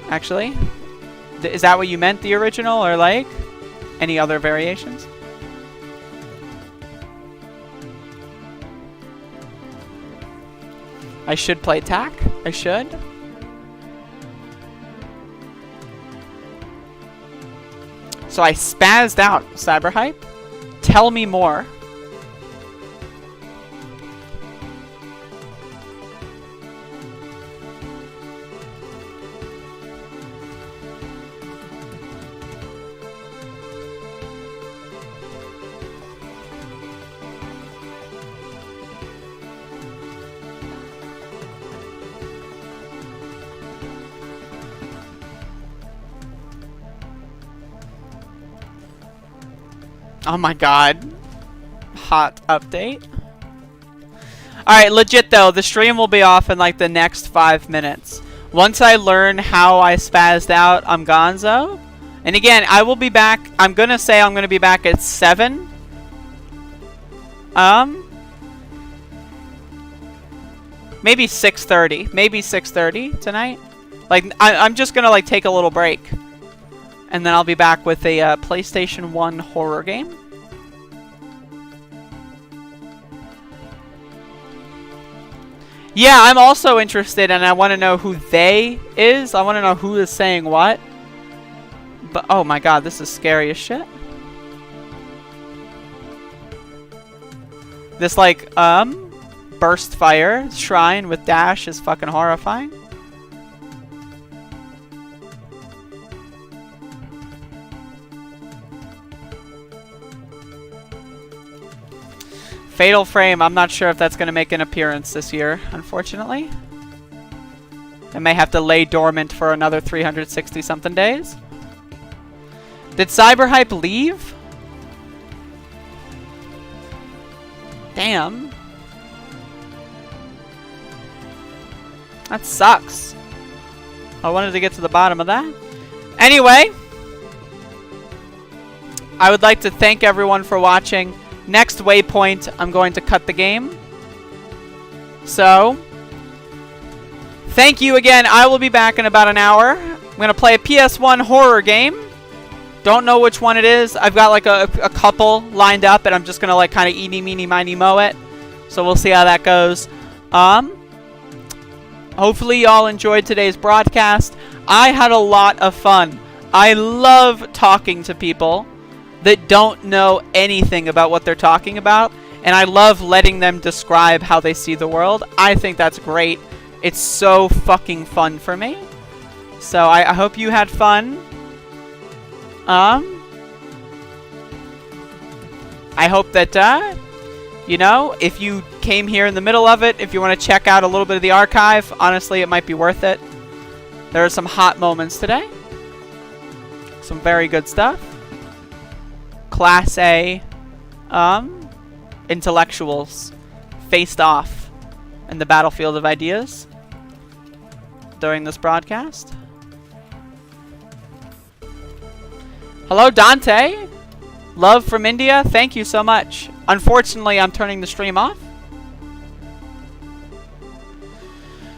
Actually. Is that what you meant, the original, or like any other variations? I should play TAC. I should. So I spazzed out, Cyberhype. Tell me more. Oh my god. Hot update. Alright, legit though, the stream will be off in like the next 5 minutes. Once I learn how I spazzed out, I'm gonzo. And again, I will be back. I'm gonna say I'm gonna be back at 7. Maybe 6:30. Maybe 6:30 tonight. Like, I'm just gonna, like, take a little break. And then I'll be back with a PlayStation 1 horror game. Yeah, I'm also interested, and I want to know who they is. I want to know who is saying what. But, oh my god, this is scary as shit. This, like, burst fire shrine with dash is fucking horrifying. Fatal Frame, I'm not sure if that's going to make an appearance this year, unfortunately. I may have to lay dormant for another 360-something days. Did Cyberhype leave? Damn. That sucks. I wanted to get to the bottom of that. Anyway, I would like to thank everyone for watching. Next waypoint, I'm going to cut the game. So, thank you again. I will be back in about an hour. I'm going to play a PS1 horror game. Don't know which one it is. I've got like a couple lined up, and I'm just going to like kind of eeny, meeny, miny, moe it. So we'll see how that goes. Hopefully y'all enjoyed today's broadcast. I had a lot of fun. I love talking to people that don't know anything about what they're talking about, and I love letting them describe how they see the world. I think that's great. It's so fucking fun for me. So I hope you had fun. I hope that, you know, if you came here in the middle of it, if you want to check out a little bit of the archive, honestly, it might be worth it. There are some hot moments today. Some very good stuff. Class A intellectuals faced off in the battlefield of ideas during this broadcast. Hello, Dante. Love from India. Thank you so much. Unfortunately, I'm turning the stream off.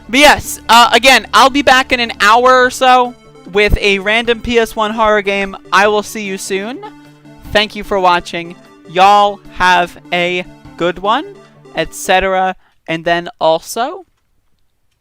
But yes, again, I'll be back in an hour or so with a random PS1 horror game. I will see you soon. Thank you for watching. Y'all have a good one, etc. And then also,